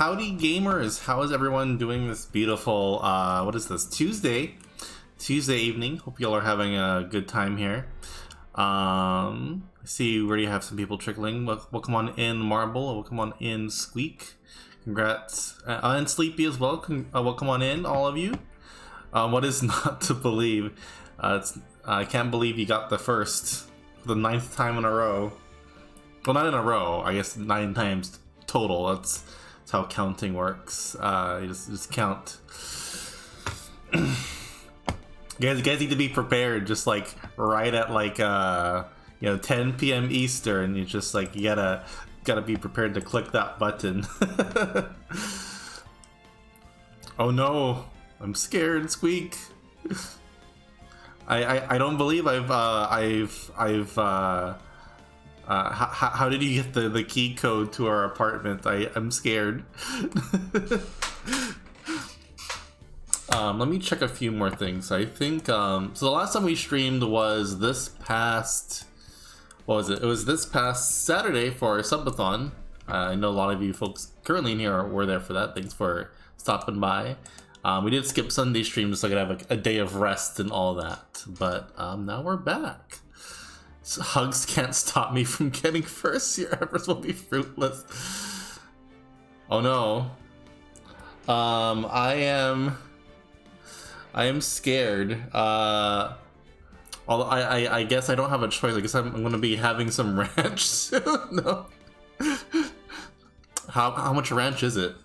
Howdy gamers, how is everyone doing this beautiful, what is this, Tuesday evening? Hope y'all are having a good time here. I see we already have some people trickling. Welcome on in, Marble. Welcome on in, Squeak. Congrats. And Sleepy as well. Welcome on in, all of you. What is not to believe? I can't believe you got the 9th time in a row. Well, not in a row. I guess 9 times total. That's how counting works. You just count. You guys need to be prepared. Just like right at like 10 p.m. Eastern. You just like you gotta be prepared to click that button. Oh no, I'm scared, Squeak. I don't believe how did you get the key code to our apartment? I'm scared. Let me check a few more things. I think so the last time we streamed was this past, what was it? It was this past Saturday for our subathon. I know a lot of you folks currently in here were there for that. Thanks for stopping by. We did skip Sunday stream just so I could have a day of rest and all that. But now we're back. So hugs can't stop me from getting first. Your efforts will be fruitless. Oh no. I am scared. Although I guess I don't have a choice. I guess I'm gonna be having some ranch soon. No. How much ranch is it?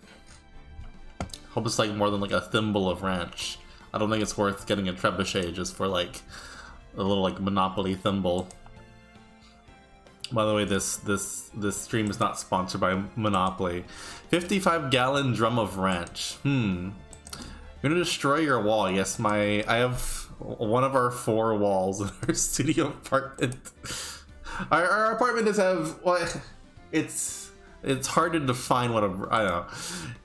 Hope it's like more than like a thimble of ranch. I don't think it's worth getting a trebuchet just for like a little like Monopoly thimble. By the way, this stream is not sponsored by Monopoly. 55-gallon drum of ranch. You're gonna destroy your wall. Yes, I have one of our 4 walls in our studio apartment. Our apartment does have, well, it's hard to define what I don't know.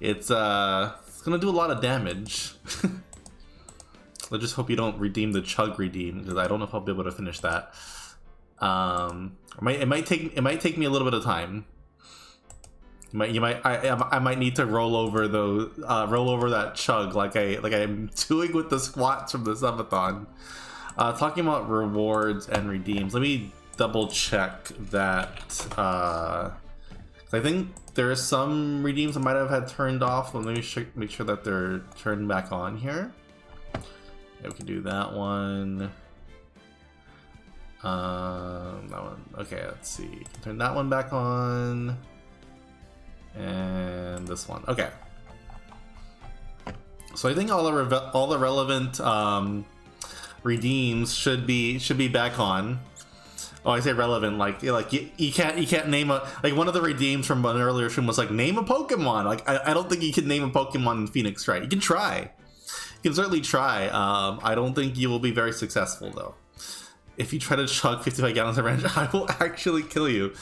It's gonna do a lot of damage. I just hope you don't redeem the chug redeem, because I don't know if I'll be able to finish that. It might take me a little bit of time. I might need to roll over that chug like I'm doing with the squats from the subathon. Talking about rewards and redeems, let me double check that. I think there are some redeems I might have had turned off. Let me make sure that they're turned back on here. Yeah, we can do that one. That one. Okay, let's see. Turn that one back on. And this one. Okay. So I think all the relevant redeems should be back on. Oh, I say relevant, like you can't name a, like, one of the redeems from an earlier stream was like, name a Pokemon. Like I don't think you can name a Pokemon in Phoenix, right? You can try. You can certainly try. I don't think you will be very successful though. If you try to chug 55 gallons of ranch, I will actually kill you.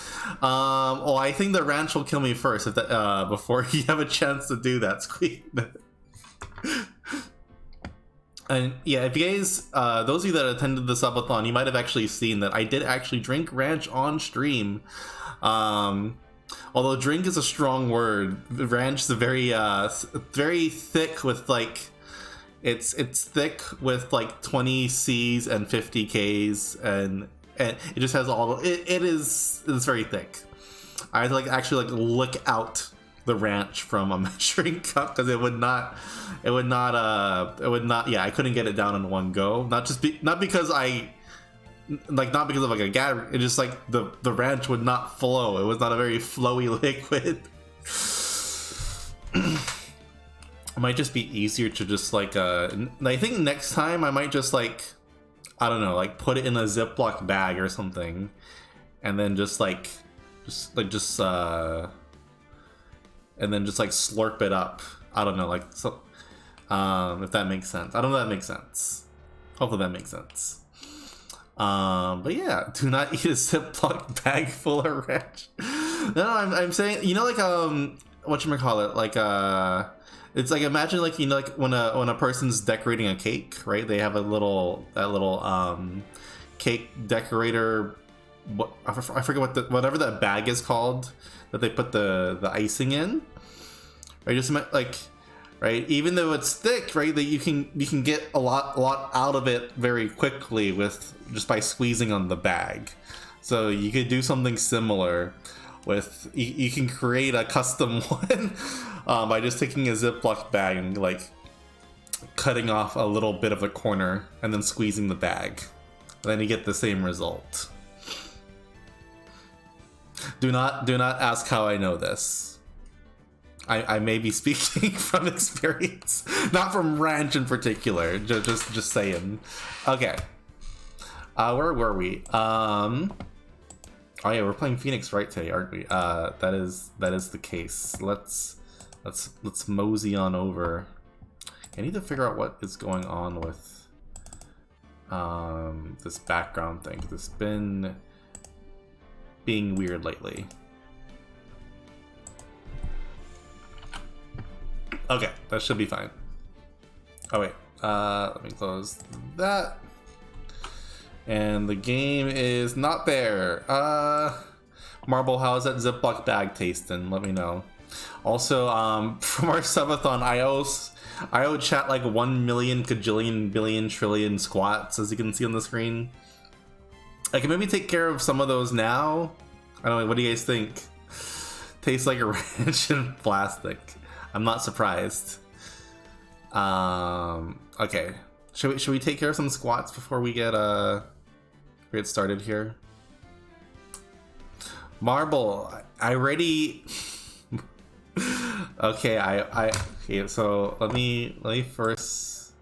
Oh, I think the ranch will kill me first if that, before you have a chance to do that, Squeak. And yeah, if you guys, those of you that attended the subathon, you might have actually seen that I did actually drink ranch on stream. Although drink is a strong word, ranch is a very thick with like, it's thick with like 20 Cs and 50 Ks, and it just has all the, it's very thick. I had to like actually like look out the ranch from a measuring cup because it would not, yeah, I couldn't get it down in one go. Not because of like a gag, it just like the ranch would not flow. It was not a very flowy liquid. It might just be easier to just like I think next time I might just like, I don't know, like put it in a Ziploc bag or something, and then just like and then just like slurp it up. I don't know, like, so if that makes sense. I don't know if that makes sense. Hopefully that makes sense. But yeah, do not eat a Ziploc bag full of ranch. No, I'm saying, you know, like whatchamacallit, like it's like, imagine like, you know, like when a person's decorating a cake, right? They have that little cake decorator, I forget whatever that bag is called that they put the icing in, right? Just like, right, even though it's thick, right, that you can get a lot out of it very quickly with just by squeezing on the bag. So you could do something similar with, you can create a custom one by just taking a Ziploc bag and like cutting off a little bit of a corner and then squeezing the bag. And then you get the same result. Do not ask how I know this. I may be speaking from experience, not from ranch in particular. Just saying. Okay. Where were we? Oh yeah, we're playing Phoenix Wright today, aren't we? That is the case. Let's mosey on over. I need to figure out what is going on with this background thing. It's been being weird lately. Okay, that should be fine. Oh wait, let me close that. And the game is not there. Marble, how's that Ziploc bag tasting? Let me know. Also, from our subathon, I owe chat like 1 million kajillion billion trillion squats, as you can see on the screen. I can maybe take care of some of those now. I don't know, what do you guys think? Tastes like a ranch in plastic. I'm not surprised. Okay. Should we take care of some squats before we get started here? Marble, I already okay, okay, so let me first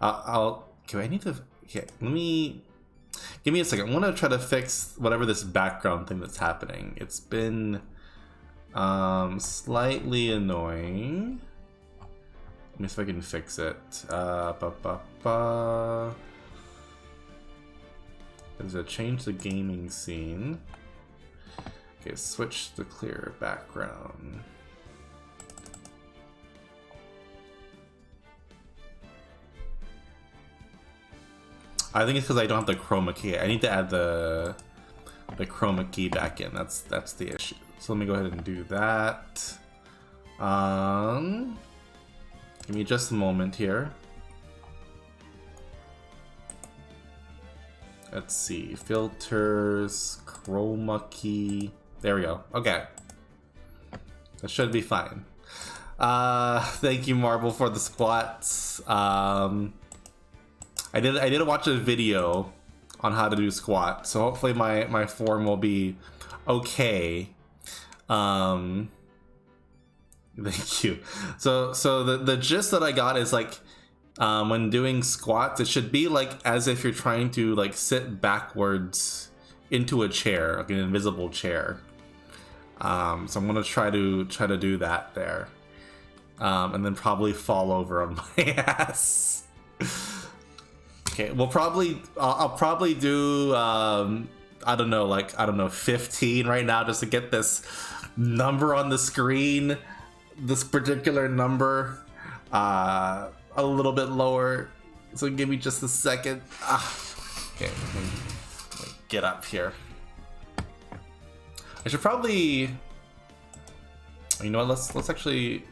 okay, I need to, okay, give me a second. I want to try to fix whatever this background thing that's happening. It's been slightly annoying. Let me see if I can fix it. There's a change the gaming scene. Okay, switch to clear background. I think it's because I don't have the chroma key. I need to add the chroma key back in. That's the issue. So let me go ahead and do that. Give me just a moment here. Let's see, filters, chroma key. There we go. Okay, that should be fine. Thank you, Marble, for the squats. I did watch a video on how to do squat, so hopefully my form will be okay. Thank you. So the gist that I got is like, when doing squats, it should be like as if you're trying to like sit backwards into a chair, like an invisible chair. So I'm gonna try to do that there, and then probably fall over on my ass. Okay, I'll probably do I don't know 15 right now just to get this number on the screen, this particular number a little bit lower. So give me just a second. Okay, let me get up here. I should probably, you know what, let's actually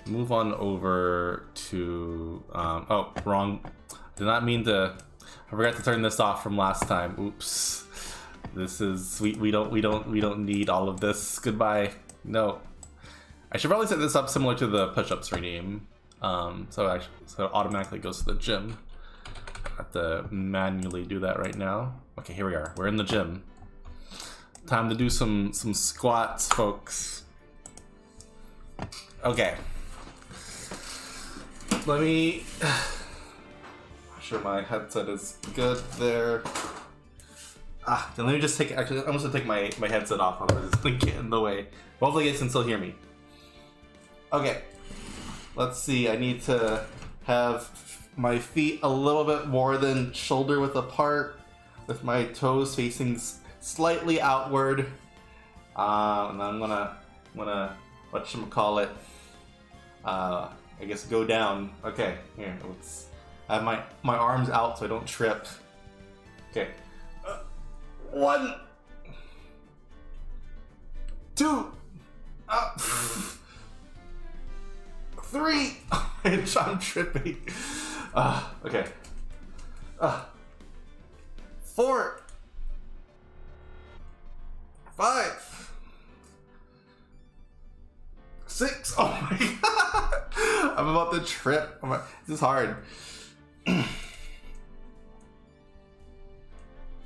move on over to oh, wrong. Did not mean to, I forgot to turn this off from last time. Oops. This is, we don't need all of this. Goodbye. No. I should probably set this up similar to the push-ups rename. So it automatically goes to the gym. I have to manually do that right now. Okay, here we are. We're in the gym. Time to do some squats, folks. Okay. Let me make sure my headset is good there. Then let me just take, actually, I'm just gonna take my headset off, otherwise it's gonna get in the way. Hopefully you guys can still hear me. Okay. Let's see, I need to have my feet a little bit more than shoulder width apart, with my toes facing slightly outward. And I'm gonna whatchamacallit, I guess go down. Okay, here, let's, I have my arms out so I don't trip. Okay. 1, 2, 3. I'm tripping. Okay. 4. 5. 6. Oh my god. I'm about to trip. This is hard.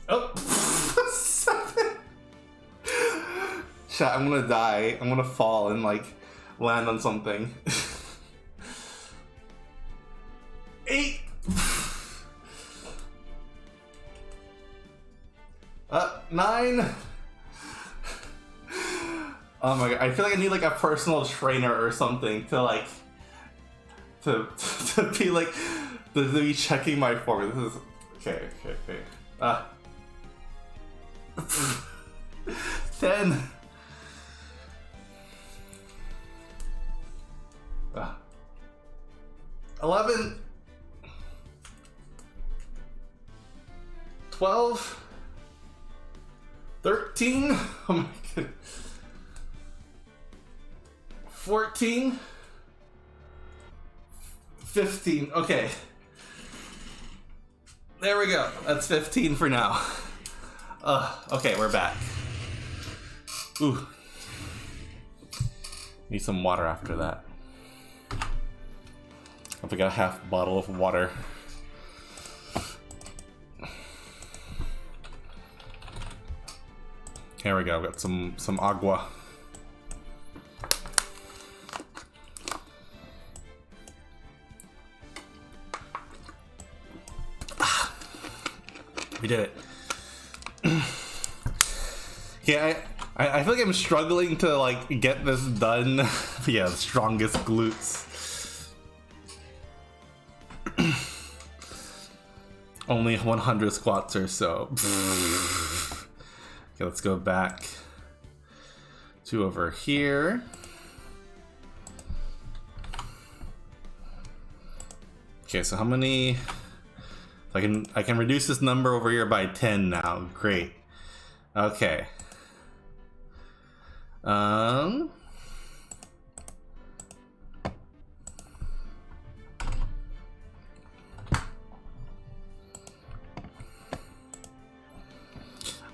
Oh. 7. Chat, I'm gonna die. I'm gonna fall and like land on something. 8. 9. Oh my god, I feel like I need like a personal trainer or something to like to be like to be checking my form. This is okay. 10. 11. 12. 13. Oh my god. 14. 15. Okay. There we go. That's 15 for now. Okay, we're back. Ooh. Need some water after that. I think I got a half bottle of water. Here we go. Got some agua. We did it. Yeah, I feel like I'm struggling to like get this done. Yeah, the strongest glutes. Only 100 squats or so. Okay, let's go back to over here. Okay, so how many? I can reduce this number over here by 10 now. Great. Okay.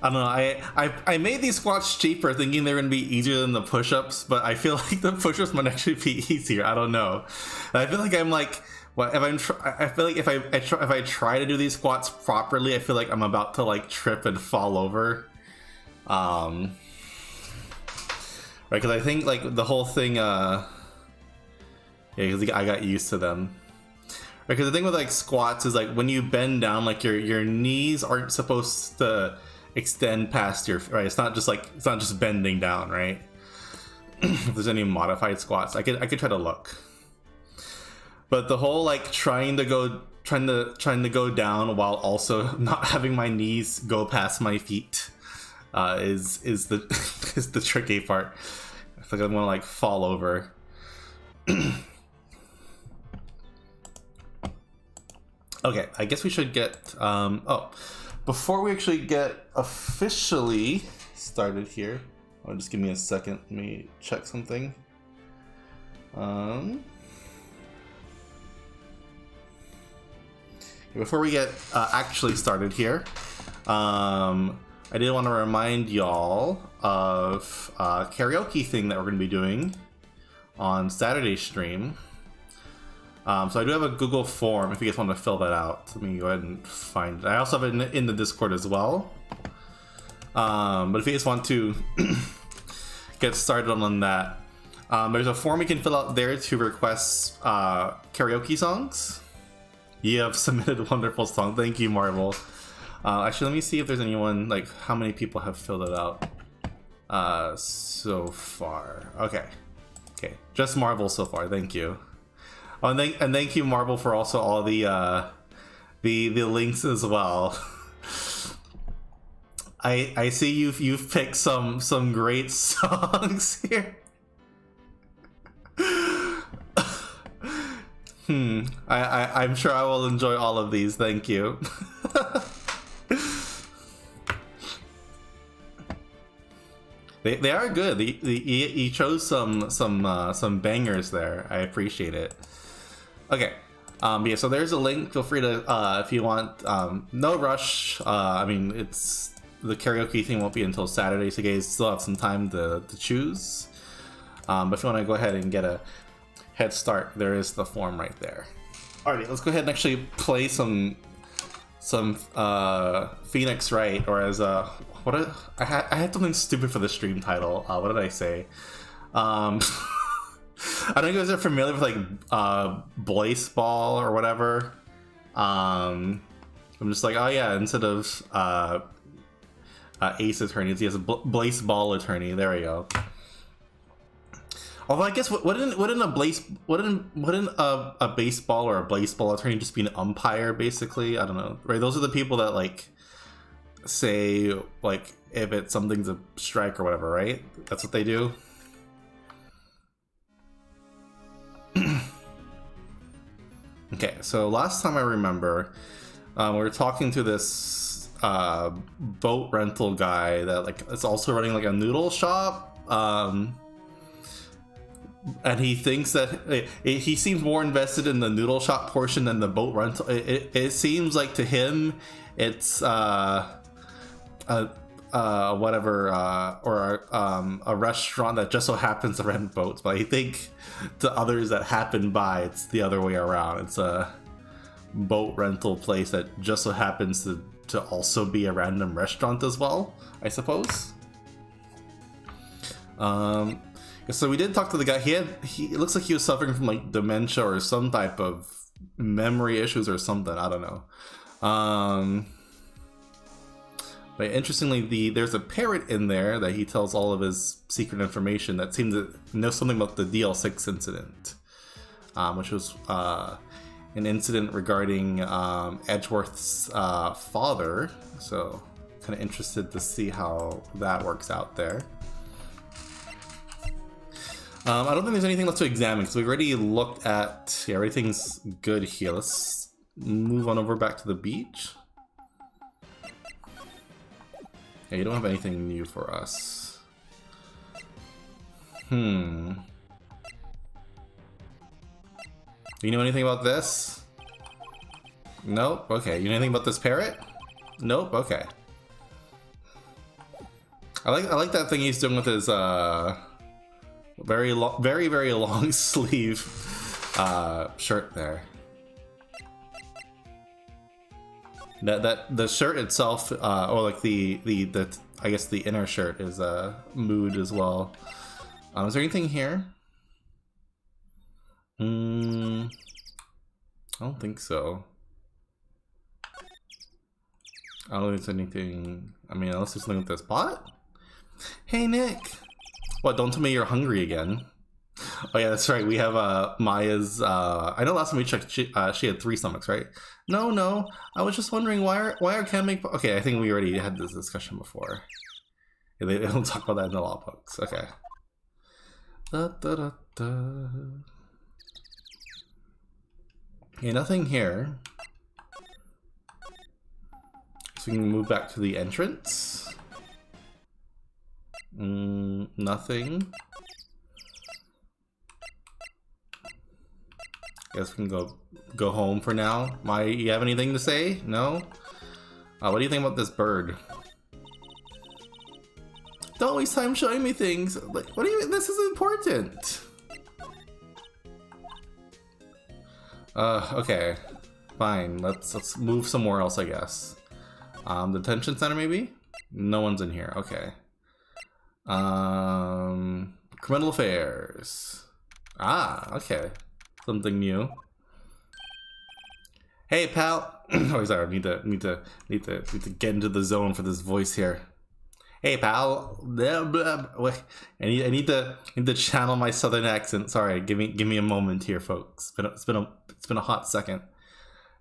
I don't know, I made these squats cheaper thinking they're gonna be easier than the push-ups, but I feel like the push-ups might actually be easier. I don't know. I feel like I'm like, well, I feel like if I try to do these squats properly, I feel like I'm about to like trip and fall over. Right, because I think like the whole thing, yeah, because I got used to them. Right, because the thing with like squats is like when you bend down, like your knees aren't supposed to extend past your, right? It's not just bending down, right? If there's any modified squats, I could try to look. But the whole like trying to go down while also not having my knees go past my feet is the is the tricky part. I feel like I'm gonna like fall over. Okay, I guess we should get before we actually get officially started here. Just give me a second. Let me check something. Before we get actually started here, I did want to remind y'all of a karaoke thing that we're going to be doing on Saturday's stream. So I do have a Google form if you guys want to fill that out. Let me go ahead and find it. I also have it in the Discord as well. But if you guys want to get started on that, there's a form you can fill out there to request karaoke songs. You have submitted a wonderful song. Thank you, Marvel. Actually, let me see if there's anyone, like, how many people have filled it out so far. Okay, just Marvel so far. Thank you. Oh, and thank you, Marvel, for also all the links as well. I see you've picked some great songs here. I'm sure I will enjoy all of these. Thank you. They are good. He chose some bangers there. I appreciate it. Okay. Yeah, so there's a link. Feel free to if you want. No rush. I mean, it's the karaoke thing won't be until Saturday, so you guys still have some time to choose. But if you want to go ahead and get a head start, there is the form right there. Alrighty, let's go ahead and actually play some Phoenix Wright, or as I had something stupid for the stream title. What did I say? I don't know if you guys are familiar with like Blaseball or whatever. I'm just like, oh yeah, instead of Ace Attorney, he has a Blaseball Attorney. There we go. Although I guess wouldn't a baseball or a Blaseball Attorney just be an umpire basically? I don't know. Right? Those are the people that like say like if something's a strike or whatever, right? That's what they do. Okay, so last time I remember, we were talking to this boat rental guy that like is also running like a noodle shop, and he thinks that he seems more invested in the noodle shop portion than the boat rental. It seems like to him, it's whatever, or a restaurant that just so happens to rent boats, but I think to others that happen by, it's the other way around. It's a boat rental place that just so happens to also be a random restaurant as well, I suppose. So we did talk to the guy. It looks like he was suffering from like dementia or some type of memory issues or something. I don't know. But interestingly, there's a parrot in there that he tells all of his secret information that seems to know something about the DL6 incident, which was an incident regarding Edgeworth's father. So kind of interested to see how that works out there. I don't think there's anything left to examine because we've already looked at, yeah, everything's good here. Let's move on over back to the beach. Yeah, you don't have anything new for us. You know anything about this? Nope. Okay. You know anything about this parrot? Nope. Okay. I like that thing he's doing with his very long sleeve shirt there. That the shirt itself, or like the I guess the inner shirt is mood as well. Is there anything here? I don't think so. I don't think there's anything. I mean, unless there's something with this pot. Hey Nick, what? Don't tell me you're hungry again. Oh yeah, that's right. We have Maya's. I know last time we checked, she had 3 stomachs, right? No. I was just wondering why are can make. Okay, I think we already had this discussion before. Yeah, they don't talk about that in the law books. Okay. Okay, nothing here. So we can move back to the entrance. Nothing. Guess we can go home for now. Maya, you have anything to say? No? What do you think about this bird? Don't waste time showing me things. Like, what do you mean? This is important. Okay. Fine. Let's move somewhere else, I guess. Detention center, maybe? No one's in here. Okay. Criminal affairs. Ah, okay. Something new. Hey, pal. Oh, sorry. I need to get into the zone for this voice here. Hey, pal. I need to channel my southern accent. Sorry. Give me a moment here, folks. It's been a hot second.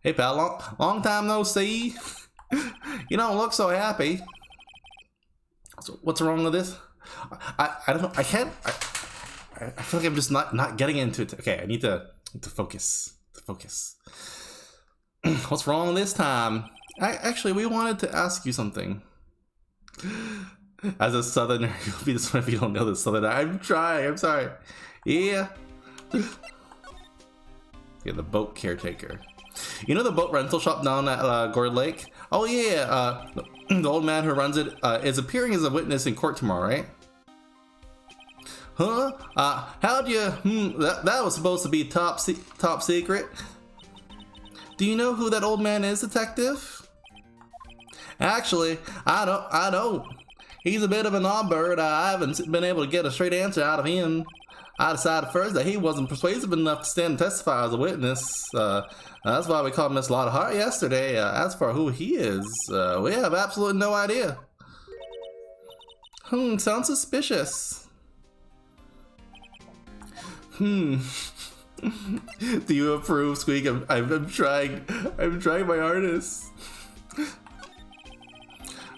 Hey, pal. Long time no see. You don't look so happy. So what's wrong with this? I don't know. I can't. I feel like I'm just not getting into it. Okay, I need to focus. What's wrong this time? Actually, we wanted to ask you something. As a southerner, you'll be this one if you don't know the southerner. I'm trying, I'm sorry. Yeah. Yeah, the boat caretaker. You know the boat rental shop down at Gourd Lake? Oh yeah, the old man who runs it is appearing as a witness in court tomorrow, right? Huh? How'd you, that was supposed to be top secret. Do you know who that old man is, detective? Actually, I don't. He's a bit of an odd bird. I haven't been able to get a straight answer out of him. I decided first that he wasn't persuasive enough to stand and testify as a witness. That's why we called Miss Lotta Hart yesterday. As for who he is, we have absolutely no idea. Sounds suspicious. Do you approve, Squeak? I'm trying my hardest.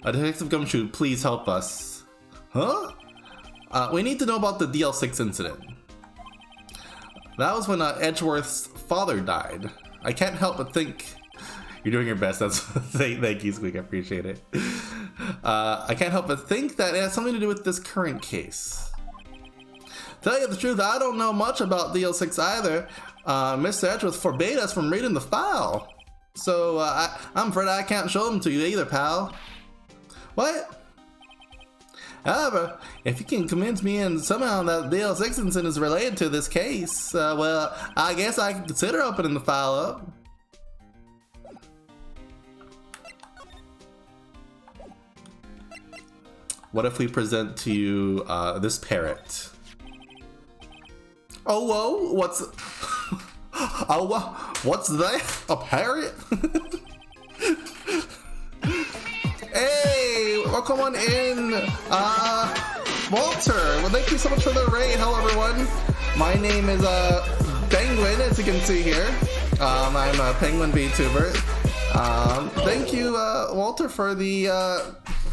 Detective Gumshoe, please help us. Huh? We need to know about the DL6 incident. That was when Edgeworth's father died. I can't help but think... You're doing your best. That's thank you, Squeak. I appreciate it. I can't help but think that it has something to do with this current case. Tell you the truth, I don't know much about DL6 either. Mr. Edgeworth forbade us from reading the file. So I'm afraid I can't show them to you either, pal. What? However, if you can convince me and somehow that DL6 incident is related to this case, well, I guess I can consider opening the file up. What if we present to you this parrot? Oh, whoa, what's... oh, what's that? A parrot? Hey, welcome on in, Walter. Well, thank you so much for the raid. Hello, everyone. My name is Penguin, as you can see here. I'm a Penguin VTuber. Thank you, Walter, for the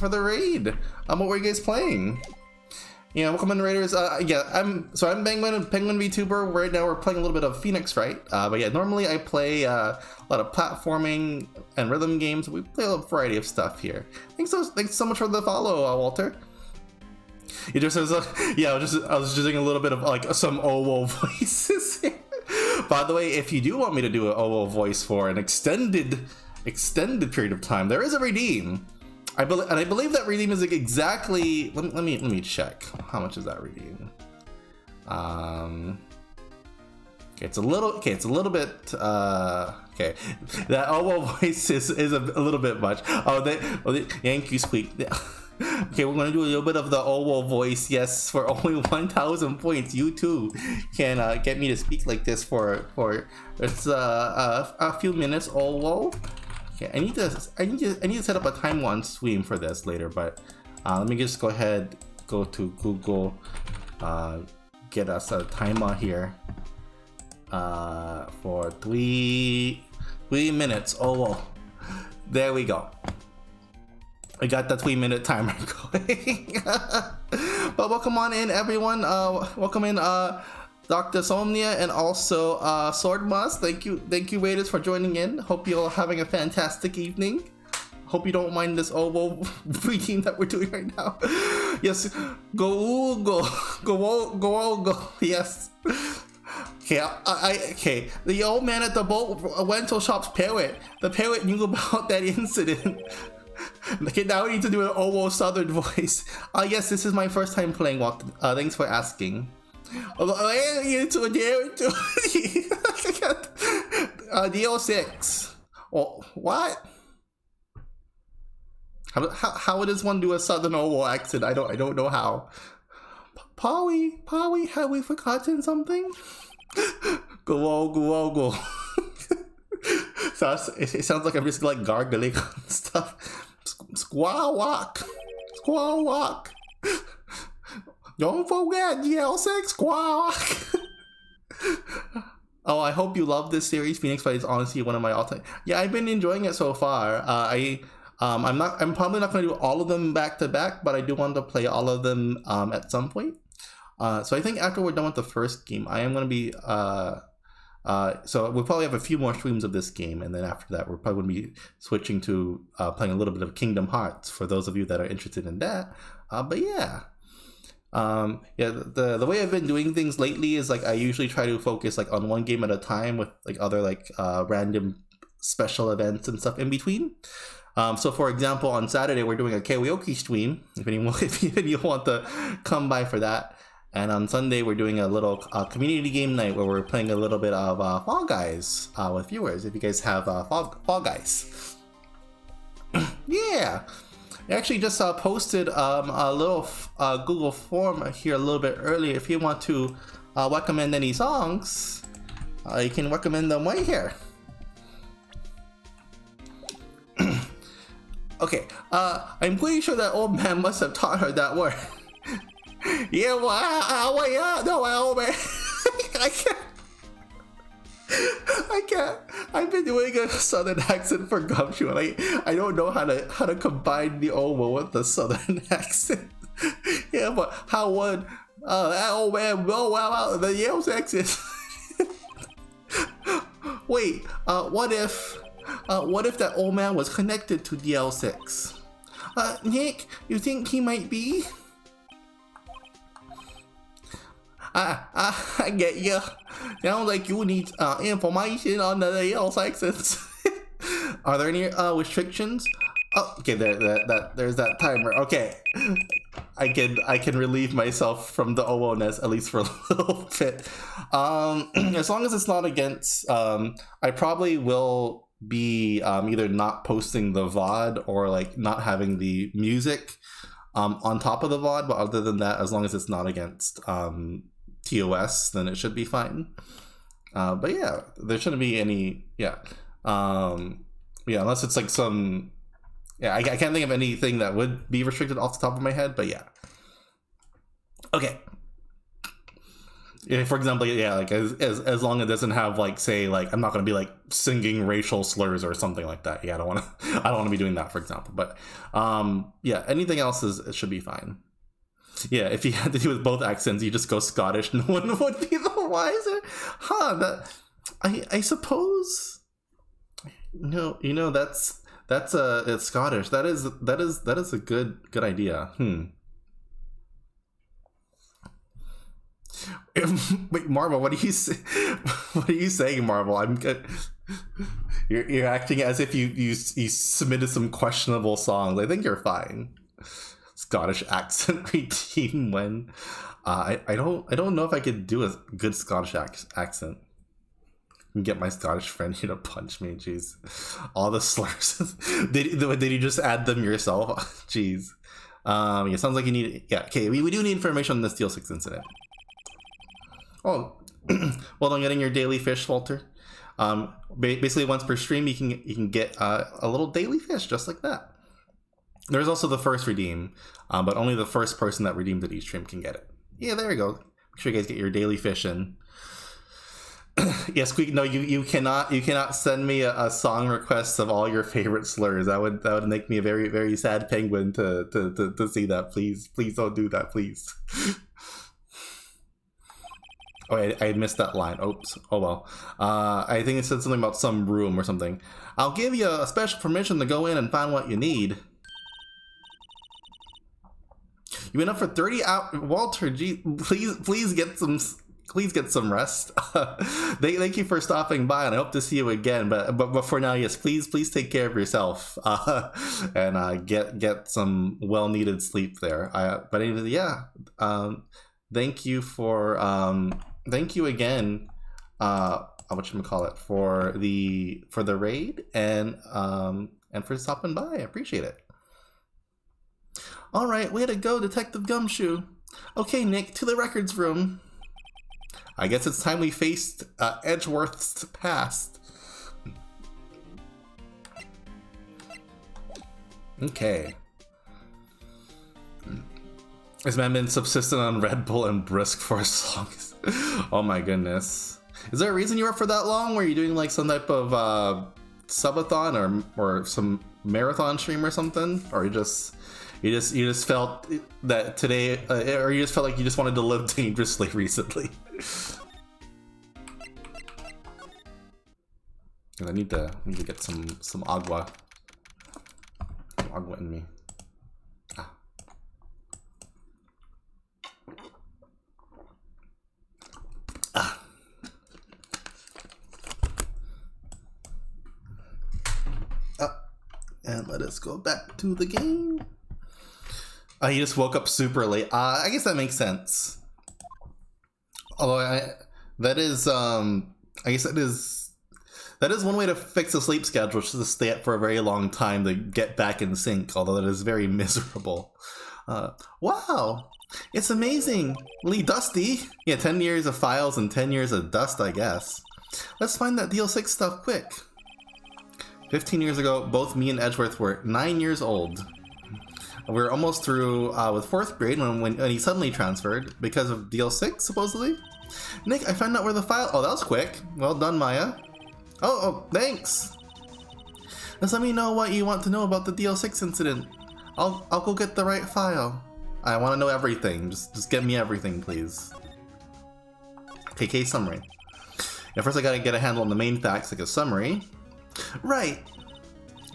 raid. What were you guys playing? Yeah, welcome in, Raiders. Yeah, I'm Penguin VTuber. Right now we're playing a little bit of Phoenix Wright. But yeah, normally I play a lot of platforming and rhythm games. We play a variety of stuff here. Thanks so much for the follow, Walter. You just was yeah, I was just doing a little bit of like some OWO voices here. By the way, if you do want me to do an OWO voice for an extended period of time, there is a redeem. I believe that redeem is exactly. Let me check. How much is that redeem? Okay, it's a little bit. Okay, that OWO voice is a little bit much. The Yankee squeak. Okay, we're gonna do a little bit of the OWO voice. Yes, for only 1,000 points, you too can get me to speak like this for it's a few minutes. OWO. Okay, I need to set up a time one stream for this later, but let me just go to Google, get us a timer here for 3 minutes. Oh, well. There we go. I got the 3-minute timer going. But welcome on in, everyone. Welcome in, Dr. Somnia and also Swordmoss. Thank you, Raiders, for joining in. Hope you're having a fantastic evening. Hope you don't mind this OWO routine that we're doing right now. Yes, go. Yes. Okay, okay. The old man at the boat rental shop's parrot. The parrot knew about that incident. Okay, now we need to do an OWO Southern voice. Yes, this is my first time playing Walk. Thanks for asking. DL6. Oh, what? How does one do a Southern OWO accent? I don't know how. Polly, have we forgotten something? Go. So it sounds like I'm just like gargling and stuff. Squaw walk. Don't forget DL6 squawk. Oh, I hope you love this series. Phoenix Wright is honestly one of my all-time. Yeah, I've been enjoying it so far. I'm probably not going to do all of them back to back, but I do want to play all of them at some point. So I think after we're done with the first game, I am going to be So we'll probably have a few more streams of this game, and then after that, we're probably going to be switching to playing a little bit of Kingdom Hearts for those of you that are interested in that. But yeah. The way I've been doing things lately is like I usually try to focus like on one game at a time with like other like random special events and stuff in between. So for example, on Saturday we're doing a karaoke stream if you want to come by for that. And on Sunday we're doing a little community game night where we're playing a little bit of Fall Guys with viewers if you guys have Fall Guys. Yeah. I actually just posted a little Google form here a little bit earlier. If you want to recommend any songs, you can recommend them right here. Okay, I'm pretty sure that old man must have taught her that word. Yeah, well, yeah, no, old man. I can't. I've been doing a southern accent for Gumshoe, and I don't know how to combine the old with the southern accent. Yeah, but how would that old man roll out the Yale accent? Wait, what if that old man was connected to DL6? Nick, you think he might be? I get you. Sounds like you need information on the Yale accents. Are there any restrictions? Oh, okay, there's that timer. Okay, I can relieve myself from the OO-ness at least for a little bit. As long as it's not against, I probably will be either not posting the VOD or like not having the music on top of the VOD. But other than that, as long as it's not against TOS, then it should be fine. But yeah, there shouldn't be any. Yeah, unless it's like some. Yeah, I can't think of anything that would be restricted off the top of my head, but yeah. Okay. Yeah, for example, yeah, like as long as it doesn't have like, say, like I'm not gonna be like singing racial slurs or something like that. Yeah, I don't want to be doing that, for example. But yeah, anything else it should be fine. Yeah, if you had to do with both accents, you just go Scottish. No one would be the wiser. Huh? That I suppose. No, that's it's Scottish. That is a good idea. Wait, Marvel, what are you saying, Marvel? I'm good. You're acting as if you submitted some questionable songs. I think you're fine. Scottish accent redeem when I don't know if I could do a good Scottish accent. Get my Scottish friend here to punch me. Jeez, all the slurs. did you just add them yourself? Jeez. Yeah, sounds like you need. Yeah, okay. We do need information on this DL6 incident. Oh, well done getting your daily fish, Walter. Basically once per stream, you can get a little daily fish just like that. There's also the first redeem, but only the first person that redeemed it each stream can get it. Yeah, there you go. Make sure you guys get your daily fish in. Yes, Squeak. No, you cannot send me a song request of all your favorite slurs. That would make me a very, very sad penguin to see that. Please don't do that, please. Oh, I missed that line. Oops. Oh well. I think it said something about some room or something. I'll give you a special permission to go in and find what you need. You've been up for 30 hours, Walter. Gee, please get some rest. Thank you for stopping by, and I hope to see you again. But for now, yes, please take care of yourself and get some well needed sleep there. But anyway, yeah. Thank you again. Whatchamacallit, for the raid and for stopping by. I appreciate it. All right, way to go, Detective Gumshoe. Okay, Nick, to the records room. I guess it's time we faced Edgeworth's past. Okay. This man been subsistent on Red Bull and Brisk for as long as... Oh my goodness. Is there a reason you were up for that long? Were you doing like some type of subathon or some marathon stream or something? Or you just felt that today, or you just felt like you just wanted to live dangerously recently? I need to get some agua. Some agua in me. Ah. Ah. And let us go back to the game. He just woke up super late. I guess that makes sense. Although I guess that is one way to fix a sleep schedule, is to stay up for a very long time to get back in sync. Although it is very miserable. Wow, it's amazingly dusty. Yeah, 10 years of files and 10 years of dust, I guess. Let's find that DL6 stuff quick. 15 years ago, both me and Edgeworth were 9 years old. We were almost through with 4th grade when he suddenly transferred because of DL6, supposedly. Nick, I found out where the file... Oh, that was quick. Well done, Maya. Oh, thanks. Just let me know what you want to know about the DL6 incident. I'll go get the right file. I want to know everything. Just get me everything, please. Okay, case summary. Yeah, first I gotta get a handle on the main facts, like a summary. Right.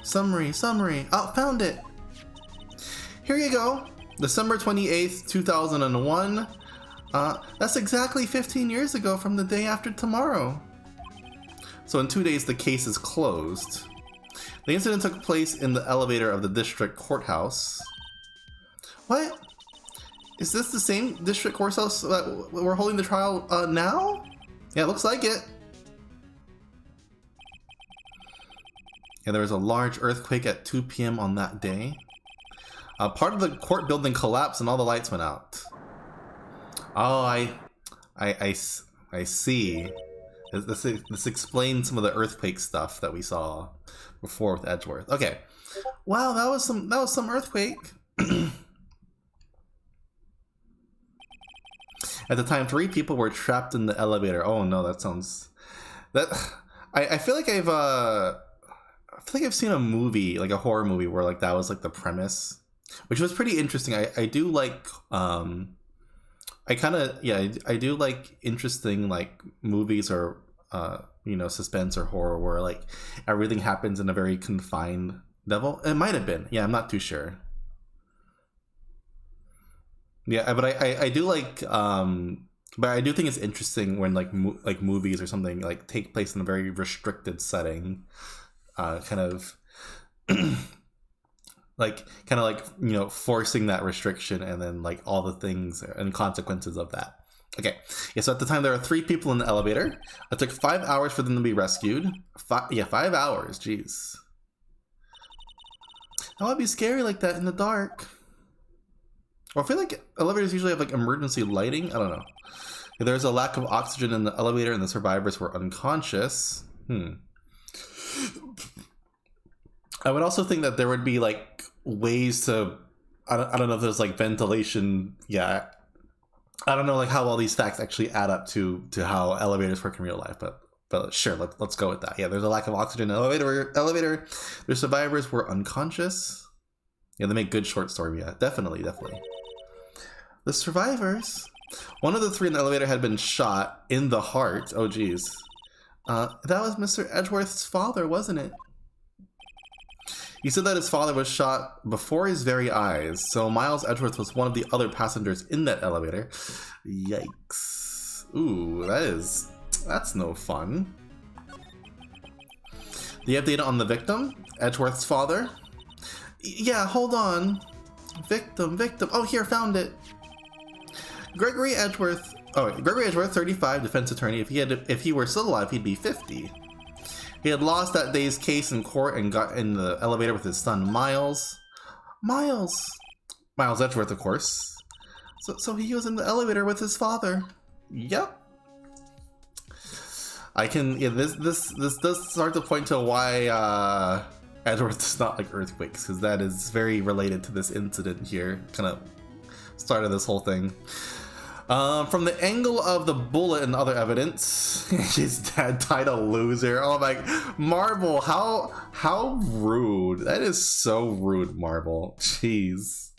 Summary. Oh, found it. Here you go. December 28th, 2001. That's exactly 15 years ago from the day after tomorrow. So in 2 days, the case is closed. The incident took place in the elevator of the district courthouse. What? Is this the same district courthouse that we're holding the trial now? Yeah, it looks like it. Yeah, there was a large earthquake at 2 p.m. on that day. Part of the court building collapsed and all the lights went out. Oh, I see. This explains some of the earthquake stuff that we saw before with Edgeworth. Okay. Wow, that was some earthquake. At the time, 3 people were trapped in the elevator. Oh no, that sounds... I feel like I've seen a movie, like a horror movie, where like that was like the premise, which was pretty interesting. I do like I do like interesting like movies or suspense or horror where like everything happens in a very confined level. It might have been, yeah, I'm not too sure. Yeah, but I do like but I do think it's interesting when like movies or something like take place in a very restricted setting, kind of forcing that restriction and then like all the things and consequences of that. Okay, yeah, so at the time there were 3 people in the elevator. It took 5 hours for them to be rescued. 5 hours, jeez. That would be scary like that in the dark. Well, I feel like elevators usually have like emergency lighting. I don't know. There's a lack of oxygen in the elevator and the survivors were unconscious. I would also think that there would be like ways to, I don't know if there's like ventilation. Yeah, I don't know like how all these facts actually add up to how elevators work in real life, but sure, let's go with that. Yeah, there's a lack of oxygen in the elevator. The survivors were unconscious. Yeah, they make good short story. Yeah, definitely. The survivors. One of the 3 in the elevator had been shot in the heart. Oh, geez. That was Mr. Edgeworth's father, wasn't it? He said that his father was shot before his very eyes, so Miles Edgeworth was one of the other passengers in that elevator. Yikes. Ooh, that's no fun. Do you have data on the victim? Edgeworth's father? Yeah, hold on. Victim. Oh, here, found it. Gregory Edgeworth, 35, defense attorney. If he were still alive, he'd be 50. He had lost that day's case in court and got in the elevator with his son, Miles. Miles Edgeworth, of course. So he was in the elevator with his father. Yep. This does start to point to why Edgeworth does not like earthquakes, because that is very related to this incident here. Kind of started this whole thing. From the angle of the bullet and other evidence, his dad died a loser. Oh my, Marvel, how rude. That is so rude, Marvel. Jeez.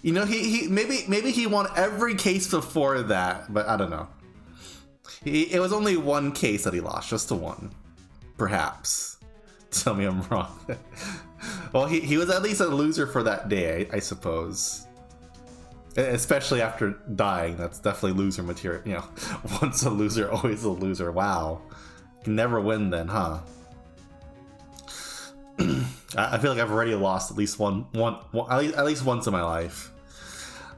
He maybe he won every case before that, but I don't know. It was only one case that he lost, just the one. Perhaps. Tell me I'm wrong. Well, he was at least a loser for that day, I suppose. Especially after dying, that's definitely loser material. You know, once a loser, always a loser. Wow. You can never win then, huh? I feel like I've already lost at least at least once in my life.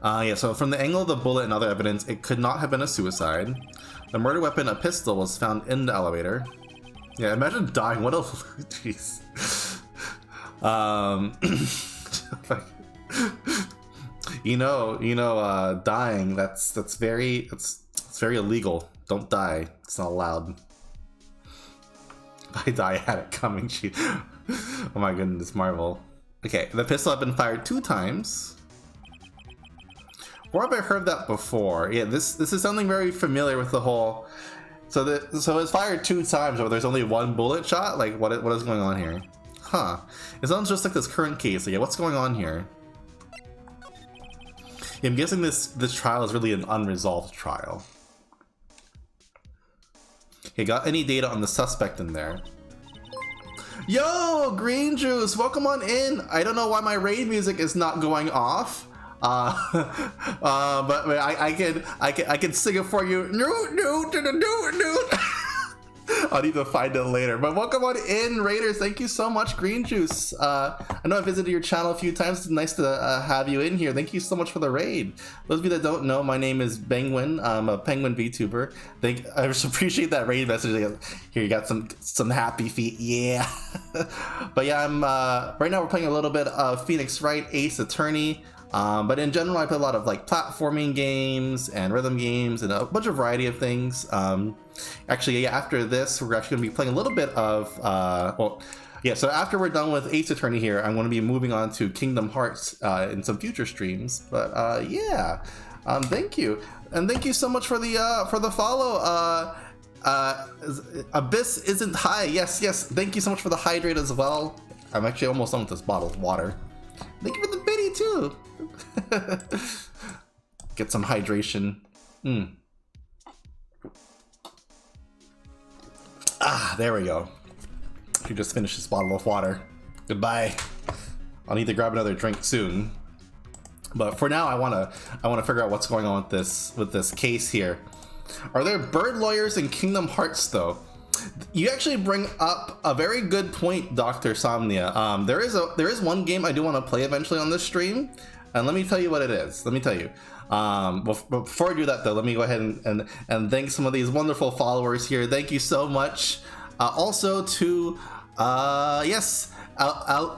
Yeah, so from the angle of the bullet and other evidence, it could not have been a suicide. The murder weapon, a pistol, was found in the elevator. Yeah, imagine dying. What a... Jeez. Dying, that's very illegal. Don't die. It's not allowed. If I die, I had it coming. Oh my goodness, Marvel. Okay, the pistol had been fired 2 times. Where have I heard that before? Yeah, this is something very familiar with the whole... So it's fired 2 times, but there's only 1 bullet shot? Like, what is going on here? Huh. It sounds just like this current case. Like, yeah, what's going on here? Yeah, I'm guessing this trial is really an unresolved trial. Okay, got any data on the suspect in there? Yo, Green Juice, welcome on in. I don't know why my raid music is not going off. But I can sing it for you. No. I'll need to find it later. But welcome on in, Raiders. Thank you so much, Green Juice. I know I visited your channel a few times. It's nice to have you in here. Thank you so much for the raid. Those of you that don't know, my name is Penguin. I'm a Penguin VTuber. I just appreciate that raid message. Here, you got some happy feet. Yeah. But yeah, I'm right now we're playing a little bit of Phoenix Wright Ace Attorney. But in general, I play a lot of like platforming games and rhythm games and a bunch of variety of things. Actually, yeah, after this, we're actually going to be playing a little bit of, so after we're done with Ace Attorney here, I'm going to be moving on to Kingdom Hearts in some future streams. But yeah, thank you. And thank you so much for the follow. Abyss isn't high. Yes. Thank you so much for the hydrate as well. I'm actually almost done with this bottle of water. Thank you for the biddy too. Get some hydration. There we go. You just finished this bottle of water. Goodbye. I'll need to grab another drink soon. But for now, I wanna figure out what's going on with this case here. Are there bird lawyers in Kingdom Hearts though? You actually bring up a very good point, Dr. Somnia. There is one game I do want to play eventually on this stream, and let me tell you what it is. Let me tell you. Before I do that though, let me go ahead and thank some of these wonderful followers here. Thank you so much. Also to yes, Alois.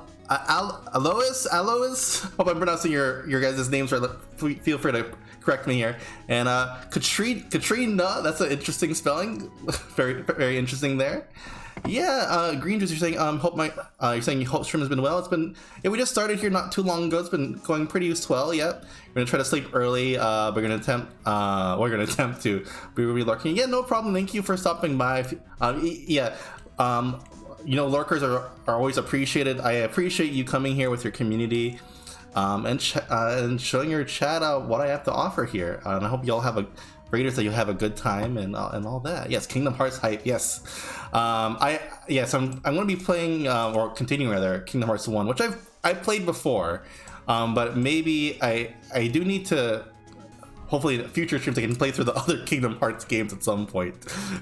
Hope I'm pronouncing your guys' names right. Feel free to correct me here. And Katrina, that's an interesting spelling. Very, very interesting there. Yeah, Green Juice, you're saying you're saying hope stream has been well. We just started here not too long ago. It's been going pretty swell. Yep. We're gonna try to sleep early. We're gonna attempt to be lurking. Yeah, no problem. Thank you for stopping by. Lurkers are always appreciated. I appreciate you coming here with your community. And showing your chat what I have to offer here. And I hope you all have Raiders that you have a good time and all that. Yes, Kingdom Hearts hype. Yes, I'm going to be playing or continuing rather Kingdom Hearts 1, which I've played before, but maybe I do need to. Hopefully in future streams I can play through the other Kingdom Hearts games at some point.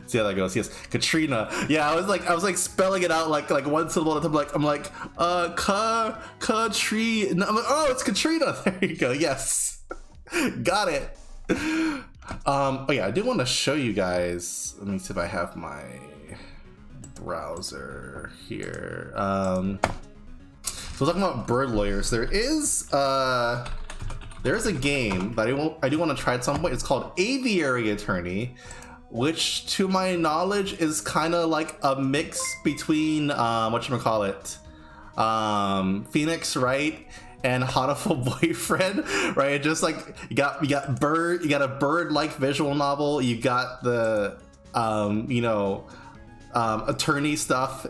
See how that goes. Yes, Katrina. Yeah, I was like spelling it out like one syllable at a time. I'm like Katrina. I'm like, oh, it's Katrina. There you go. Yes, got it. Oh yeah, I do want to show you guys. Let me see if I have my browser here. So we're talking about bird lawyers. There is a game that I do want to try at some point. It's called Aviary Attorney, which to my knowledge is kind of like a mix between Phoenix Wright and Hatoful Boyfriend, right? Just like you got a bird-like visual novel. You got the attorney stuff.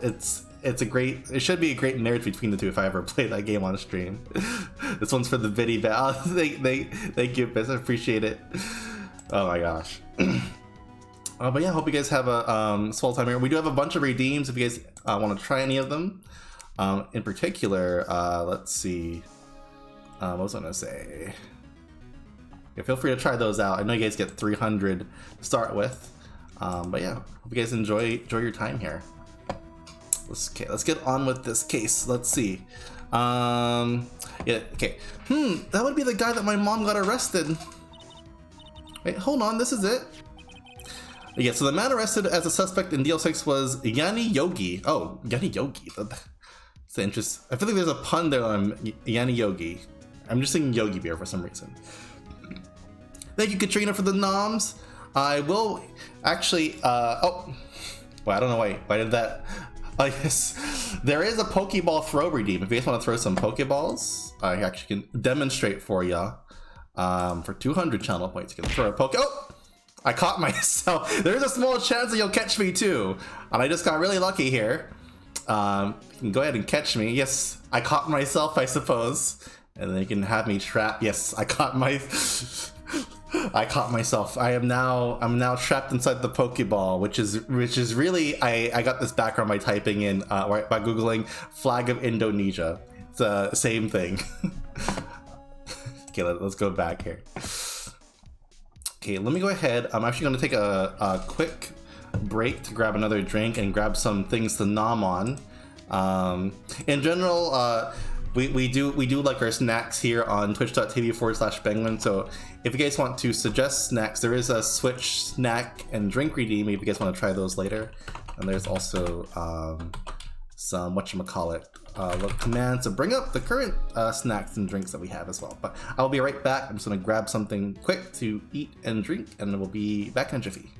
It should be a great marriage between the two if I ever play that game on stream. This one's for the Biddy Thank you, Biz. I appreciate it. Oh my gosh. But yeah, hope you guys have a swell time here. We do have a bunch of redeems if you guys want to try any of them. In particular, let's see. What was I gonna say? Yeah, feel free to try those out. I know you guys get 300 to start with. But yeah, hope you guys enjoy your time here. Let's get on with this case. Let's see. Yeah, okay. That would be the guy that my mom got arrested. Wait, hold on, this is it. Yeah, so the man arrested as a suspect in DL6 was Yanni Yogi. Oh, Yanni Yogi. That's interesting. I feel like there's a pun there on Yanni Yogi. I'm just thinking Yogi Bear for some reason. Thank you, Katrina, for the noms. I will actually, oh, well, I don't know why did that? Yes, there is a Pokeball throw redeem. If you guys want to throw some Pokeballs, I actually can demonstrate for you. For 200 channel points, you can throw a Poke. Oh, I caught myself. There's a small chance that you'll catch me too, and I just got really lucky here. You can go ahead and catch me. Yes, I caught myself, I suppose, and then you can have me trapped. Yes, I caught myself. I'm now trapped inside the Pokeball, which is really I got this background by typing in by googling flag of Indonesia. It's the same thing. Okay, let's go back here. Okay, let me go ahead. I'm actually going to take a quick break to grab another drink and grab some things to nom on. In general, we do like our snacks here on twitch.tv/Penguin. So if you guys want to suggest snacks, there is a Switch snack and drink redeem if you guys want to try those later. And there's also some commands to bring up the current snacks and drinks that we have as well. But I'll be right back. I'm just gonna grab something quick to eat and drink, and we'll be back in a jiffy.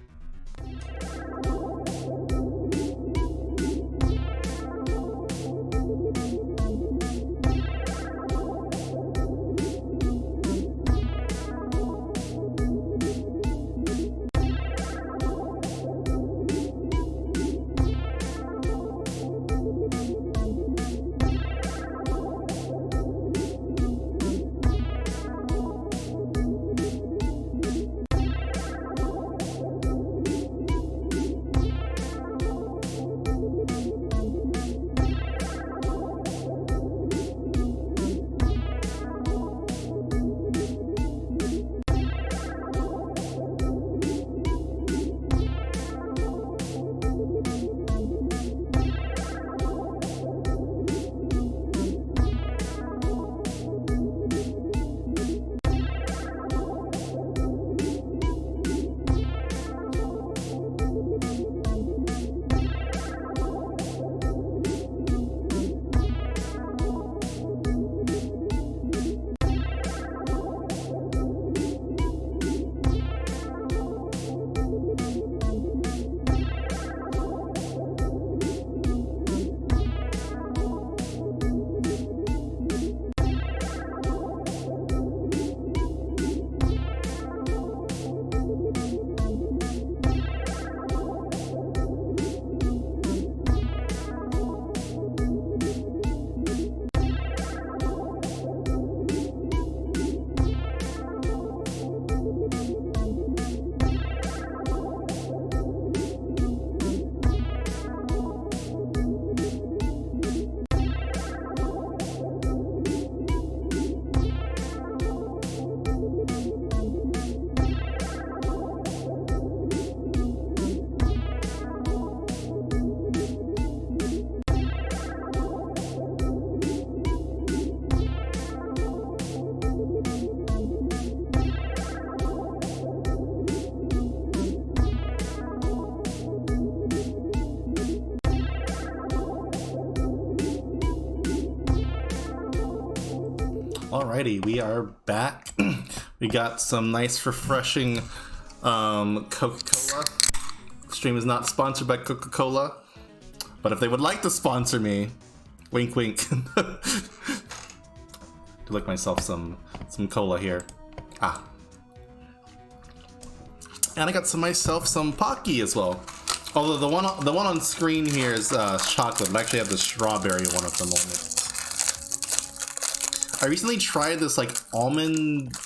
Alrighty, we are back. We got some nice, refreshing Coca-Cola. Stream is not sponsored by Coca-Cola, but if they would like to sponsor me, wink, wink. To like myself some cola here. Ah, and I got myself some Pocky as well. Although the one on screen here is chocolate, but I actually have the strawberry one at the moment. I recently tried this like almond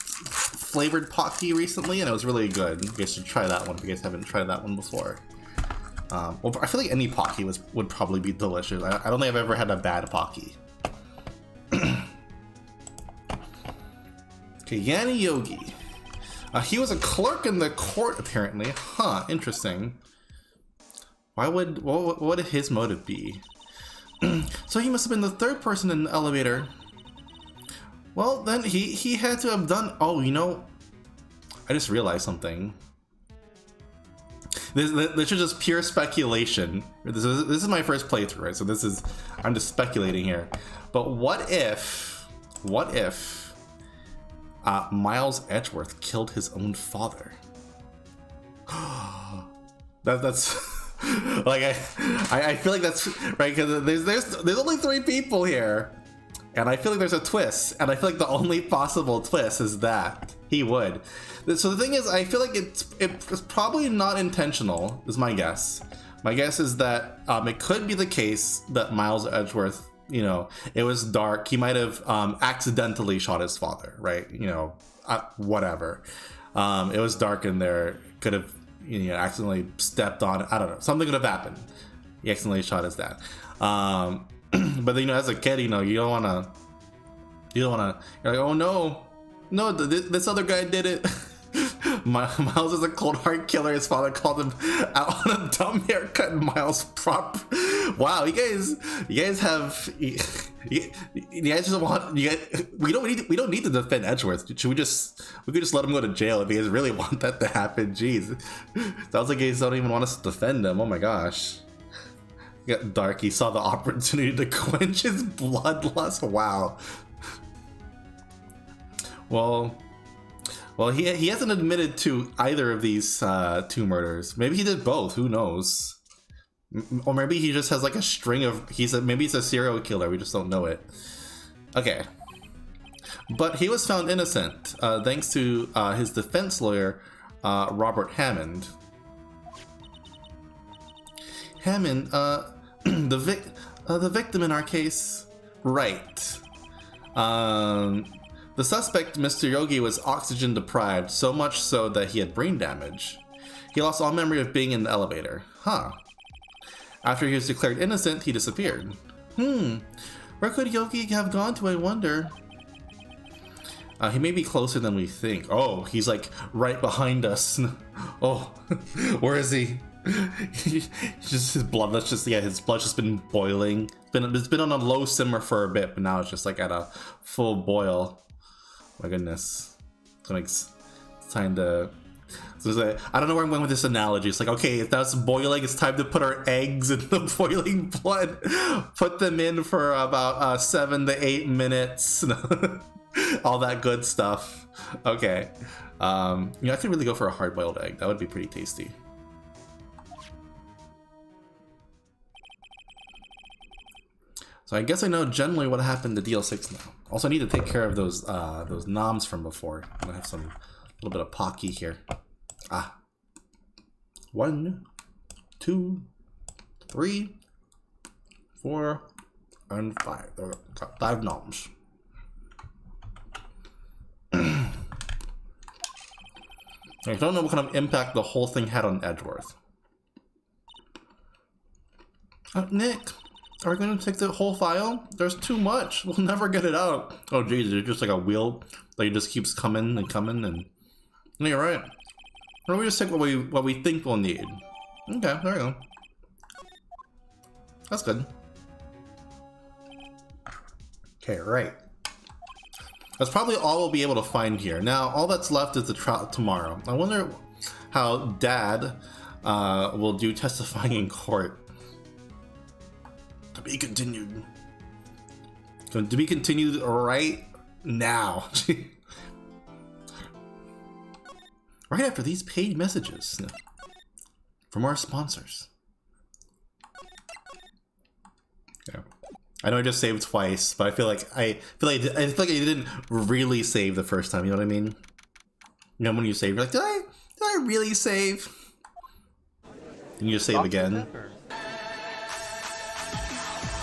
flavored Pocky recently, and it was really good. You guys should try that one if you guys haven't tried that one before. Well, I feel like any Pocky would probably be delicious. I don't think I've ever had a bad Pocky. Okay, Yanni Yogi. He was a clerk in the court, apparently. Huh, interesting. What would his motive be? So he must have been the third person in the elevator. Well, then he had to have done... Oh, you know, I just realized something. This is just pure speculation. This is my first playthrough, right? So I'm just speculating here. But what if Miles Edgeworth killed his own father? That's like I feel like that's right, because there's only 3 people here, and I feel like there's a twist, and I feel like the only possible twist is that he would. So the thing is, I feel like it's probably not intentional, is my guess. My guess is that it could be the case that Miles Edgeworth, you know, it was dark. He might have accidentally shot his father, right? You know, whatever. It was dark in there. Could have, you know, accidentally stepped on it. I don't know. Something could have happened. He accidentally shot his dad. But you know, as a kid, you know, you don't wanna. You're like, oh no, this other guy did it. Miles is a cold hard killer. His father called him out on a dumb haircut, and Miles prop. Wow, you guys have, you guys just want, we don't need to defend Edgeworth. We could just let him go to jail if you guys really want that to happen. Jeez, sounds like you guys don't even want us to defend him. Oh my gosh. Got dark. He saw the opportunity to quench his bloodlust. Wow. Well, he hasn't admitted to either of these 2 murders. Maybe he did both. Who knows? Or maybe he just has like a string of. Maybe he's a serial killer. We just don't know it. Okay. But he was found innocent thanks to his defense lawyer, Robert Hammond. Hammond, the victim in our case, Wright. The suspect, Mr. Yogi, was oxygen deprived, so much so that he had brain damage. He lost all memory of being in the elevator. Huh. After he was declared innocent, he disappeared. Where could Yogi have gone to, I wonder? He may be closer than we think. Oh, he's like right behind us. Oh, where is he? Just his blood's just been boiling. It's been on a low simmer for a bit, but now it's just like at a full boil. My goodness. It's time to... I don't know where I'm going with this analogy. It's like, okay, if that's boiling, it's time to put our eggs in the boiling blood. Put them in for about 7 to 8 minutes. All that good stuff. Okay. I could really go for a hard-boiled egg. That would be pretty tasty. So I guess I know generally what happened to DL6 now. Also, I need to take care of those noms from before. I'm gonna have a little bit of Pocky here. 1, 2, 3, 4, and 5. There we go. Got 5 noms. I don't know what kind of impact the whole thing had on Edgeworth. Nick. Are we going to take the whole file? There's too much. We'll never get it out. Oh, geez. It's just like a wheel that just keeps coming and coming. And no, you're right. Why don't we just take what we think we'll need? Okay, there we go. That's good. Okay, right. That's probably all we'll be able to find here. Now, all that's left is the trial tomorrow. I wonder how Dad will do testifying in court. To be continued. To be continued right now. Right after these paid messages from our sponsors. Yeah. I know I just saved twice, but I feel like I didn't really save the first time. You know what I mean? You know when you save, you're like, did I really save? And you just save again.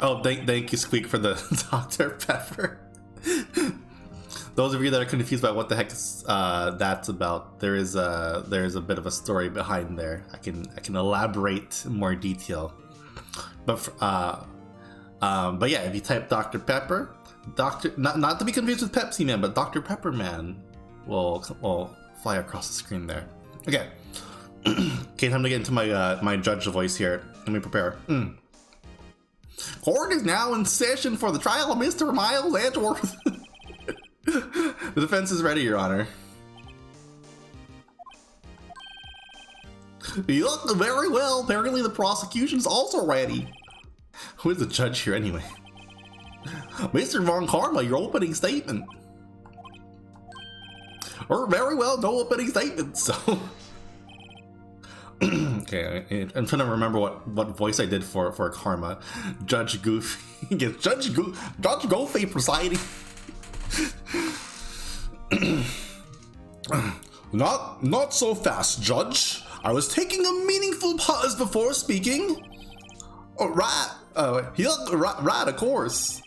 Oh, thank you, Squeak, for the Dr. Pepper. those of you that are confused about what the heck that's about, there is a bit of a story behind there. I can elaborate in more detail. But yeah, if you type Dr. Pepper, not to be confused with Pepsi Man, but Dr. Pepper Man will fly across the screen there. Okay. Okay, time to get into my judge voice here. Let me prepare. Court is now in session for the trial of Mr. Miles Edgeworth. The defense is ready, Your Honor. You look very well. Apparently the prosecution's also ready. Who is the judge here anyway? Mr. Von Karma, your opening statement. Or very well, no opening statement, so... Okay, I'm trying to remember what voice I did for Karma. Judge Goofy. Judge Goofy presiding. Not so fast, Judge. I was taking a meaningful pause before speaking. Oh, right, of course.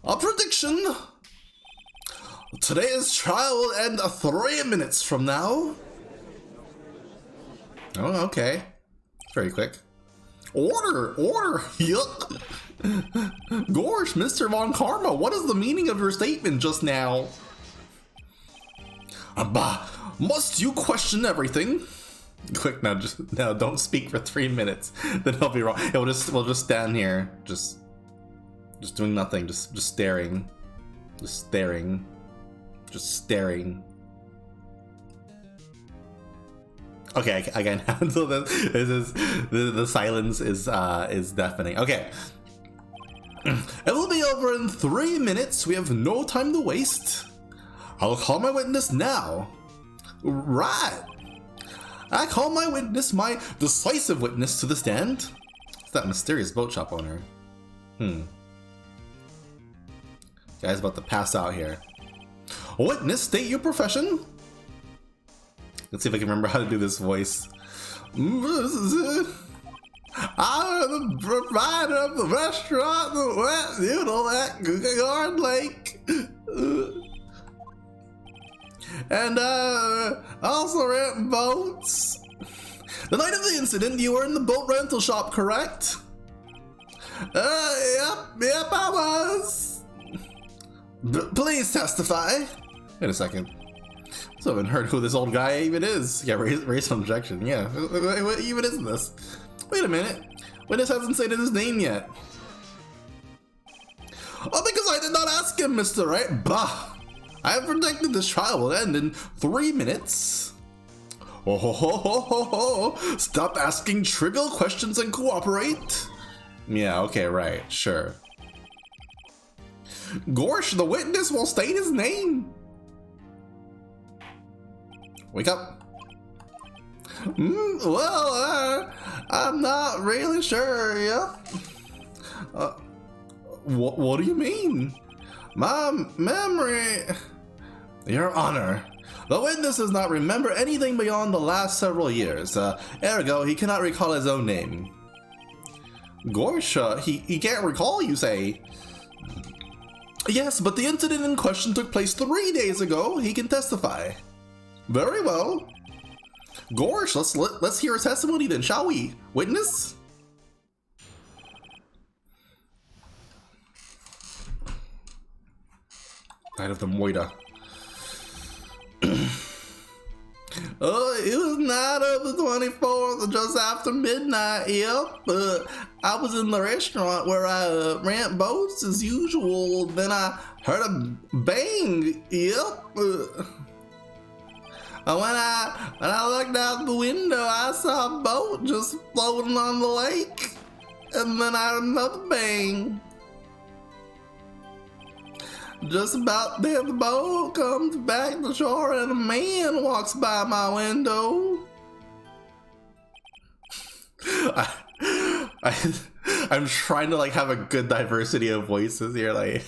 A prediction. Today's trial will end 3 minutes from now. Oh, okay. Very quick. Order! Yuck! Gosh, Mr. Von Karma, what is the meaning of your statement just now? Bah! Must you question everything? Quick, now don't speak for 3 minutes. Then I'll be wrong. Yeah, we'll just stand here, just doing nothing, just staring. Just staring. Okay, I can handle this. The silence is deafening. Okay. It will be over in 3 minutes. We have no time to waste. I'll call my witness now. Right. I call my witness, my decisive witness, to the stand. It's that mysterious boat shop owner. Guy's about to pass out here. Witness, state your profession. Let's see if I can remember how to do this voice. I'm the proprietor of the restaurant, the West Noodle at Guard Lake. And also rent boats. The night of the incident, you were in the boat rental shop, correct? Yep, I was. Please testify. Wait a second. I haven't heard who this old guy even is. Yeah, raise some objection. Yeah, what even is this? Wait a minute. Witness hasn't stated his name yet. Oh, because I did not ask him, Mr. Wright. Bah! I have predicted this trial will end in 3 minutes. Oh ho ho ho ho ho! Stop asking trivial questions and cooperate. Yeah, okay, right, sure. Gorsh, the witness will state his name. Wake up. Well, I'm not really sure, yep. What do you mean? My memory... Your Honor, the witness does not remember anything beyond the last several years. Ergo, he cannot recall his own name. Gorsha, he can't recall, you say? Yes, but the incident in question took place 3 days ago. He can testify. Very well. Gorsh, let's hear his testimony then, shall we? Witness? Night of the Moida. It was night of the 24th, just after midnight, yep. I was in the restaurant where I rent boats as usual. Then I heard a bang, yep. And when I looked out the window, I saw a boat just floating on the lake. And then I heard another bang. Just about then the boat comes back to shore and a man walks by my window. I'm trying to like have a good diversity of voices here. Like,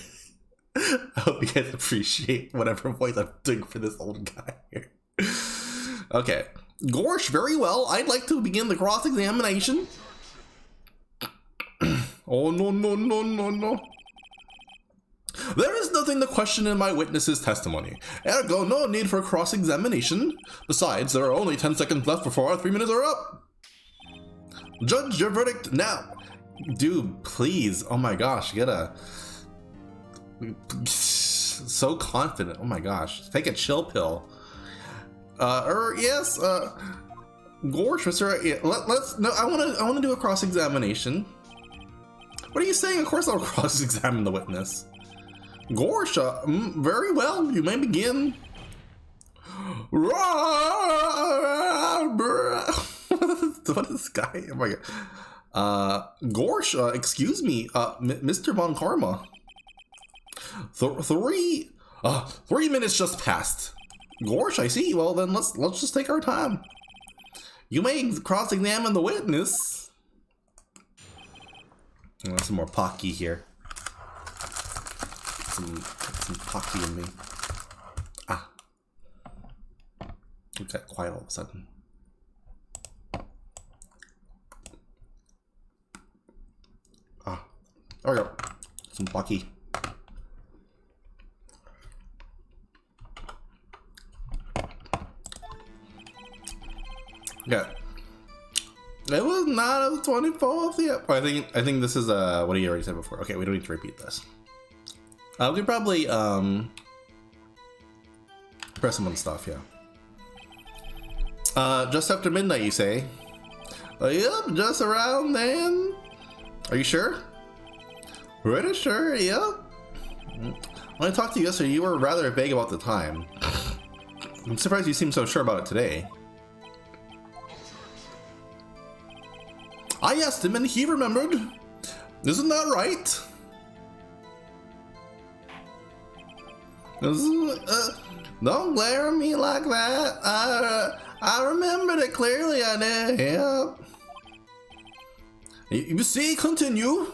I hope you guys appreciate whatever voice I'm doing for this old guy here. Okay, Gorsh, very well. I'd like to begin the cross-examination. Oh, no. There is nothing to question in my witness's testimony. Ergo, no need for cross-examination. Besides, there are only 10 seconds left before our 3 minutes are up. Judge your verdict now. Dude, please. Oh my gosh, get a... So confident. Oh my gosh. Take a chill pill. Yes, Gorsh, Mr. Let's... No, I wanna do a cross-examination. What are you saying? Of course I'll cross-examine the witness. Gorsh, very well. You may begin. What is this guy? Oh my god. Gorsh, excuse me, Mr. Von Karma. 3 minutes just passed. Gorsh, I see. Well then, let's just take our time. You may cross-examine the witness. Some more Pocky here. Some Pocky in me. Ah. It got quiet all of a sudden. Ah. There we go. Some Pocky. Yeah. It was not the 24th yet. Oh, I think this is what he already said before. Okay, we don't need to repeat this. We could probably press him on stuff, yeah. Just after midnight, you say? Yep, just around then. Are you sure? Pretty sure, yep. When I talked to you yesterday, you were rather vague about the time. I'm surprised you seem so sure about it today. I asked him and he remembered. Isn't that right? Don't glare at me like that. I remembered it clearly, I did. Yep. You see, continue.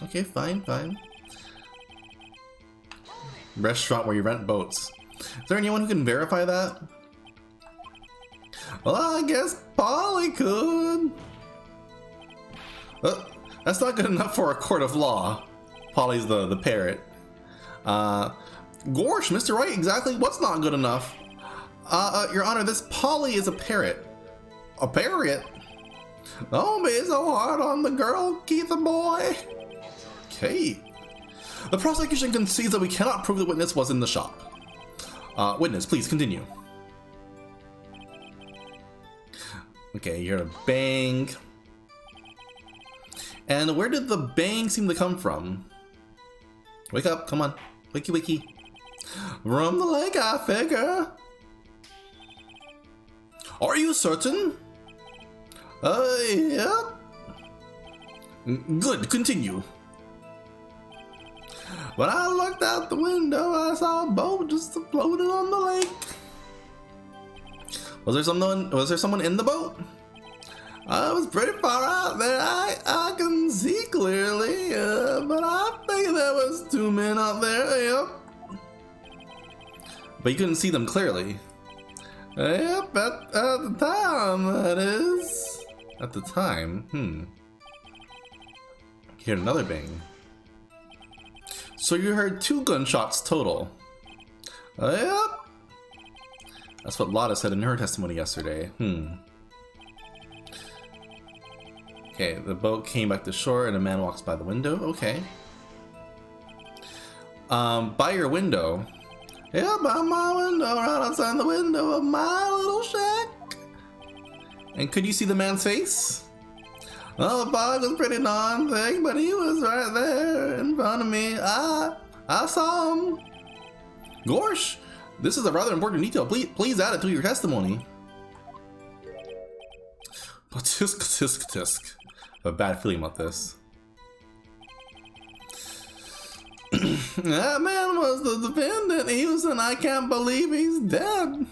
Okay, fine. Restaurant where you rent boats. Is there anyone who can verify that? Well, I guess Polly could. That's not good enough for a court of law. Polly's the parrot. Gorsh, Mr. Wright, exactly what's not good enough? Your Honor, this Polly is a parrot. A parrot? Don't be so hard on the girl, Keith boy. Okay. The prosecution concedes that we cannot prove the witness was in the shop. Witness, please continue. Okay, you heard a bang. And where did the bang seem to come from? Wake up, come on. Wakey wakey. From the lake, I figure. Are you certain? Yeah. Good, continue. When I looked out the window, I saw a boat just floating on the lake. Was there someone in the boat? I was pretty far out there. I can see clearly, but I think there was 2 men out there. Yep. But you couldn't see them clearly. Yep, at the time, that is. At the time, You heard another bang. So you heard 2 gunshots total. Yep. That's what Lotta said in her testimony yesterday. Okay, the boat came back to shore and a man walks by the window. Okay. By your window. Yeah, by my window, right outside the window of my little shack. And could you see the man's face? Well, the fog was pretty darn thick, but he was right there in front of me. I saw him. Gorsh, this is a rather important detail. Please add it to your testimony. But tisk. I have a bad feeling about this. That man was the defendant. He was and I can't believe he's dead.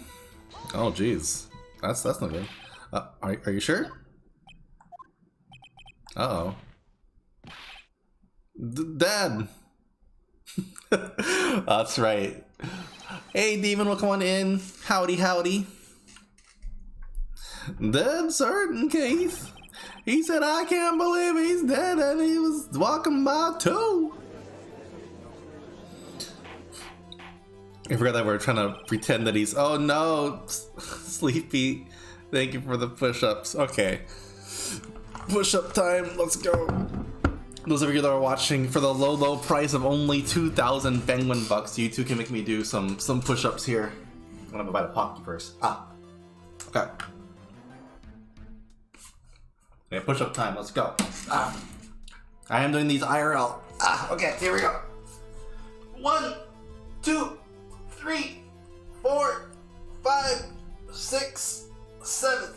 Oh, jeez. That's not good. Are you sure? Uh-oh. Dad. That's right. Hey, Demon, welcome on in. Howdy. Dead certain, Keith. He said, I can't believe he's dead, and he was walking by too. I forgot that we're trying to pretend that he's... Oh no! Sleepy. Thank you for the push-ups. Okay. Push-up time. Let's go. Those of you that are watching, for the low price of only 2,000 penguin bucks, you two can make me do some push-ups here. I'm gonna buy the Pocky first. Okay. Okay, push-up time. Let's go. I am doing these IRL. Okay, here we go. 1, 2, 3, 4, 5, 6, 7.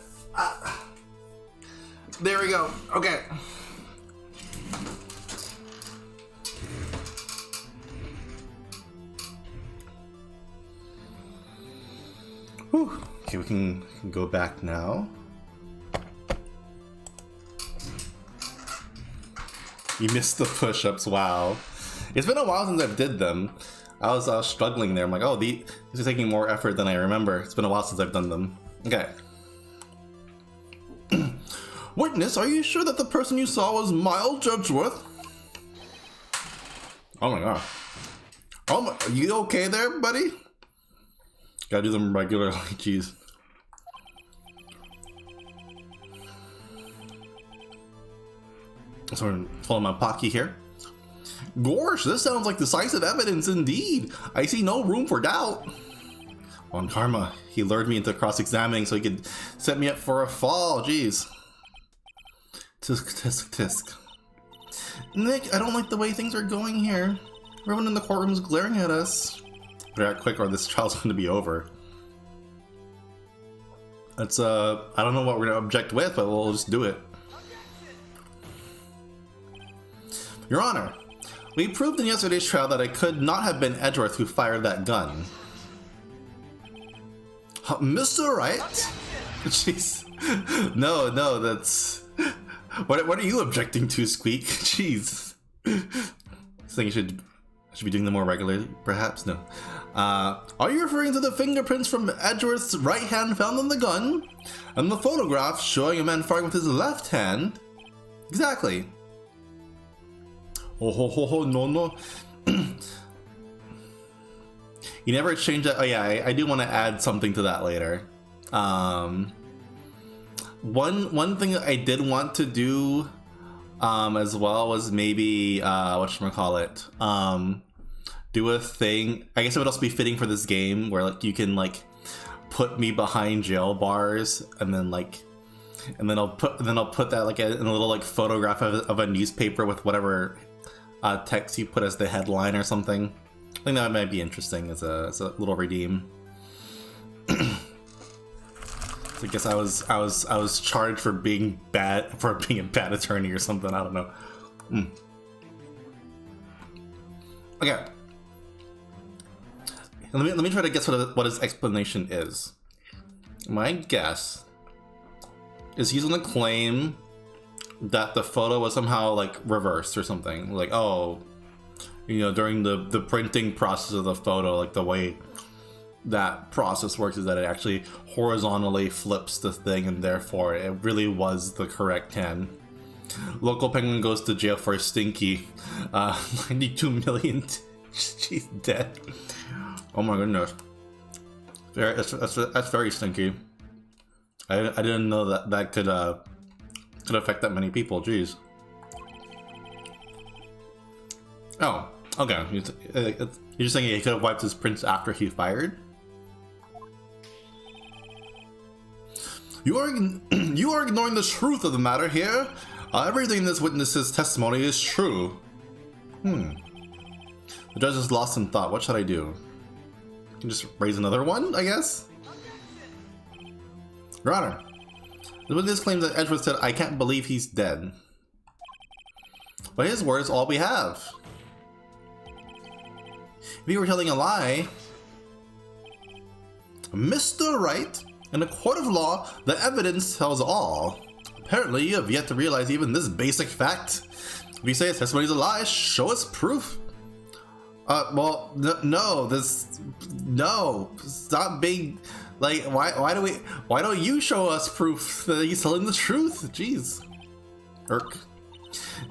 There we go. Okay. Whew. Okay, we can go back now. You missed the push-ups. Wow. It's been a while since I did them. I was struggling there. I'm like, oh, these are taking more effort than I remember. It's been a while since I've done them. Okay. Witness, are you sure that the person you saw was Miles Judgeworth? Oh my god. Oh my, are you okay there, buddy? Gotta do them regularly, jeez. So I'm pulling my Pocky here. Gosh, this sounds like decisive evidence indeed. I see no room for doubt. On karma, he lured me into cross-examining so he could set me up for a fall, jeez. Tisk, tisk, tisk. Nick, I don't like the way things are going here. Everyone in the courtroom is glaring at us. Better act quick or this trial's going to be over. That's, I don't know what we're going to object with, but we'll just do it. Your Honor, we proved in yesterday's trial that it could not have been Edgeworth who fired that gun. Mr. Wright? Jeez. No, that's... What are you objecting to, Squeak? Jeez. I think I should be doing them more regularly, perhaps? No. Are you referring to the fingerprints from Edgeworth's right hand found on the gun? And the photograph showing a man firing with his left hand? Exactly. Oh, no. You never changed that. Oh yeah, I do want to add something to that later. One thing that I did want to do as well was maybe whatchamacallit, do a thing. I guess it would also be fitting for this game where like you can like put me behind jail bars and then I'll put that like in a little like photograph of a newspaper with whatever text you put as the headline or something. I think that might be interesting as a little redeem. I guess I was charged for being a bad attorney or something. I don't know. Okay. Let me try to guess what his explanation is. My guess is he's gonna claim that the photo was somehow like reversed or something. Like, oh, you know, during the printing process of the photo, like the way that process works is that it actually horizontally flips the thing and therefore it really was the correct hand. Local penguin goes to jail for stinky. 92 million. She's dead. Oh my goodness. That's very stinky. I didn't know that could affect that many people. Jeez. Oh, okay. You're just saying he could have wiped his prints after he fired? You are ignoring the truth of the matter here. Everything in this witness's testimony is true. The judge is lost in thought. What should I do? I can just raise another one, I guess? Your Honor, the witness claims that Edgeworth said, "I can't believe he's dead." But his word is all we have. If he were telling a lie, Mr. Wright, in a court of law, the evidence tells all. Apparently, you have yet to realize even this basic fact. If you say his testimony is a lie, show us proof. Well, no, stop being, like, why don't you show us proof that he's telling the truth? Jeez. Irk.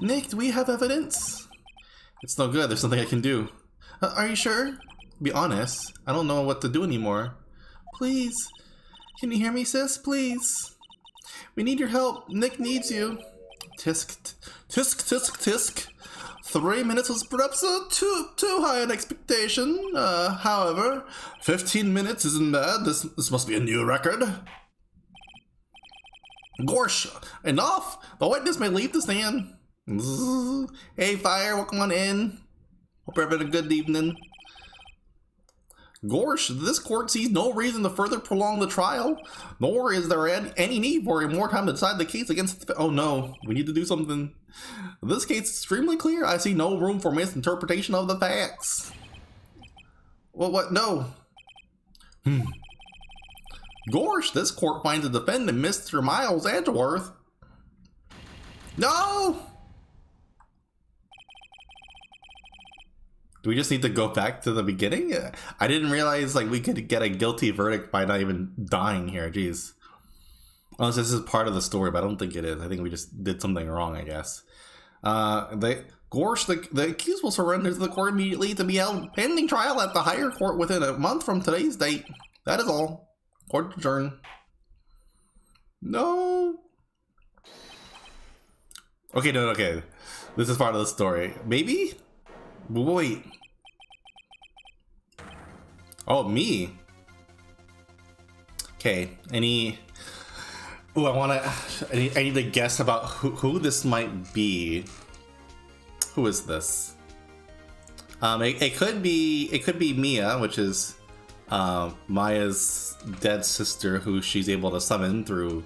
Nick, do we have evidence? It's no good, there's nothing I can do. Are you sure? be honest. I don't know what to do anymore. Please. Can you hear me, sis? Please. We need your help. Nick needs you. Tisk, tisk, tisk, tisk. 3 minutes was perhaps too high an expectation. However, 15 minutes isn't bad. This must be a new record. Gorsh, enough! The witness may leave the stand. Hey, Fire, welcome on in. Hope you're having a good evening. Gorsh, this court sees no reason to further prolong the trial, nor is there any need for more time to decide the case against... Oh no, we need to do something. This case is extremely clear. I see no room for misinterpretation of the facts. Well, what? No. Gorsh, this court finds the defendant, Mr. Miles Edgeworth. No! Do we just need to go back to the beginning? I didn't realize like we could get a guilty verdict by not even dying here. Jeez. Unless this is part of the story, but I don't think it is. I think we just did something wrong, I guess. Gorsh, the accused will surrender to the court immediately to be held pending trial at the higher court within a month from today's date. That is all. Court adjourned. No. Okay, no, okay. This is part of the story. Maybe? Wait. Oh, me. Okay. Any? Oh, I need to guess about who this might be. Who is this? It could be Mia, which is Maya's dead sister, who she's able to summon through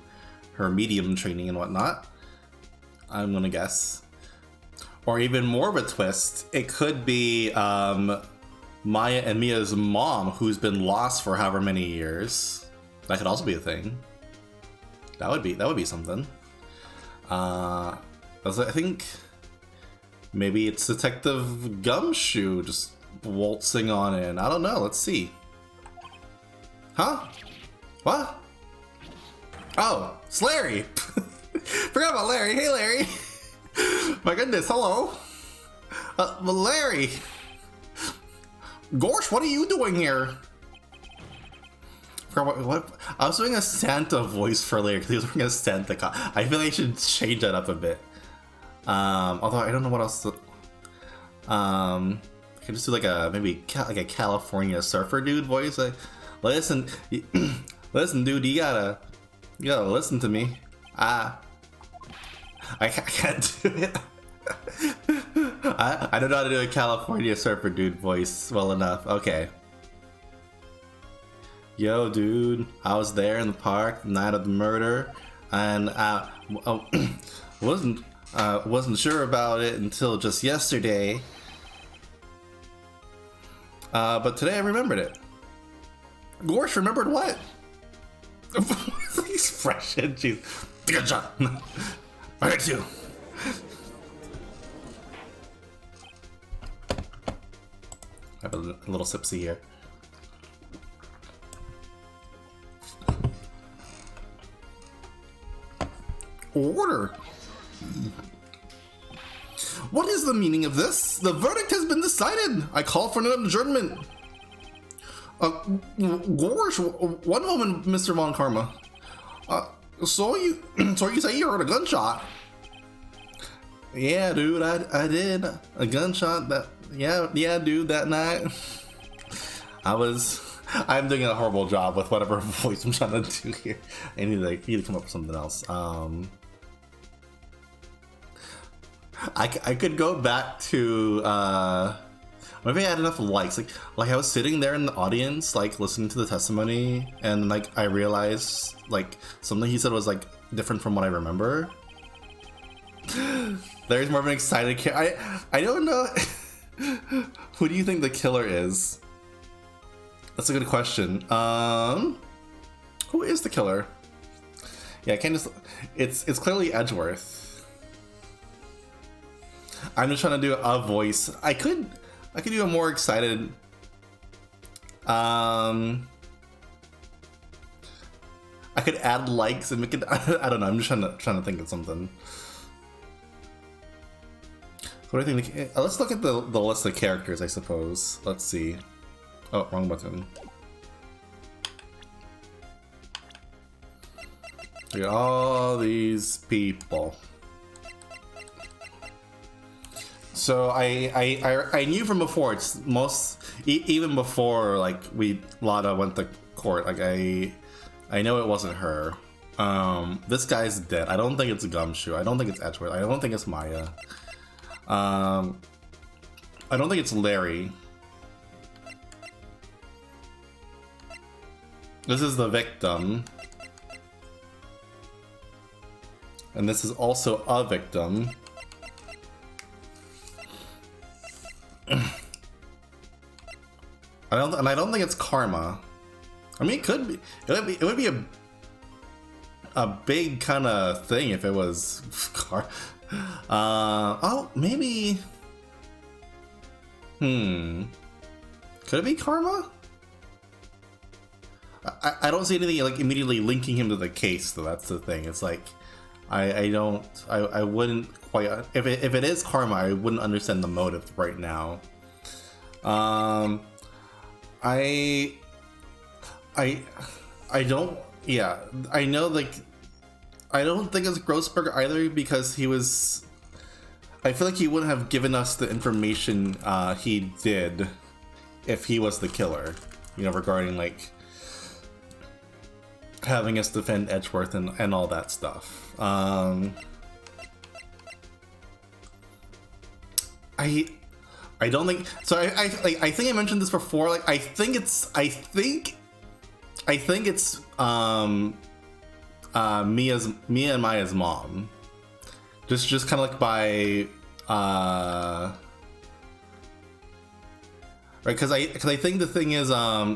her medium training and whatnot. I'm gonna guess. Or even more of a twist, it could be Maya and Mia's mom, who's been lost for however many years. That could also be a thing. That would be something. I think maybe it's Detective Gumshoe just waltzing on in. I don't know. Let's see. Huh? What? Oh, it's Larry. Forgot about Larry. Hey, Larry. My goodness, hello. Larry. Gorsh, what are you doing here? What? I was doing a Santa voice for Larry because he was wearing a Santa costume. I feel like I should change that up a bit. Although I don't know what else to... I could just do like a California surfer dude voice. Like, listen, dude, you gotta listen to me. I can't do it. I don't know how to do a California surfer dude voice well enough. Okay. Yo, dude, I was there in the park the night of the murder, and I wasn't sure about it until just yesterday. But today I remembered it. Gorsh remembered what? Expression, jeez. Good job. I got you. I have a little sipsy here. Order. What is the meaning of this? The verdict has been decided. I call for an adjournment. Gorsh, one moment, Mr. Von Karma. So you say you heard a gunshot? Yeah, dude, I did a gunshot. Yeah, dude, that night. I'm doing a horrible job with whatever voice I'm trying to do here. I need to come up with something else. I could go back to maybe I had enough likes. Like I was sitting there in the audience, like listening to the testimony, and like I realized like something he said was like different from what I remember. There's more of an excited kid. I don't know. Who do you think the killer is? That's a good question. Who is the killer? Yeah, I can't just. It's clearly Edgeworth. I'm just trying to do a voice. I could do a more excited. I could add likes and make it. I don't know. I'm just trying to think of something. What do I think? Let's look at the list of characters. I suppose. Let's see. Oh, wrong button. Look at all these people. So I knew from before. It's even before like Lada went to court. Like I know it wasn't her. This guy's dead. I don't think it's Gumshoe. I don't think it's Edgeworth. I don't think it's Maya. I don't think it's Larry. This is the victim. And this is also a victim. I don't think it's Karma. I mean, it could be. It would be a big kind of thing if it was oh, maybe. Could it be Karma? I don't see anything like immediately linking him to the case, though. That's the thing. It's like I wouldn't quite, if it is Karma, I wouldn't understand the motive right now. I don't, yeah, I know, like, I don't think it's Grossberg either, because I feel like he wouldn't have given us the information he did if he was the killer, you know, regarding like having us defend Edgeworth and all that stuff. I don't think so. I think I mentioned this before. Like I think it's Mia and Maya's mom. Just kind of like by right, because I think the thing is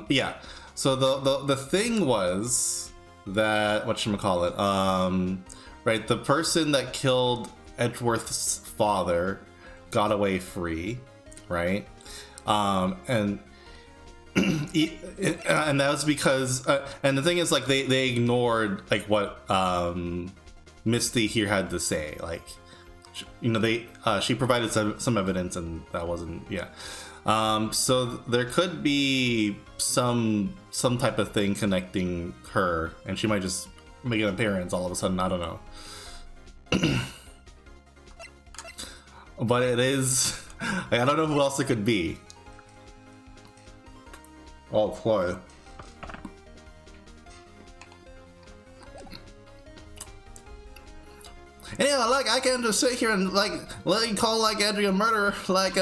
yeah. So the thing was that whatchamacallit, right, the person that killed Edgeworth's father got away free, right? And and that was because and the thing is, like, they ignored like what Misty here had to say, like, you know, she provided some evidence, and that wasn't, yeah. So there could be some type of thing connecting her, and she might just make an appearance all of a sudden. I don't know. But it is, I don't know who else it could be. Oh, Chloe. And yeah, like, I can't just sit here and like let you call like Andrea a murderer. Like,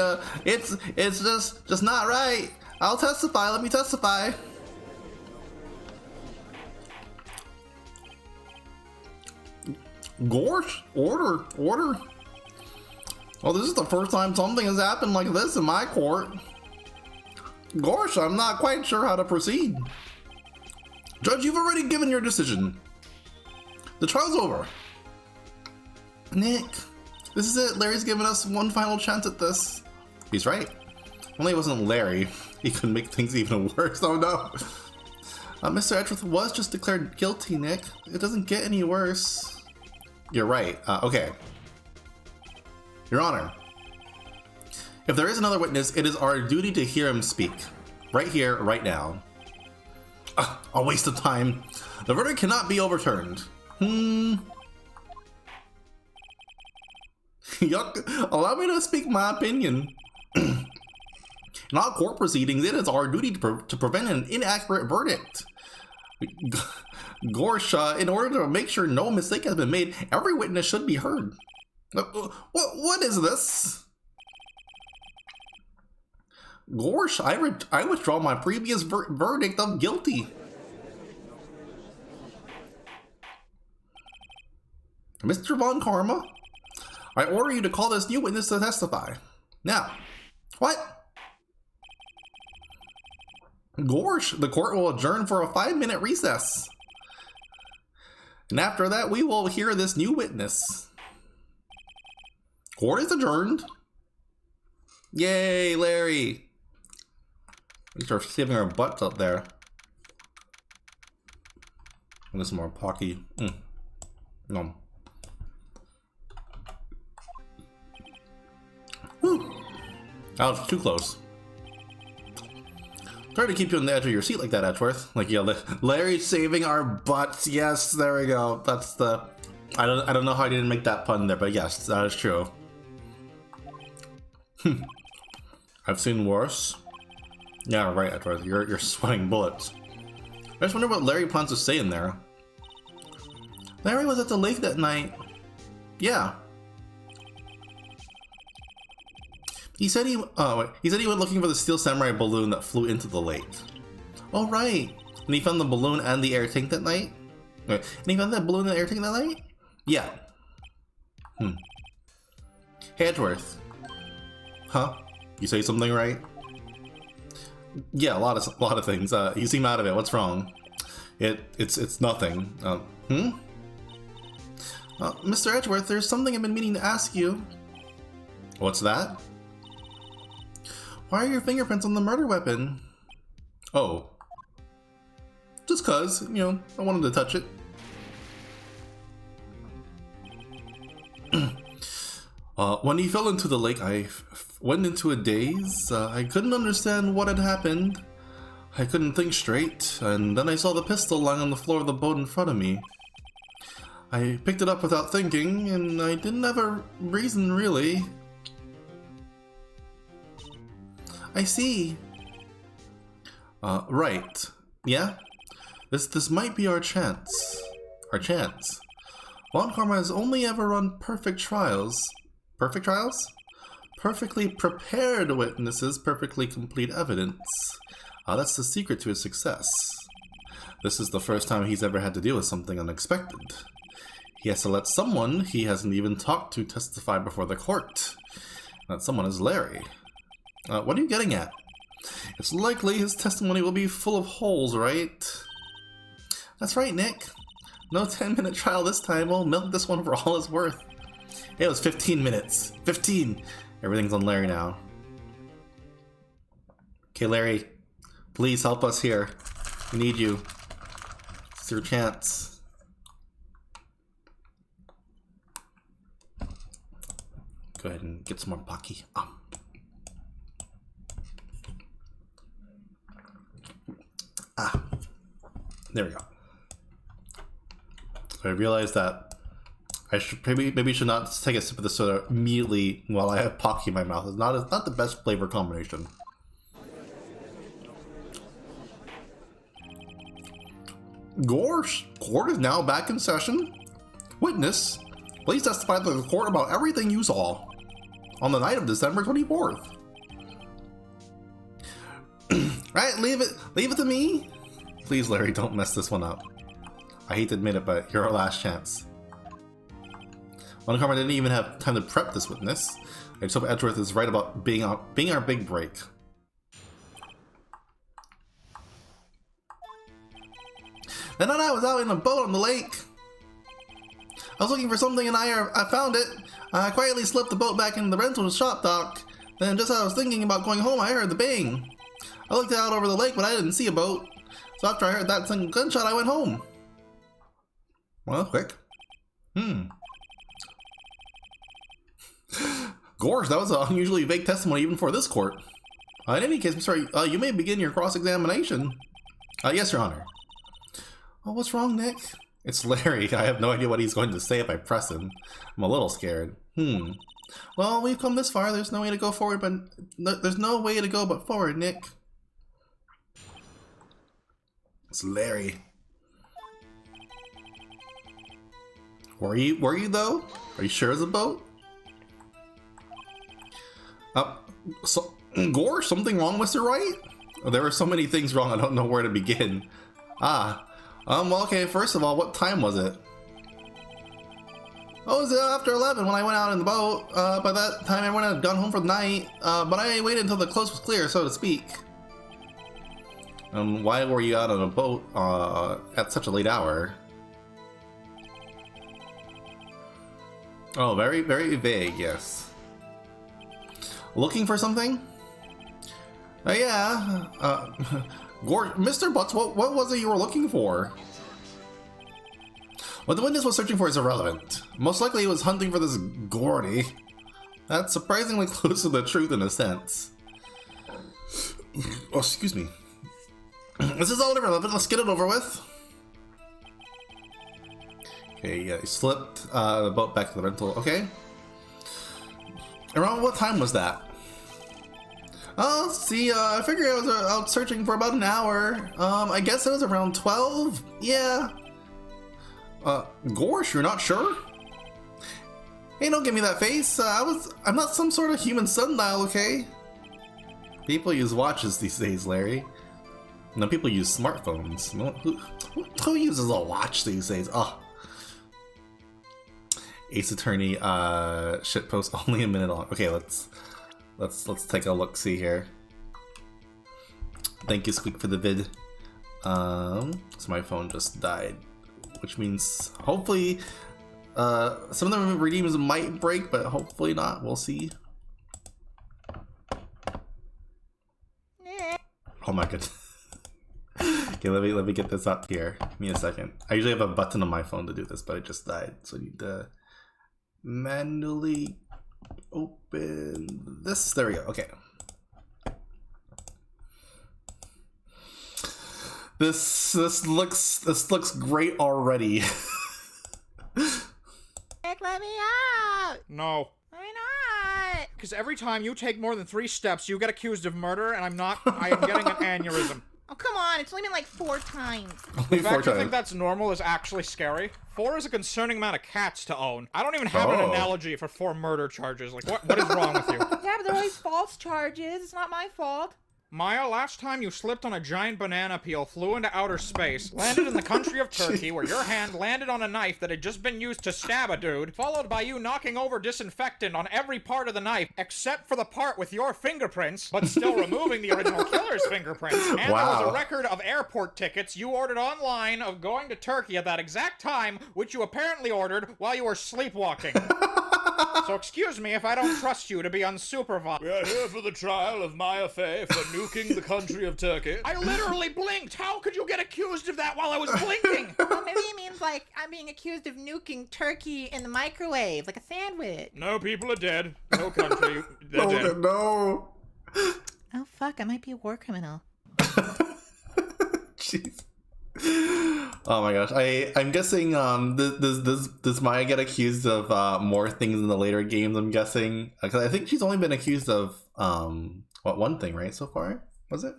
it's just not right. I'll testify. Let me testify. Gosh, order. Well, this is the first time something has happened like this in my court. Gosh, I'm not quite sure how to proceed. Judge, you've already given your decision. The trial's over. Nick, this is it. Larry's given us one final chance at this. He's right. Only it wasn't Larry. He could make things even worse. Oh no. Mr. Edgeworth was just declared guilty, Nick. It doesn't get any worse. You're right. Okay. Your Honor, if there is another witness, it is our duty to hear him speak. Right here, right now. A waste of time. The verdict cannot be overturned. Yuck. Allow me to speak my opinion. In all court proceedings, it is our duty to prevent an inaccurate verdict. Gorsha, in order to make sure no mistake has been made, every witness should be heard. What is this? Gorsh, I withdraw my previous verdict of guilty. Mr. Von Karma, I order you to call this new witness to testify. Now, what? Gorsh, the court will adjourn for a 5-minute recess. And after that, we will hear this new witness. Court is adjourned. Yay, Larry. We start saving our butts up there. And this is more Pocky. No. Whew. That was too close. Try to keep you on the edge of your seat like that, Edgeworth. Like, yeah, Larry saving our butts. Yes, there we go. That's the... I don't know how I didn't make that pun there, but yes, that is true. I've seen worse. Yeah, right, Edgeworth. You're sweating bullets. I just wonder what Larry plans to say in there. Larry was at the lake that night. Yeah. He said he went looking for the Steel Samurai balloon that flew into the lake. Oh, right. And he found the balloon and the air tank that night? Wait, and he found that balloon and the air tank that night? Yeah. Hey, Edgeworth. Huh? You say something right? Yeah, a lot of things. You seem out of it. What's wrong? It's nothing. Mr. Edgeworth, there's something I've been meaning to ask you. What's that? Why are your fingerprints on the murder weapon? Oh. Just cause, I wanted to touch it. When he fell into the lake, I went into a daze. I couldn't understand what had happened. I couldn't think straight, and then I saw the pistol lying on the floor of the boat in front of me. I picked it up without thinking, and I didn't have a reason, really. I see. Right. Yeah? This might be our chance. Our chance. Von Karma has only ever run perfect trials. Perfect trials? Perfectly prepared witnesses, perfectly complete evidence. That's the secret to his success. This is the first time he's ever had to deal with something unexpected. He has to let someone he hasn't even talked to testify before the court. That someone is Larry. What are you getting at? It's likely his testimony will be full of holes, right? That's right, Nick. No 10-minute trial this time. We'll milk this one for all it's worth. It was 15 minutes. 15! Everything's on Larry now. Okay, Larry. Please help us here. We need you. It's your chance. Go ahead and get some more Pocky. There we go. So I realized that I should maybe should not take a sip of the soda immediately while I have Pocky in my mouth. It's not the best flavor combination. Gorsh, court is now back in session. Witness, please testify to the court about everything you saw on the night of December 24th. Right, leave it to me. Please, Larry, don't mess this one up. I hate to admit it, but you're our last chance. Von Karma didn't even have time to prep this witness. I just hope Edgeworth is right about being our big break. The night I was out in a boat on the lake. I was looking for something and I found it. I quietly slipped the boat back into the rental shop dock. Then just as I was thinking about going home, I heard the bang. I looked out over the lake, but I didn't see a boat. So after I heard that single gunshot, I went home. Well, quick. Gorge, that was an unusually vague testimony even for this court. In any case, I'm sorry, you may begin your cross-examination. Yes, Your Honor. Oh, what's wrong, Nick? It's Larry. I have no idea what he's going to say if I press him. I'm a little scared. Well, we've come this far. There's no way to go forward, but there's no way to go but forward, Nick. It's Larry. Were you though? Are you sure it's a boat? So, Gore, something wrong, Mr. Wright? There were so many things wrong, I don't know where to begin. Well, okay, first of all, what time was it? Oh, it was after 11 when I went out in the boat. By that time, everyone had gone home for the night, but I waited until the coast was clear, so to speak. Why were you out on a boat at such a late hour? Oh, very, very vague, yes. Looking for something? Yeah. Mr. Butts, what was it you were looking for? What the witness was searching for is irrelevant. Most likely he was hunting for this Gordy. That's surprisingly close to the truth in a sense. Oh, excuse me. This is all irrelevant. Let's get it over with. Okay, yeah, he slipped the boat back to the rental. Okay. Around what time was that? Oh, let's see. I figured I was out searching for about an hour. I guess it was around 12. Yeah. Gorsh, you're not sure? Hey, don't give me that face. I'm not some sort of human sundial, okay? People use watches these days, Larry. No, people use smartphones. No, who uses a watch these days? Oh. Ace Attorney shitpost only a minute long. Okay, let's take a look see here. Thank you, Squeak, for the vid. So my phone just died, which means hopefully some of the redeems might break, but hopefully not. We'll see. Oh my god. Okay, let me get this up here. Give me a second. I usually have a button on my phone to do this, but it just died, so I need to manually open this. There we go. Okay. This looks great already. Let me out! No. Why not? Because every time you take more than 3 steps, you get accused of murder, and I am getting an aneurysm. Oh, come on. It's only been like 4 times. Only The 4 fact you times. think that's normal is actually scary. 4 is a concerning amount of cats to own. I don't even have an analogy for 4 murder charges. Like, what is wrong with you? Yeah, but they're always false charges. It's not my fault. Maya, last time you slipped on a giant banana peel, flew into outer space, landed in the country of Turkey, where your hand landed on a knife that had just been used to stab a dude, followed by you knocking over disinfectant on every part of the knife, except for the part with your fingerprints, but still removing the original killer's fingerprints. And there was a record of airport tickets you ordered online of going to Turkey at that exact time, which you apparently ordered while you were sleepwalking. So excuse me if I don't trust you to be unsupervised. We are here for the trial of Maya Fey for nuking the country of Turkey. I literally blinked! How could you get accused of that while I was blinking? Well, maybe it means like I'm being accused of nuking turkey in the microwave, like a sandwich. No people are dead. No country. They're dead. No. Oh, fuck. I might be a war criminal. Jeez. Oh my gosh, I'm guessing does Maya get accused of more things in the later games? I'm guessing because I think she's only been accused of one thing, right? So far, was it?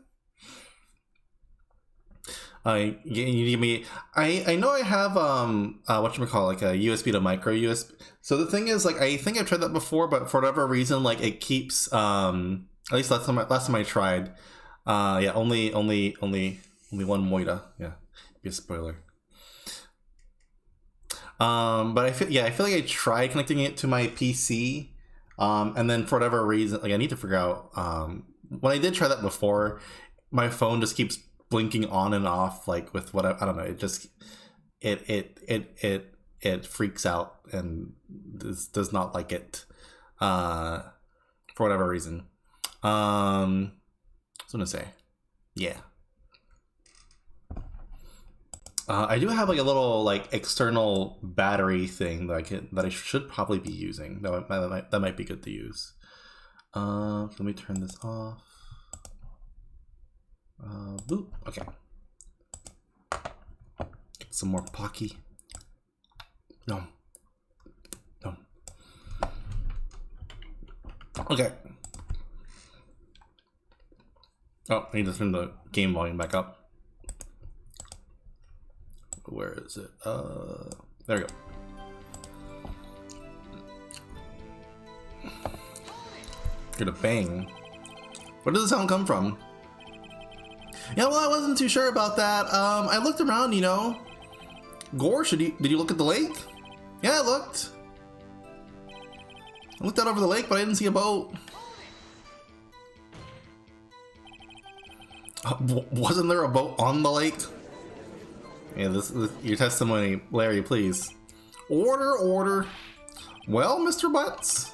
You give me. I know I have whatchamacallit, like a USB to micro USB. So the thing is, like, I think I've tried that before, but for whatever reason, like, it keeps at least last time I tried, yeah, only one Moira, yeah. Be a spoiler. But I feel like I tried connecting it to my PC, and then for whatever reason, like, I need to figure out when I did try that before, my phone just keeps blinking on and off, like with what I don't know. It just it freaks out and does not like it for whatever reason. What was I gonna say? Yeah. I do have like a little like external battery thing that I should probably be using. That might be good to use. Let me turn this off. Boop. Okay. Get some more Pocky. No. Okay. Oh, I need to turn the game volume back up. Where is it? There we go. Hear the bang. Where does the sound come from? Yeah, well, I wasn't too sure about that. I looked around, you know. Gore, did you look at the lake? Yeah, I looked. I looked out over the lake, but I didn't see a boat. Wasn't there a boat on the lake? Yeah, this your testimony, Larry, please. Order. Well, Mr. Butts.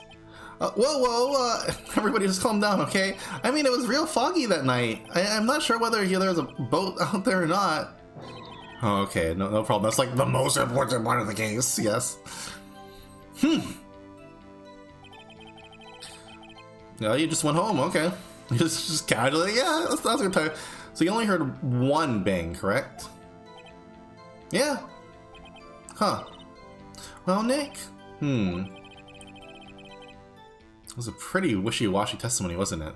Whoa, everybody just calm down, okay? I mean, it was real foggy that night. I'm not sure whether there was a boat out there or not. Oh, okay, no problem. That's like the most important part of the case, yes. No, you just went home, okay. You just casually, yeah, that's a good time. So you only heard one bang, correct? Yeah. Huh. Well, Nick. It was a pretty wishy-washy testimony, wasn't it?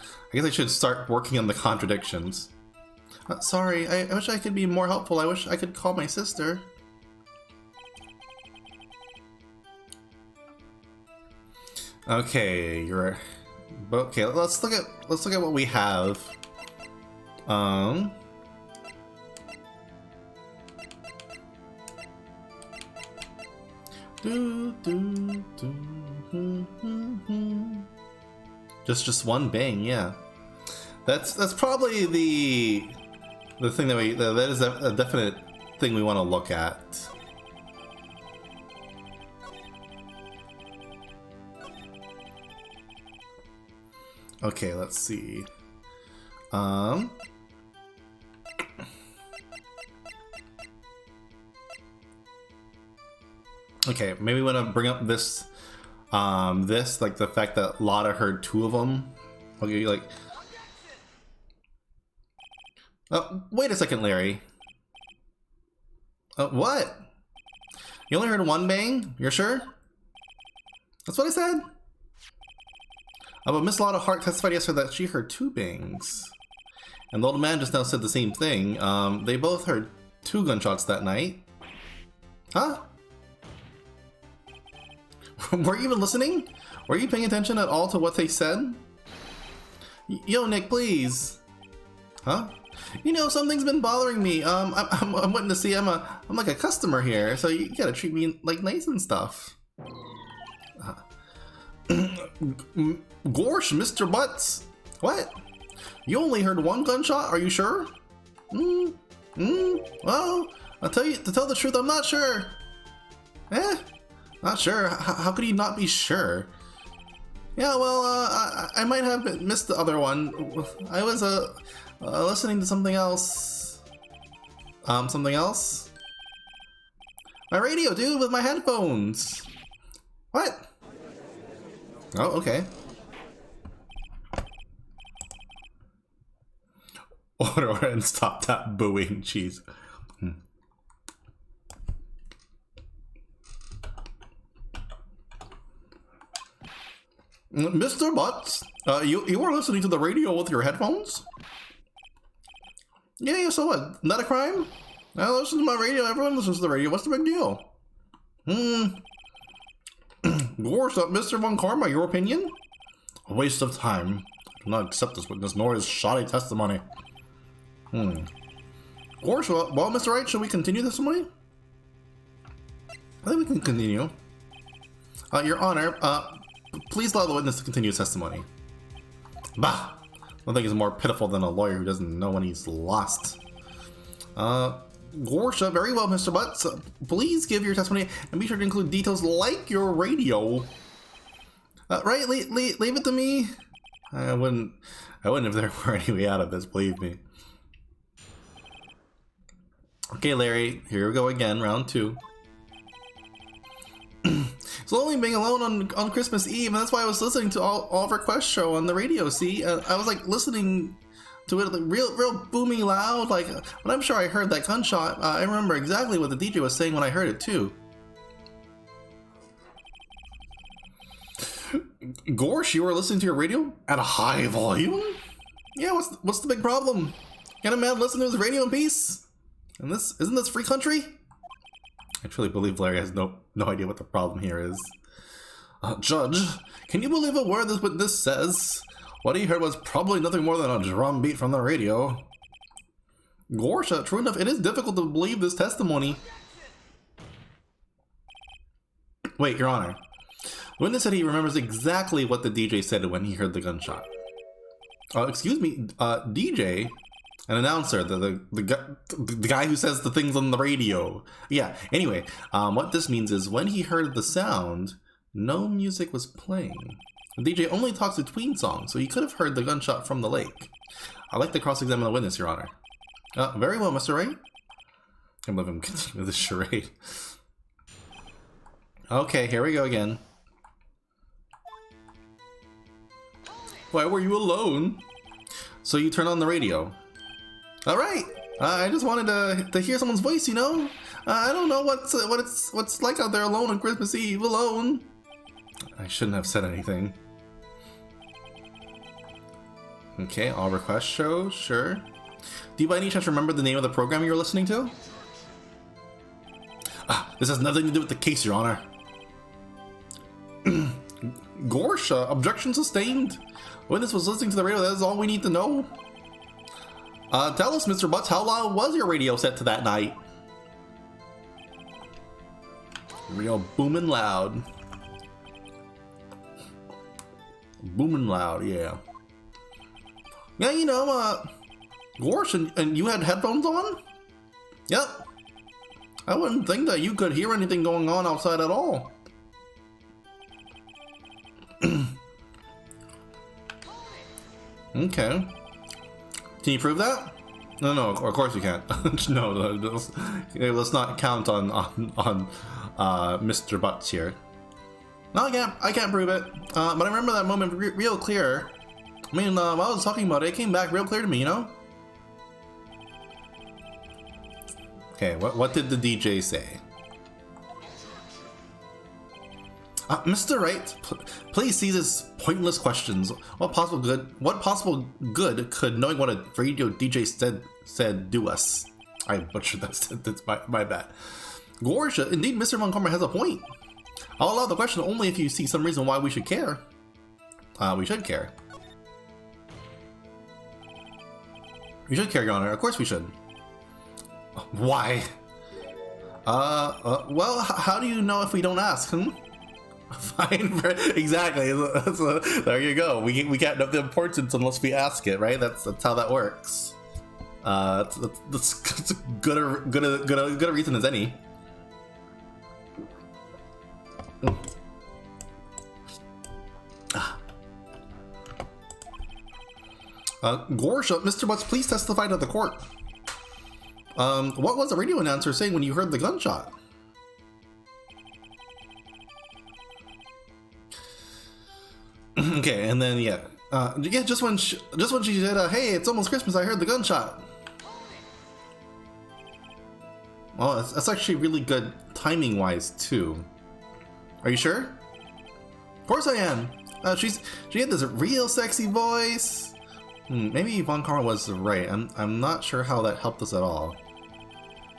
I guess I should start working on the contradictions. Sorry, I wish I could be more helpful. I wish I could call my sister. Okay, you're okay. Let's look at what we have. Just one bang, yeah. That's probably the thing that is a definite thing we want to look at. Okay, let's see. Okay, maybe we want to bring up this, like the fact that Lotta heard two of them. Okay, like. Oh, wait a second, Larry. What? You only heard one bang? You're sure? That's what I said? But Miss Lotta Hart testified yesterday that she heard two bangs. And the old man just now said the same thing. They both heard two gunshots that night. Huh? Were you even listening? Were you paying attention at all to what they said? Yo, Nick, please. Huh? You know, something's been bothering me. I'm waiting to see. I'm like a customer here, so you gotta treat me like nice and stuff. Gorsh, Mr. Butts. What? You only heard one gunshot? Are you sure? Well, to tell the truth, I'm not sure. Not sure. How could you not be sure? Yeah, well, I might have missed the other one. I was listening to something else. Something else? My radio, dude, with my headphones. What? Oh, okay. Order and stop that booing, jeez. Mr. Butts, you were listening to the radio with your headphones? Yeah, so what? Not a crime? I listen to my radio, everyone listens to the radio, what's the big deal? Gorsh, Mr. Von Karma, your opinion? A waste of time. I do not accept this witness, nor his shoddy testimony. Gorsh, well, Mr. Wright, should we continue this testimony? I think we can continue. Your Honor, please allow the witness to continue his testimony. Bah! Nothing is more pitiful than a lawyer who doesn't know when he's lost. Gorsha, very well, Mr. Butts. Please give your testimony and be sure to include details like your radio. Right, leave it to me. I wouldn't if there were any way out of this, believe me. Okay, Larry, here we go again, round two. It's only being alone on Christmas Eve, and that's why I was listening to Oliver Quest show on the radio, see? I was like listening to it like real boomy loud, like, but I'm sure I heard that gunshot. I remember exactly what the DJ was saying when I heard it too. Gorsh, you were listening to your radio at a high volume? Yeah, what's the big problem? Can a man listen to his radio in peace? And isn't this free country? I truly believe Larry has no idea what the problem here is. Judge, can you believe a word this witness says? What he heard was probably nothing more than a drum beat from the radio. Gorsha, true enough, it is difficult to believe this testimony. Wait, Your Honor. The witness said he remembers exactly what the DJ said when he heard the gunshot. Excuse me, DJ? An announcer, the guy who says the things on the radio. Yeah, anyway, what this means is when he heard the sound, no music was playing. The DJ only talks between songs, so he could have heard the gunshot from the lake. I'd like to cross-examine the witness, Your Honor. Very well, Mr. Wright. I can't believe I'm continuing with this charade. Okay, here we go again. Why were you alone? So you turn on the radio. All right. I just wanted to hear someone's voice, you know? I don't know what's like out there alone on Christmas Eve, alone. I shouldn't have said anything. Okay, all request show, sure. Do you by any chance remember the name of the program you were listening to? This has nothing to do with the case, Your Honor. Gorsh, objection sustained. Witness was listening to the radio, that is all we need to know. Tell us, Mr. Butts, how loud was your radio set to that night? Radio booming loud. Booming loud, yeah. Yeah, you know, Gorsh, and you had headphones on? Yep. I wouldn't think that you could hear anything going on outside at all. Okay. Can you prove that? No, of course you can't. No, let's not count on Mr. Butts here. No, I can't prove it. But I remember that moment real clear. I mean, while I was talking about it, it came back real clear to me, you know? Okay, what did the DJ say? Mr. Wright, please cease his pointless questions. What possible good could knowing what a radio DJ said do us? I butchered that sentence, my bad. Gorsh, indeed, Mr. Montgomery has a point. I'll allow the question only if you see some reason why we should care. We should care. We should care, Your Honor. Of course we should. Why? Well, how do you know if we don't ask, Fine, exactly. There you go. We can't know the importance unless we ask it, right? That's how that works. That's good a reason as any. Gorsh, Mr. Butts, please testify to the court. What was the radio announcer saying when you heard the gunshot? Okay, and then yeah, just when she said, "Hey, it's almost Christmas," I heard the gunshot. Well, that's actually really good timing-wise too. Are you sure? Of course I am. She had this real sexy voice. Maybe Von Karma was right. I'm not sure how that helped us at all.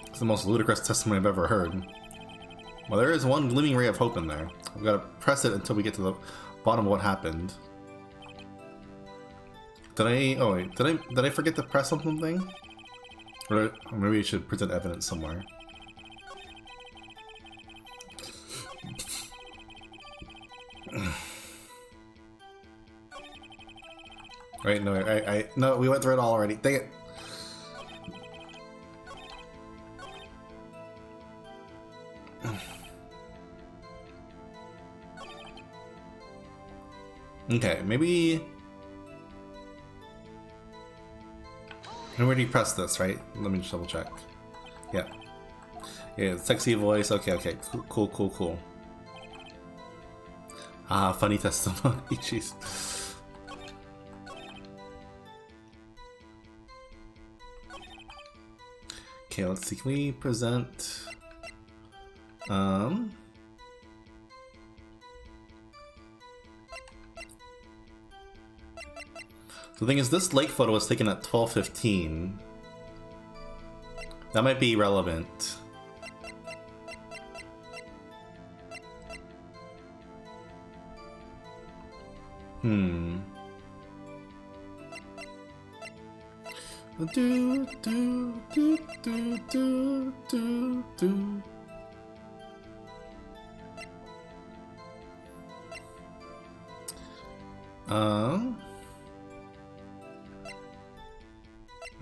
It's the most ludicrous testimony I've ever heard. Well, there is one gleaming ray of hope in there. I've got to press it until we get to the bottom of what happened. Did I forget to press something? Or maybe I should present evidence somewhere. Right, no, we went through it all already. Dang it. Okay, maybe... I already pressed this, right? Let me just double check. Yeah. Yeah, sexy voice. Okay. Cool. Funny testimony. Jeez. Okay, let's see. Can we present... So the thing is, this lake photo was taken at 12:15. That might be relevant.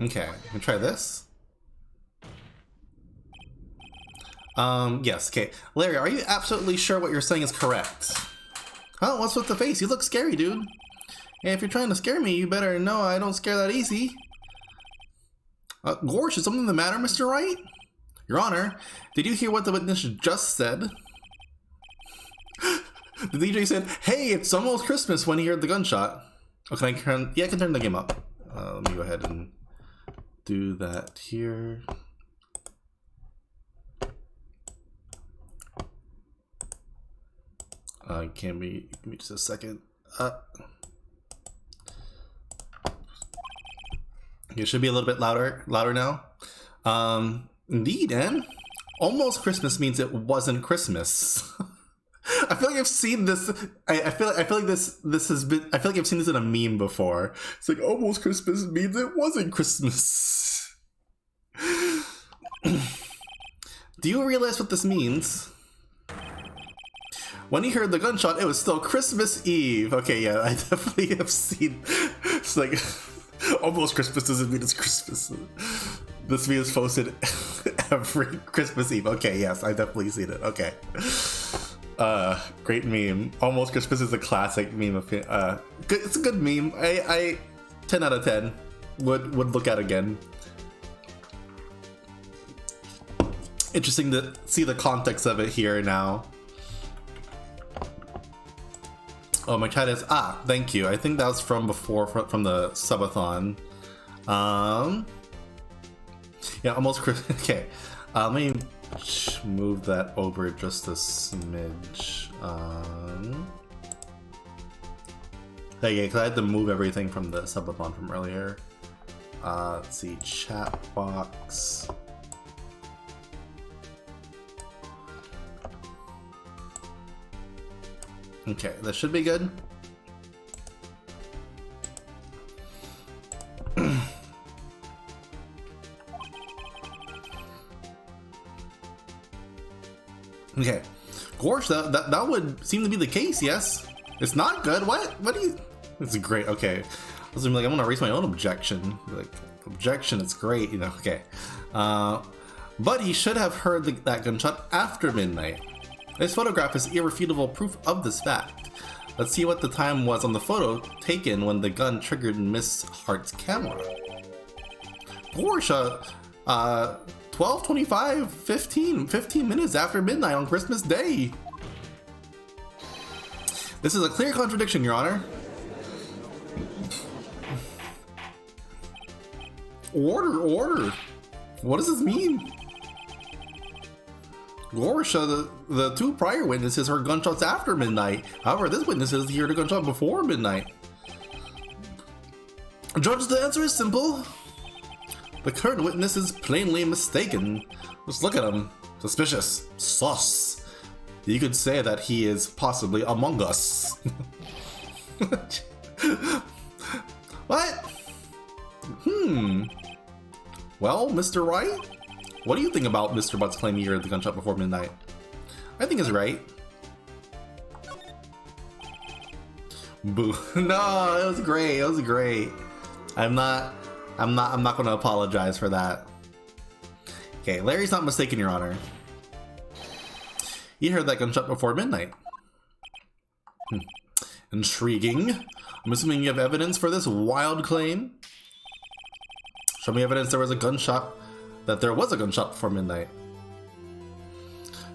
Okay, let me try this. Yes, okay. Larry, are you absolutely sure what you're saying is correct? Oh, what's with the face? You look scary, dude. Hey, if you're trying to scare me, you better know I don't scare that easy. Gorsh, is something the matter, Mr. Wright? Your Honor, did you hear what the witness just said? The DJ said, "Hey, it's almost Christmas," when he heard the gunshot. Oh, can I turn... Yeah, I can turn the game up. Let me go ahead and do that here. Give me just a second. It should be a little bit louder now. Indeed, and almost Christmas means it wasn't Christmas. I feel like I've seen this. I feel like this has been. I feel like I've seen this in a meme before. It's like almost Christmas means it wasn't Christmas. Do you realize what this means? When he heard the gunshot, it was still Christmas Eve. Okay, yeah, I definitely have seen. It's like almost Christmas doesn't mean it's Christmas. This meme is posted every Christmas Eve. Okay, yes, I've definitely seen it. Okay. Great meme. Almost Christmas is a classic meme. It's a good meme. I 10 out of 10 would look at again. Interesting to see the context of it here now. Oh, my chat is thank you. I think that was from before, from the subathon. Yeah, almost. Okay, let me move that over just a smidge. Okay, because I had to move everything from the subathon from earlier. Let's see, chat box. Okay, that should be good. Okay, Gorsh, that would seem to be the case. Yes, it's not good. What do you? It's great. Okay, I was like, I'm gonna raise my own objection. Like, objection, it's great, you know. Okay, but he should have heard that gunshot after midnight. This photograph is irrefutable proof of this fact. Let's see what the time was on the photo taken when the gun triggered Miss Hart's camera. Porsche, 12:25, 15 minutes after midnight on Christmas Day. This is a clear contradiction, Your Honor. Order. What does this mean? Gorsha, the two prior witnesses heard gunshots after midnight. However, this witness says he heard a gunshot before midnight. Judge, the answer is simple. The current witness is plainly mistaken. Just look at him. Suspicious. Sus. You could say that he is possibly among us. What? Well, Mr. Wright? What do you think about Mr. Butt's claim he heard the gunshot before midnight? I think it's right. Boo. No, it was great. It was great. I'm not gonna apologize for that. Okay, Larry's not mistaken, Your Honor. He heard that gunshot before midnight. Intriguing. I'm assuming you have evidence for this wild claim. Show me evidence there was a gunshot. That there was a gunshot before midnight.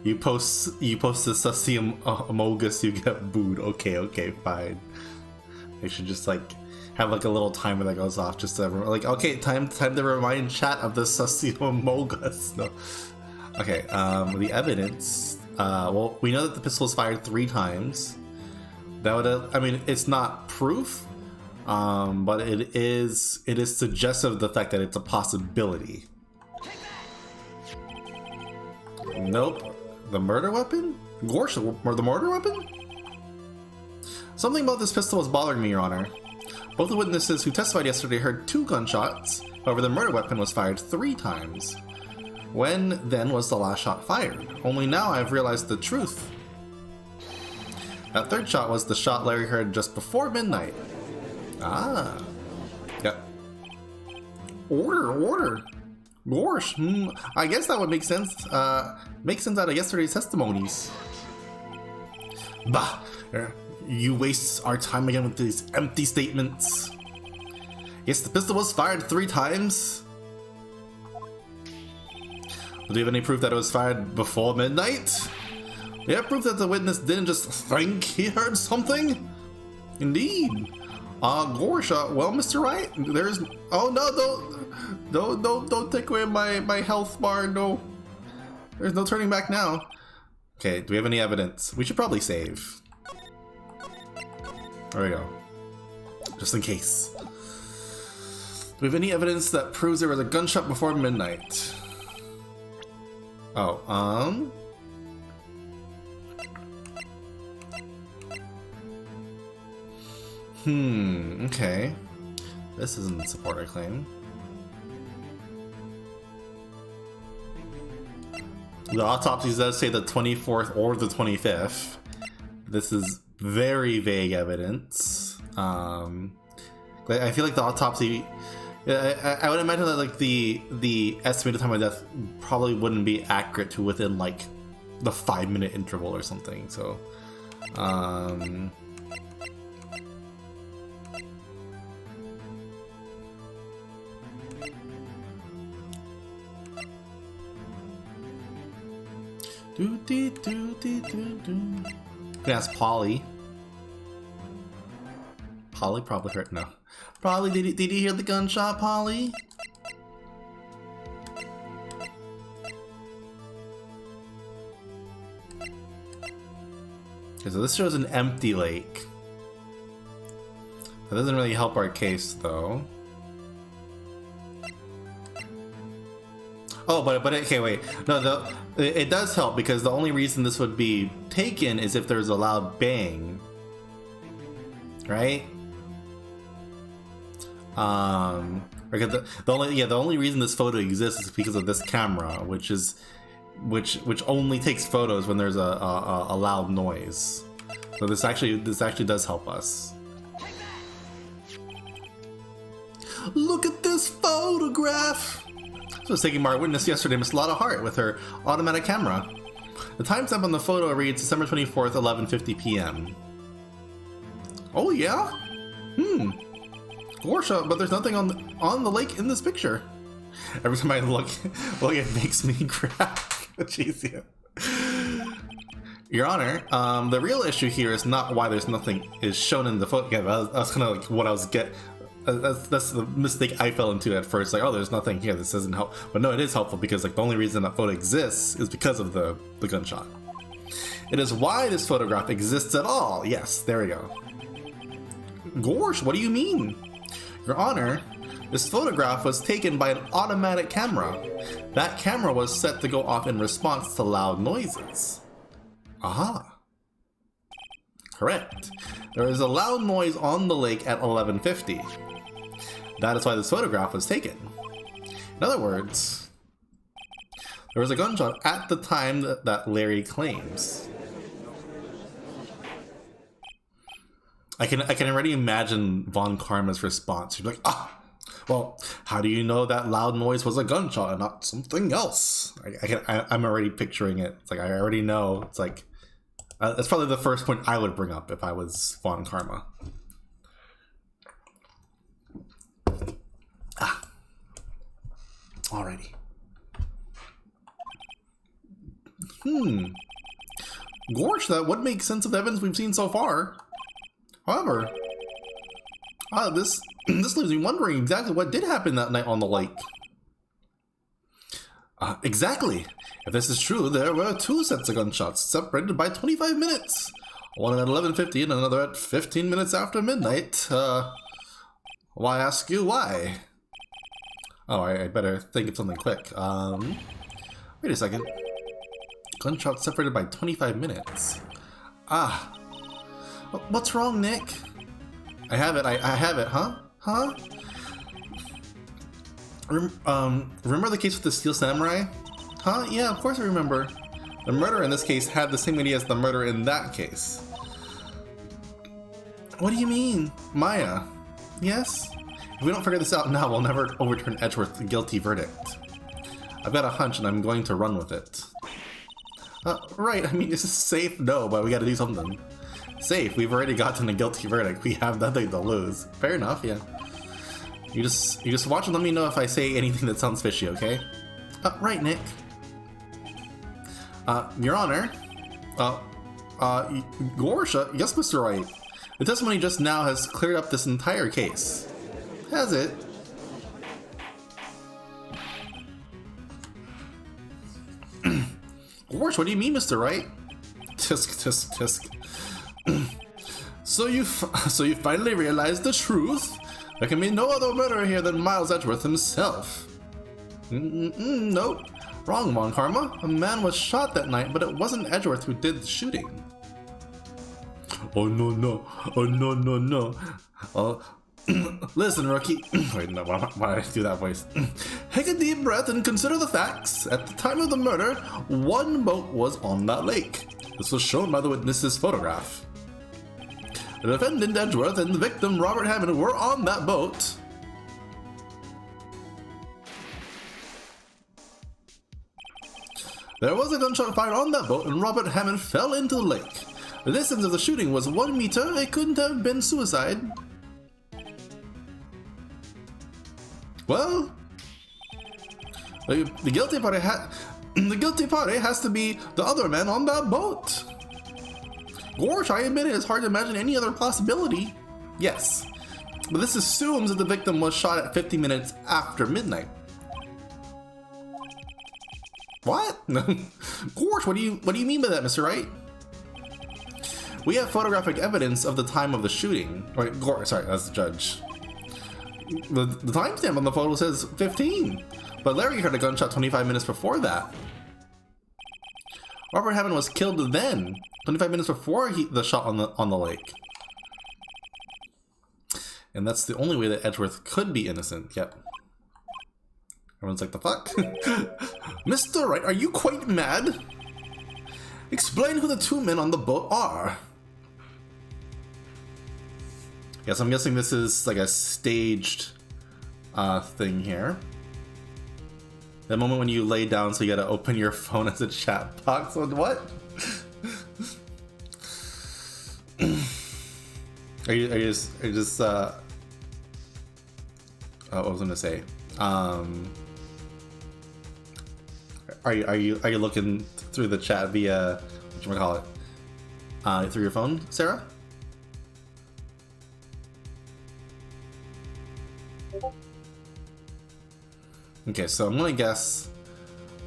You post the sussy amogus, you get booed. Okay, fine. They should just like have like a little timer that goes off just to like, okay, time to remind chat of the sussy amogus. No. Okay, the evidence. Well, we know that the pistol was fired 3 times. That would, I mean, it's not proof, but it is suggestive of the fact that it's a possibility. Nope. The murder weapon? Gorsh, the murder weapon? Something about this pistol was bothering me, Your Honor. Both the witnesses who testified yesterday heard 2 gunshots. However, the murder weapon was fired 3 times. When, then, was the last shot fired? Only now I've realized the truth. That 3rd shot was the shot Larry heard just before midnight. Ah. Yep. Order. Gorsh, I guess that would make sense. Make sense out of yesterday's testimonies. Bah, you waste our time again with these empty statements. Yes, the pistol was fired 3 times. Do you have any proof that it was fired before midnight? Do you have proof that the witness didn't just think he heard something? Indeed. Gorsha, well, Mr. Wright, there's... Oh, no, don't take away my health bar, no. There's no turning back now. Okay, do we have any evidence? We should probably save. There we go. Just in case. Do we have any evidence that proves there was a gunshot before midnight? Oh, okay. This doesn't support our claim. The autopsies does say the 24th or the 25th. This is very vague evidence. I feel like the autopsy... I would imagine that like the estimated time of death probably wouldn't be accurate to within like the 5-minute interval or something. So, Can ask Polly. Polly probably heard. No. Polly, did you hear the gunshot, Polly? Okay, so this shows an empty lake. That doesn't really help our case, though. Oh, but okay, wait. No, it does help because the only reason this would be taken is if there's a loud bang, right? Because the only reason this photo exists is because of this camera, which only takes photos when there's a loud noise. So this actually does help us. Look at this photograph. So I was taking my witness yesterday, Miss Lotta Hart, with her automatic camera. The timestamp on the photo reads December 24th, 11:50 p.m. Oh yeah? Gorsha, but there's nothing on the lake in this picture. Every time I look, it makes me crack. Jeez, yeah. Your Honor, the real issue here is not why there's nothing is shown in the photo. Yeah, that's kind of like what I was that's the mistake I fell into at first. Like, oh, there's nothing here. This doesn't help. But no, it is helpful because like the only reason that photo exists is because of the gunshot. It is why this photograph exists at all. Yes, there we go. Gorsh, what do you mean? Your Honor, this photograph was taken by an automatic camera. That camera was set to go off in response to loud noises. Aha. Correct. There is a loud noise on the lake at 11:50. That is why this photograph was taken. In other words, there was a gunshot at the time that Larry claims. I can already imagine Von Karma's response. She'd be like, well, how do you know that loud noise was a gunshot and not something else? I'm already picturing it. It's like, I already know. It's like, that's probably the first point I would bring up if I was Von Karma. Alrighty. Gorsh, that would make sense of the evidence we've seen so far. However, this leaves me wondering exactly what did happen that night on the lake. Exactly. If this is true, there were 2 sets of gunshots, separated by 25 minutes. One at 11:50 and another at 15 minutes after midnight. Why ask you why? Oh, I better think of something quick. Wait a second. Gunshots separated by 25 minutes. What's wrong, Nick? I have it, huh? Remember the case with the Steel Samurai? Huh? Yeah, of course I remember. The murderer in this case had the same idea as the murderer in that case. What do you mean? Maya? Yes? If we don't figure this out now, we'll never overturn Edgeworth's guilty verdict. I've got a hunch and I'm going to run with it. Right, I mean, is this safe? No, but we gotta do something. Safe, we've already gotten a guilty verdict. We have nothing to lose. Fair enough, yeah. You just watch and let me know if I say anything that sounds fishy, okay? Right, Nick. Your Honor. Gorsha, yes, Mr. Wright. The testimony just now has cleared up this entire case. Has it? Gosh, what do you mean, Mr. Wright? Tisk, tisk, tisk. So you finally realized the truth? There can be no other murderer here than Miles Edgeworth himself. Nope. Wrong, Mon Karma. A man was shot that night, but it wasn't Edgeworth who did the shooting. Oh no no. Oh no no no. Listen, rookie. Wait, no, why did I do that voice? Take a deep breath and consider the facts. At the time of the murder, one boat was on that lake. This was shown by the witness's photograph. The defendant Edgeworth and the victim Robert Hammond were on that boat. There was a gunshot fired on that boat and Robert Hammond fell into the lake. The distance of the shooting was 1 meter. It couldn't have been suicide. Well, the guilty party has to be the other man on that boat. Gosh, I admit it is hard to imagine any other possibility. Yes, but this assumes that the victim was shot at 50 minutes after midnight. What? Gosh, what do you mean by that, Mr. Wright? We have photographic evidence of the time of the shooting. Wait, sorry, that's the judge. The timestamp on the photo says 15, but Larry heard a gunshot 25 minutes before that. Robert Hammond was killed then, 25 minutes before the shot on the lake. And that's the only way that Edgeworth could be innocent. Yep. Everyone's like, the fuck? Mr. Wright, are you quite mad? Explain who the two men on the boat are. Yes, I'm guessing this is like a staged thing here. The moment when you lay down, so you gotta open your phone as a chat box. What? Are you just oh, what was I gonna say? Are you looking through the chat via through your phone, Sarah? Okay, so I'm gonna guess.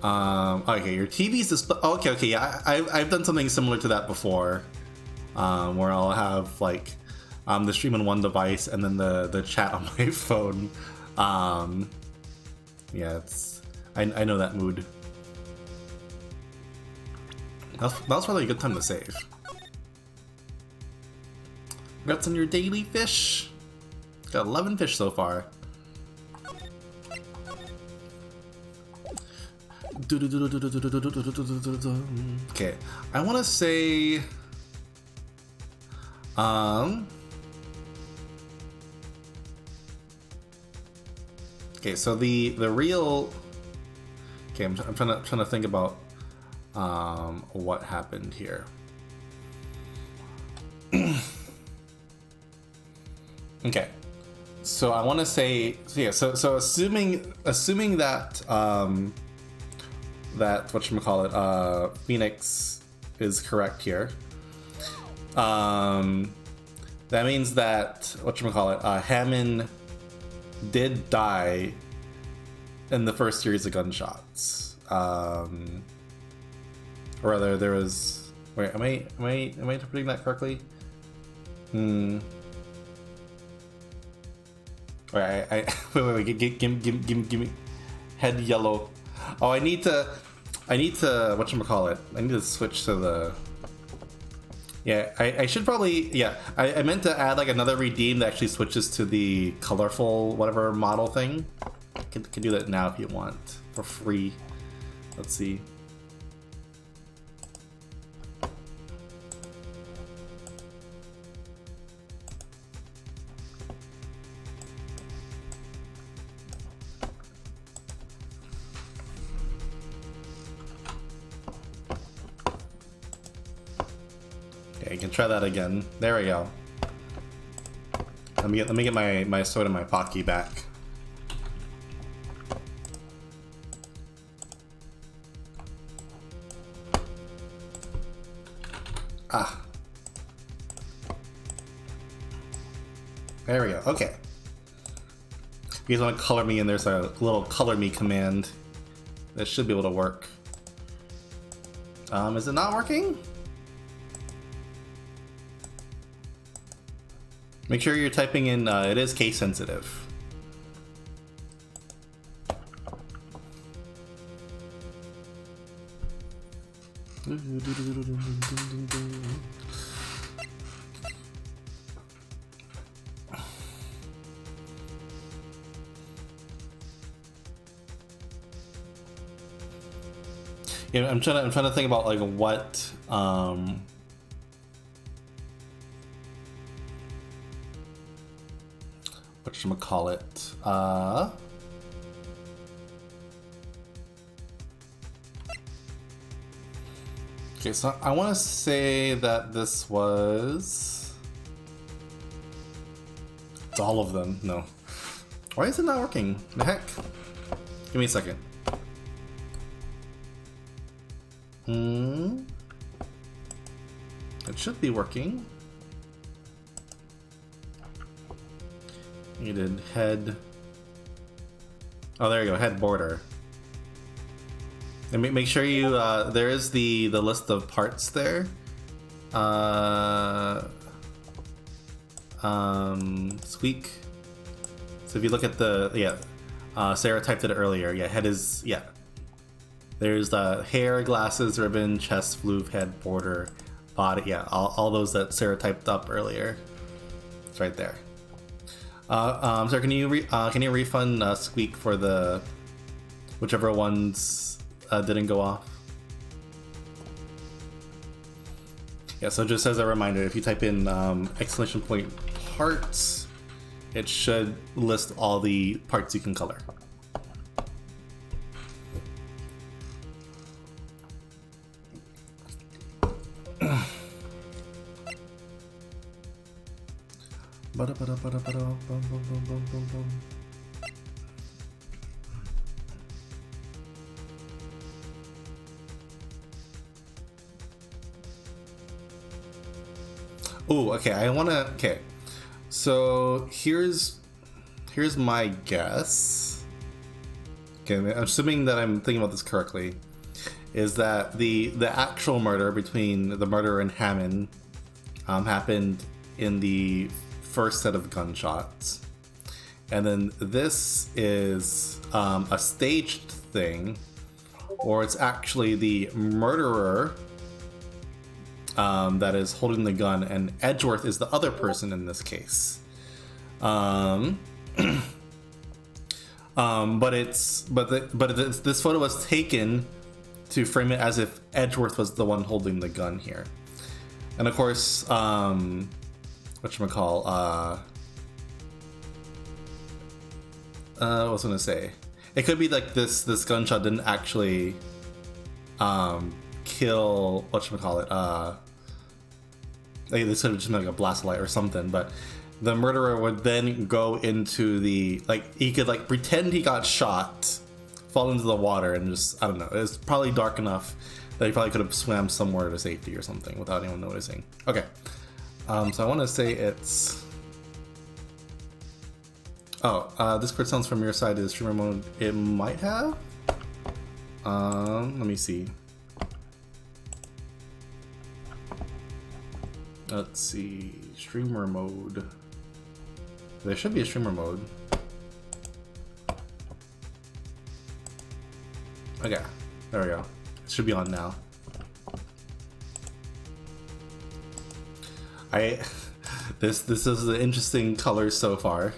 Okay, your TV's display. Okay, yeah, I've done something similar to that before, where I'll have like the stream on one device and then the chat on my phone. Yeah, it's I know that mood. That was probably a good time to save. Congrats on your daily fish. Got 11 fish so far. Okay, I want to say, okay, so the real, okay, I'm trying to think about what happened here. Okay, so I want to say, yeah, so assuming that that whatchamacallit, Phoenix is correct here. That means that whatchamacallit, Hammond did die in the first series of gunshots. Or rather, there was. Wait, am I interpreting that correctly? Wait, wait, give me head yellow. Oh, I need to whatchamacallit, I need to switch to the, yeah, I should probably, yeah, I meant to add like another redeem that actually switches to the colorful whatever model thing. Can do that now if you want, for free. Let's see. Okay, you can try that again. There we go. Let me get my sword and my Pocky back. Ah. There we go. Okay. If you guys want to color me in, there's a little color me command that should be able to work. Is it not working? Make sure you're typing in, it is case sensitive. Yeah, I'm trying to think about like what whatchamacallit, okay, so I want to say that this was... It's all of them. No. Why is it not working? The heck? Give me a second. It should be working. You did head. Oh, there you go. Head border. And make sure you, there is the list of parts there. Squeak. So if you look at the, yeah, Sarah typed it earlier. Yeah, head is, yeah. There's the hair, glasses, ribbon, chest, floof, head, border, body. Yeah, all those that Sarah typed up earlier. It's right there. Sir, can you refund Squeak for the whichever ones didn't go off? Yeah, so just as a reminder, if you type in exclamation point parts, it should list all the parts you can color. Oh, okay. Okay. So here's my guess. Okay, I'm assuming that I'm thinking about this correctly. Is that the actual murder between the murderer and Hammond happened in the first set of gunshots, and then this is a staged thing, or it's actually the murderer that is holding the gun, and Edgeworth is the other person in this case. But this photo was taken to frame it as if Edgeworth was the one holding the gun here, and of course, whatchamacall, what was I gonna say? It could be like this gunshot didn't actually kill, whatchamacallit, like this could have just been like a blast light or something, but the murderer would then go into the, like, he could like pretend he got shot, fall into the water, and just, I don't know, it's probably dark enough that he probably could have swam somewhere to safety or something without anyone noticing. Okay. So I want to say it's... Oh, Discord sounds from your side is streamer mode. It might have? Let me see. Let's see. Streamer mode. There should be a streamer mode. Okay, there we go. It should be on now. This is an interesting color so far.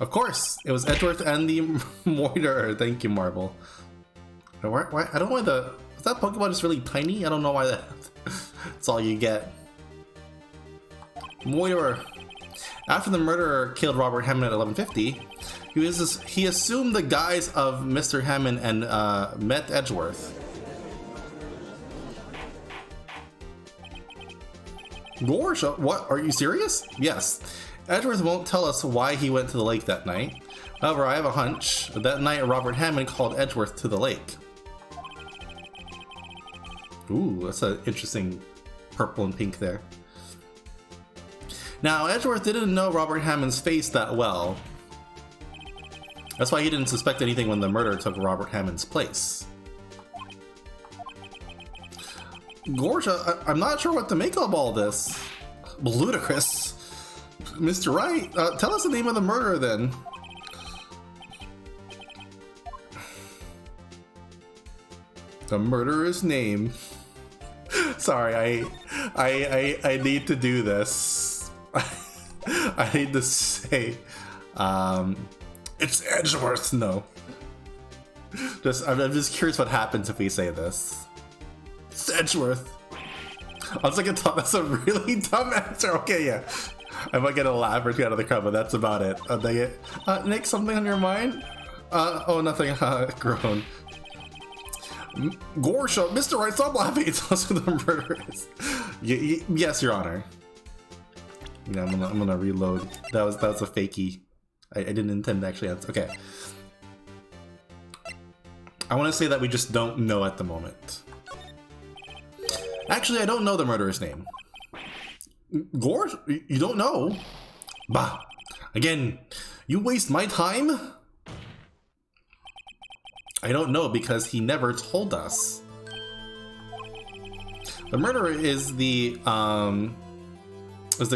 Of course, it was Edgeworth and the Moiter. Thank you, Marble. Why, I don't know why is that Pokemon just really tiny? I don't know why that's all you get. Moiter. After the murderer killed Robert Hammond at 11:50, he assumed the guise of Mr. Hammond and met Edgeworth. Gosh, what? Are you serious? Yes. Edgeworth won't tell us why he went to the lake that night. However, I have a hunch. That night, Robert Hammond called Edgeworth to the lake. Ooh, that's an interesting purple and pink there. Now, Edgeworth didn't know Robert Hammond's face that well. That's why he didn't suspect anything when the murderer took Robert Hammond's place. Gorsha, I'm not sure what to make of all this. Ludicrous. Mr. Wright, tell us the name of the murderer then. The murderer's name. Sorry, I need to do this. I need to say, it's Edgeworth. No. I'm just curious what happens if we say this. It's Edgeworth. I was like, that's a really dumb answer. Okay, yeah. I might get a laugh or two out of the crowd, but that's about it. Dang it. Nick, something on your mind? Oh, nothing. Groan. Gorsha, Mr. Wright, stop laughing. Tell us who the murderer is. Yes, Your Honor. Yeah, I'm gonna reload. That was a fakie. I didn't intend to actually answer. Okay. I want to say that we just don't know at the moment. Actually, I don't know the murderer's name. Gorge, you don't know? Bah. Again, you waste my time? I don't know because he never told us. The murderer is the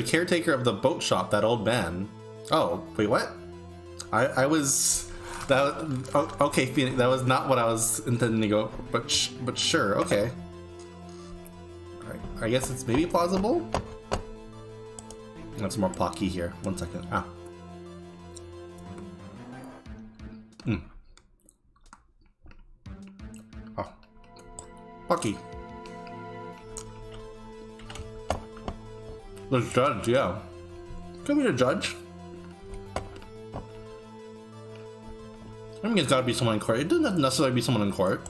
caretaker of the boat shop, that old man. Oh, wait, what? I was okay, Phoenix, that was not what I was intending to go, but sure, okay. All right, I guess it's maybe plausible. Got some more Pocky here. 1 second. Ah. Oh. Pocky. The judge, yeah. Could be the judge. I mean, it's gotta be someone in court. It doesn't necessarily be someone in court.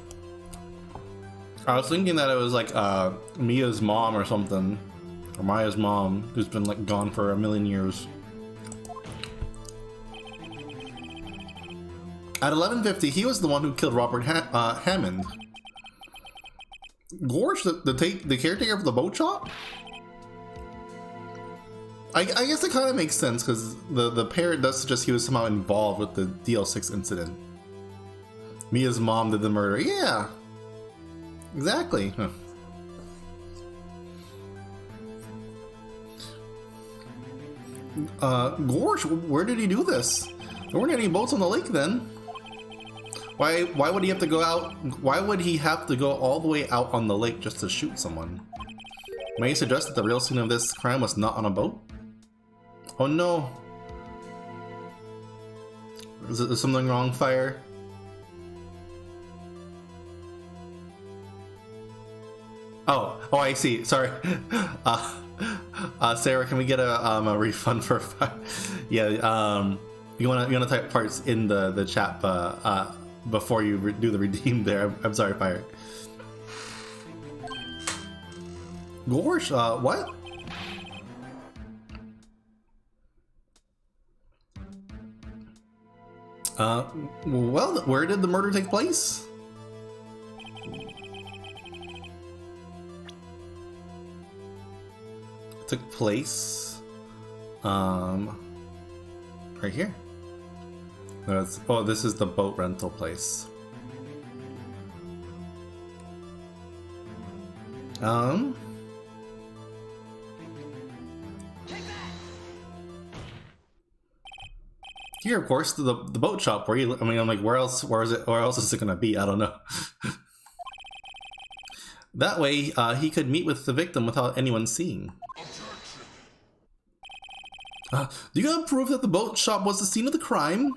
I was thinking that it was like Mia's mom or something. Or Maya's mom, who's been like gone for 1,000,000 years. At 11:50, he was the one who killed Robert Hammond. Gorge, the caretaker of the boat shop? I guess it kind of makes sense because the parrot does suggest he was somehow involved with the DL6 incident. Mia's mom did the murder. Yeah, exactly. Huh. Gorge, where did he do this? There weren't any boats on the lake then. Why would he have to go out? Why would he have to go all the way out on the lake just to shoot someone? May you suggest that the real scene of this crime was not on a boat? Oh no. Is something wrong, Fire? Oh, I see. Sorry. Sarah, can we get a refund for yeah, you wanna type parts in the chat before you do the redeem there. I'm sorry, Fire. Gorge, what? Well, where did the murder take place? Took place right here. Oh, this is the boat rental place. Here, of course, the boat shop. Where you? I mean, I'm like, where else is it gonna be? I don't know. That way, he could meet with the victim without anyone seeing. Do you have proof that the boat shop was the scene of the crime?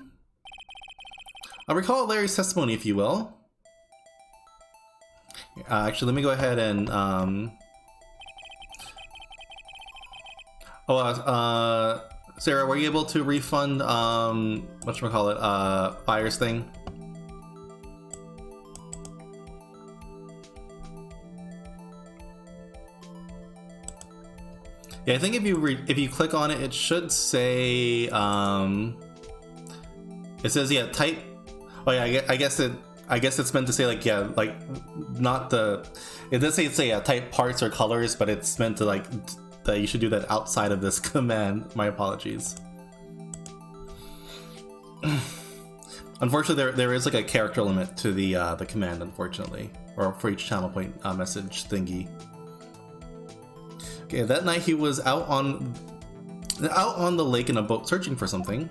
I'll recall Larry's testimony, if you will. Actually, let me go ahead and Sarah, were you able to refund whatchamacallit, Fire's thing? Yeah, I think if you click on it, it should say it says, yeah, type. Oh yeah, I guess it I guess it's meant to say like, yeah, like not the. It does say type parts or colors, but it's meant to like that you should do that outside of this command. My apologies. Unfortunately, there is like a character limit to the command, unfortunately, or for each channel point message thingy. Okay, that night he was out on the lake in a boat searching for something.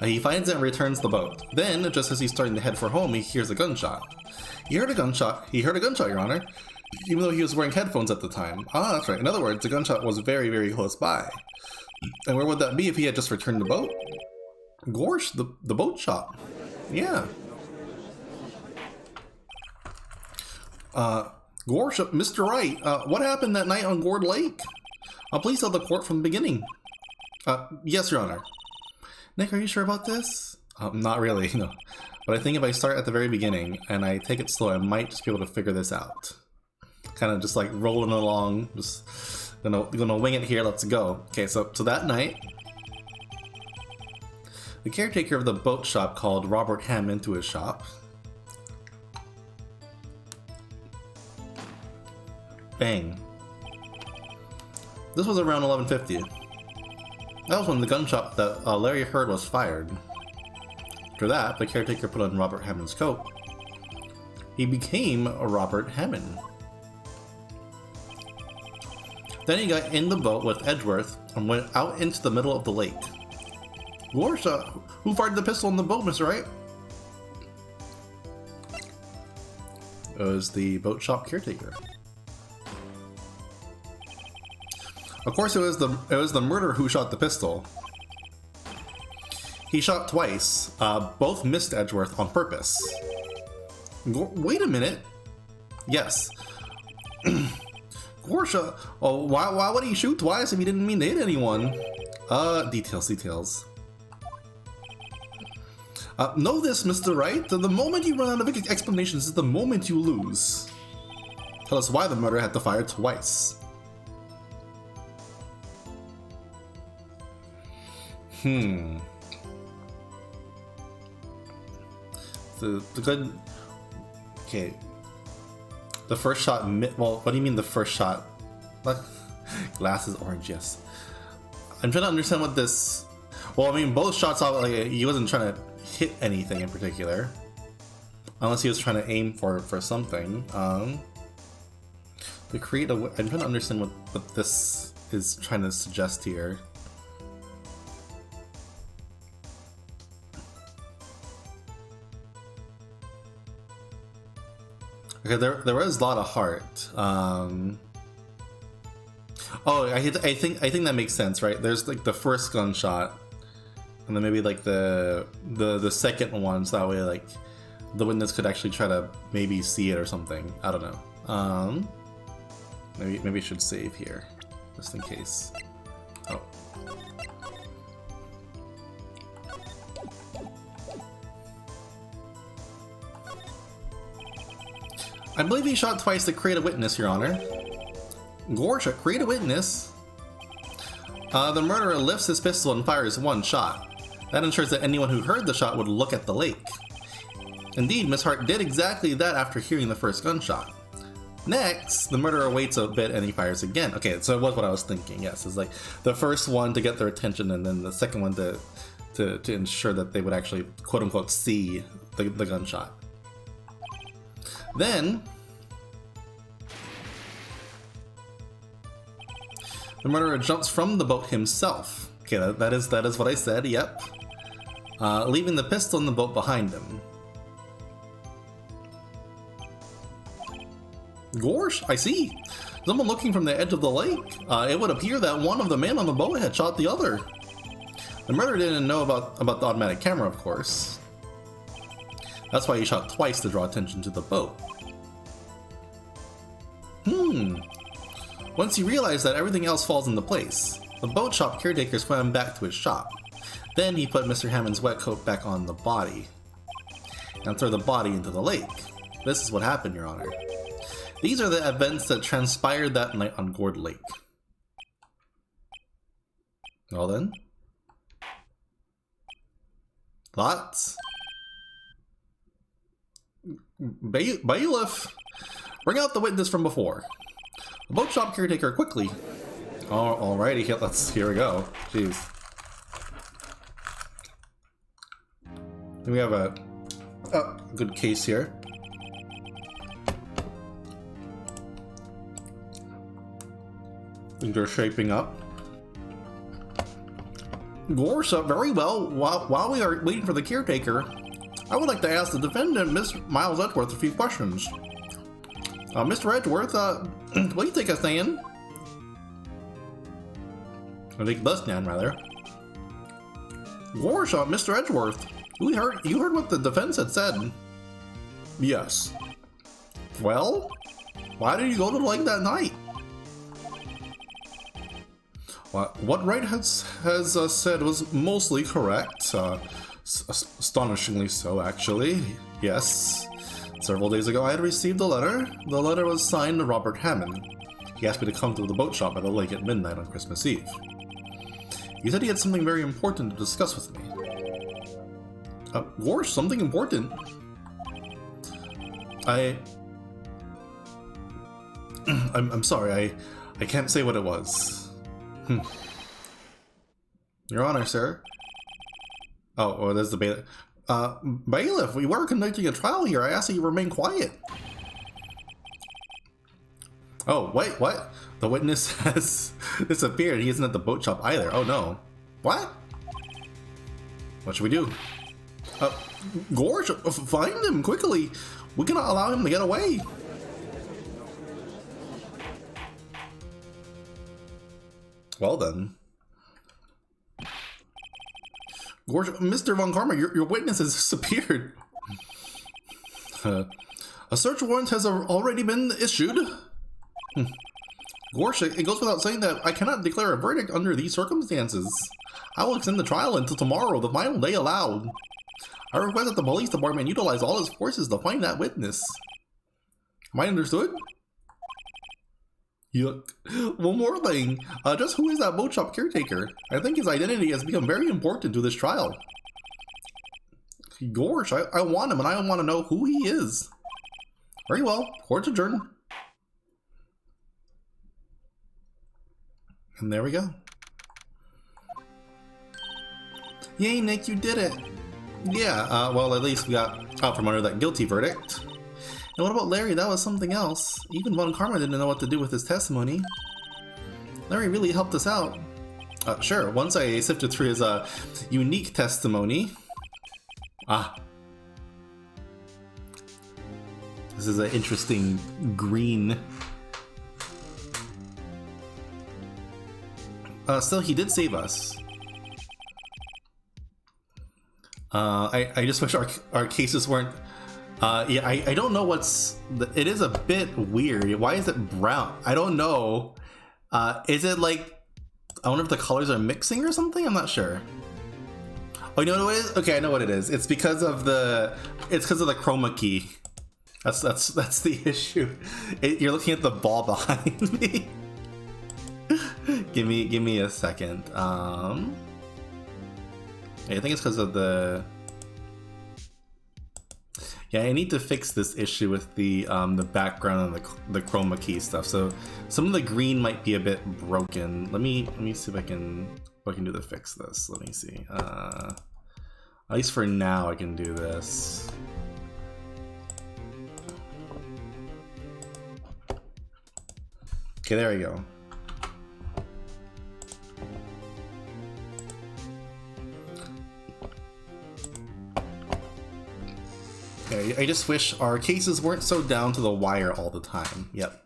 He finds it and returns the boat. Then, just as he's starting to head for home, he hears a gunshot. He heard a gunshot, Your Honor, even though he was wearing headphones at the time. Ah, that's right. In other words, the gunshot was very, very close by. And where would that be if he had just returned the boat? Gorsh, the boat shop. Yeah. Gorsh, Mr. Wright, what happened that night on Gourd Lake? Please tell the court from the beginning. Yes, Your Honor. Nick, are you sure about this? Not really, no. But I think if I start at the very beginning and I take it slow, I might just be able to figure this out. Kind of just like rolling along, just gonna wing it here, let's go. Okay, so that night, the caretaker of the boat shop called Robert Ham into his shop. Bang. This was around 11:50. That was when the gunshot that Larry heard was fired. After that, the caretaker put on Robert Hammond's coat. He became Robert Hammond. Then he got in the boat with Edgeworth and went out into the middle of the lake. Gorsha, who fired the pistol in the boat, Mr. Wright? It was the boat shop caretaker. Of course, it was the murderer who shot the pistol. He shot twice. Both missed Edgeworth on purpose. Wait a minute. Yes. Gorsha. Oh, why would he shoot twice if he didn't mean to hit anyone? Details. Know this, Mr. Wright. The moment you run out of explanations is the moment you lose. Tell us why the murderer had to fire twice. The good... Okay. The first shot... Well, what do you mean the first shot? What? Glass is orange, yes. I'm trying to understand what this... Well, I mean, both shots, like, he wasn't trying to hit anything in particular. Unless he was trying to aim for something. To create a... I'm trying to understand what this is trying to suggest here. Okay, there was a lot of heart. Oh, I think that makes sense, right? There's like the first gunshot, and then maybe like the second one, so that way like the witness could actually try to maybe see it or something. I don't know. Maybe I should save here, just in case. Oh. I believe he shot twice to create a witness, Your Honor. Gorsha, create a witness? The murderer lifts his pistol and fires one shot. That ensures that anyone who heard the shot would look at the lake. Indeed, Miss Hart did exactly that after hearing the first gunshot. Next, the murderer waits a bit and he fires again. Okay, so it was what I was thinking, yes. It's like the first one to get their attention and then the second one to ensure that they would actually, quote-unquote, see the gunshot. Then, the murderer jumps from the boat himself. Okay, that is what I said, yep. Leaving the pistol in the boat behind him. Gorsh, I see. Someone looking from the edge of the lake. It would appear that one of the men on the boat had shot the other. The murderer didn't know about the automatic camera, of course. That's why he shot twice to draw attention to the boat. Once he realized that everything else falls into place, the boat shop caretaker swam back to his shop. Then he put Mr. Hammond's wet coat back on the body and threw the body into the lake. This is what happened, Your Honor. These are the events that transpired that night on Gourd Lake. Well then. Thoughts? Bailiff, bring out the witness from before. The boat shop caretaker, quickly. Alrighty, here we go. Jeez. We have a good case here. Things are shaping up. Gorse, very well. While we are waiting for the caretaker, I would like to ask the defendant, Miss Miles Edgeworth, a few questions. Mr. Edgeworth, what do you think I stand? I think bus stand, rather. Gorse, Mr. Edgeworth, you heard what the defense had said? Yes. Well, why did you go to the lake that night? What Wright has said was mostly correct. Astonishingly so, actually. Yes. Several days ago, I had received a letter. The letter was signed Robert Hammond. He asked me to come to the boat shop by the lake at midnight on Christmas Eve. He said he had something very important to discuss with me. Gorsh, something important? I'm sorry, I can't say what it was. Your Honor, sir. Oh, there's the bailiff. Bailiff, we were conducting a trial here. I asked that you remain quiet. Oh, wait, what? The witness has disappeared. He isn't at the boat shop either. Oh, no. What? What should we do? Gorge, find him quickly. We cannot allow him to get away. Well then. Gorge, Mr. Von Karma, your witness has disappeared. A search warrant has already been issued. Gorge, it goes without saying that I cannot declare a verdict under these circumstances. I will extend the trial until tomorrow, the final day allowed. I request that the police department utilize all its forces to find that witness. Am I understood? Yuck. One more thing. Just who is that boat shop caretaker? I think his identity has become very important to this trial. Gorge, I want him and I want to know who he is. Very well. Court's adjourned. And there we go. Yay, Nick, you did it. Yeah, well, at least we got out from under that guilty verdict. And what about Larry? That was something else. Even Von Karma didn't know what to do with his testimony. Larry really helped us out. Sure, once I sifted through his unique testimony. This is an interesting green. Still, he did save us. I just wish our cases weren't. Yeah, I don't know what's. It is a bit weird. Why is it brown? I don't know. Is it like? I wonder if the colors are mixing or something. I'm not sure. Oh, you know what it is? Okay, I know what it is. It's because of the. It's because of the chroma key. That's the issue. You're looking at the ball behind me. give me a second. I think it's because of the. Yeah, I need to fix this issue with the background and the chroma key stuff. So some of the green might be a bit broken. Let me see if I can do the fix this. Let me see. At least for now, I can do this. Okay, there we go. Okay, I just wish our cases weren't so down to the wire all the time. Yep.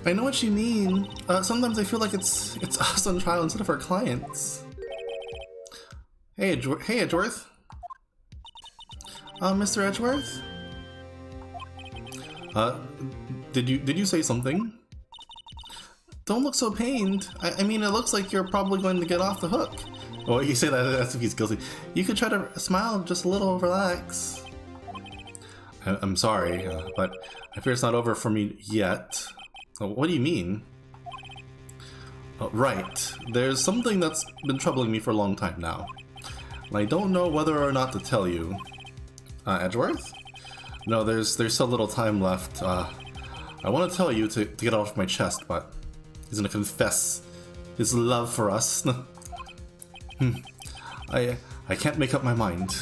I know what you mean. Sometimes I feel like it's us on trial instead of our clients. Hey, Edgeworth. Mr. Edgeworth? Did you say something? Don't look so pained. I mean, it looks like you're probably going to get off the hook. Oh, you say that as if he's guilty. You could try to smile just a little, relax. I'm sorry, but I fear it's not over for me yet. What do you mean? Right. There's something that's been troubling me for a long time now. I don't know whether or not to tell you. Edgeworth? No, there's still little time left. I want to tell you to get it off my chest, but he's gonna confess his love for us. I can't make up my mind.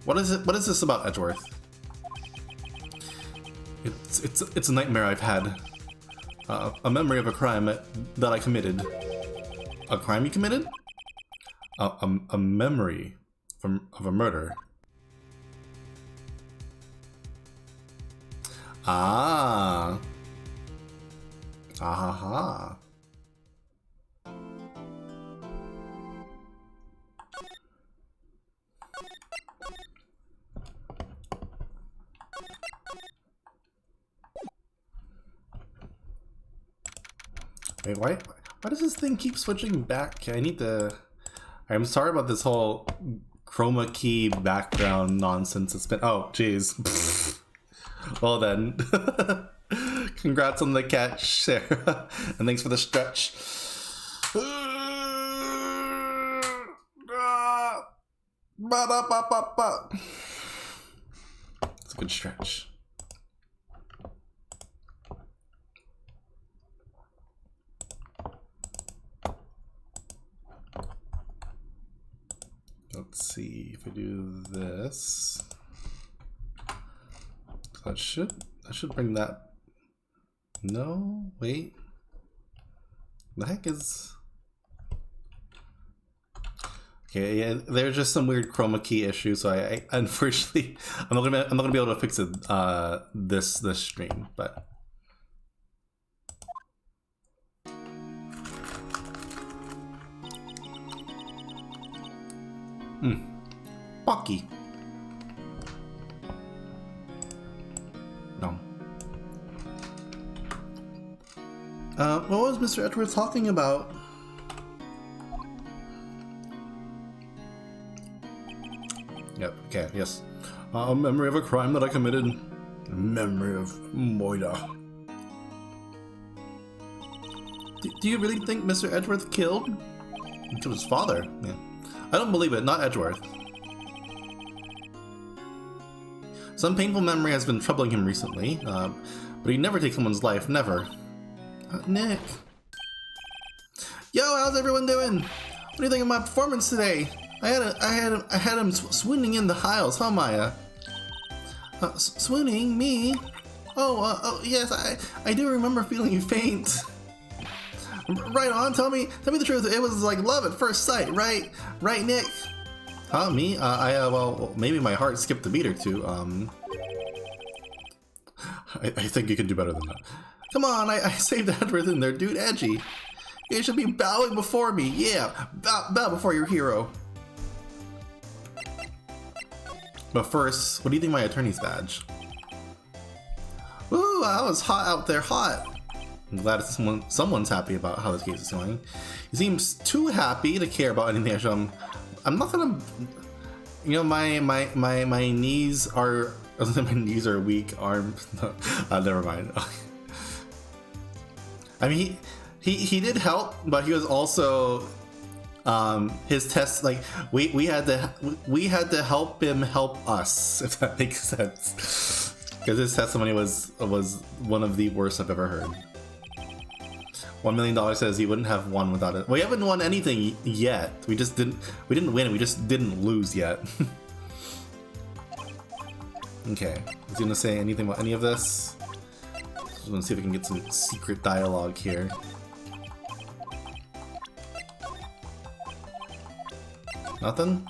What is it? What is this about Edgeworth? It's a nightmare I've had. A memory of a crime that I committed. A crime you committed? A memory of a murder. Ah. Aha. Wait, why does this thing keep switching back? I need to... I'm sorry about this whole chroma key background nonsense. It's been... Oh, jeez. Well then. Congrats on the catch, Sarah. And thanks for the stretch. It's a good stretch. Let's see if I do this. That should bring that. No, wait. The heck is? Okay, yeah, there's just some weird chroma key issue, so I unfortunately I'm not gonna be able to fix it this stream, but. Pocky. No. What was Mr. Edgeworth talking about? Yep, okay, yes. A memory of a crime that I committed. A memory of Moida. Do you really think Mr. Edgeworth killed his father? Yeah. I don't believe it, not Edgeworth. Some painful memory has been troubling him recently, but he'd never take someone's life, never. Nick. Yo, how's everyone doing? What do you think of my performance today? I had him swooning in the aisles, huh, Maya? Swooning? Me? Oh, yes, I do remember feeling you faint. Right on, tell me the truth. It was like love at first sight, right? Right, Nick? Huh, me? Well, maybe my heart skipped a beat or two. I think you could do better than that. Come on, I saved Edward in there, dude. Edgy. You should be bowing before me. Yeah, bow before your hero. But first, what do you think of my attorney's badge? Ooh, I was hot out there, hot. I'm glad someone's happy about how this case is going. He seems too happy to care about anything else. I'm not gonna, you know, my knees are, my knees are weak. Arms, never mind. I mean, he did help, but he was also, his test, like we had to help him help us, if that makes sense. Because his testimony was one of the worst I've ever heard. $1 million says he wouldn't have won without it. We haven't won anything yet. We didn't win. We just didn't lose yet. Okay, is he gonna say anything about any of this? Just wanna see if we can get some secret dialogue here. Nothing?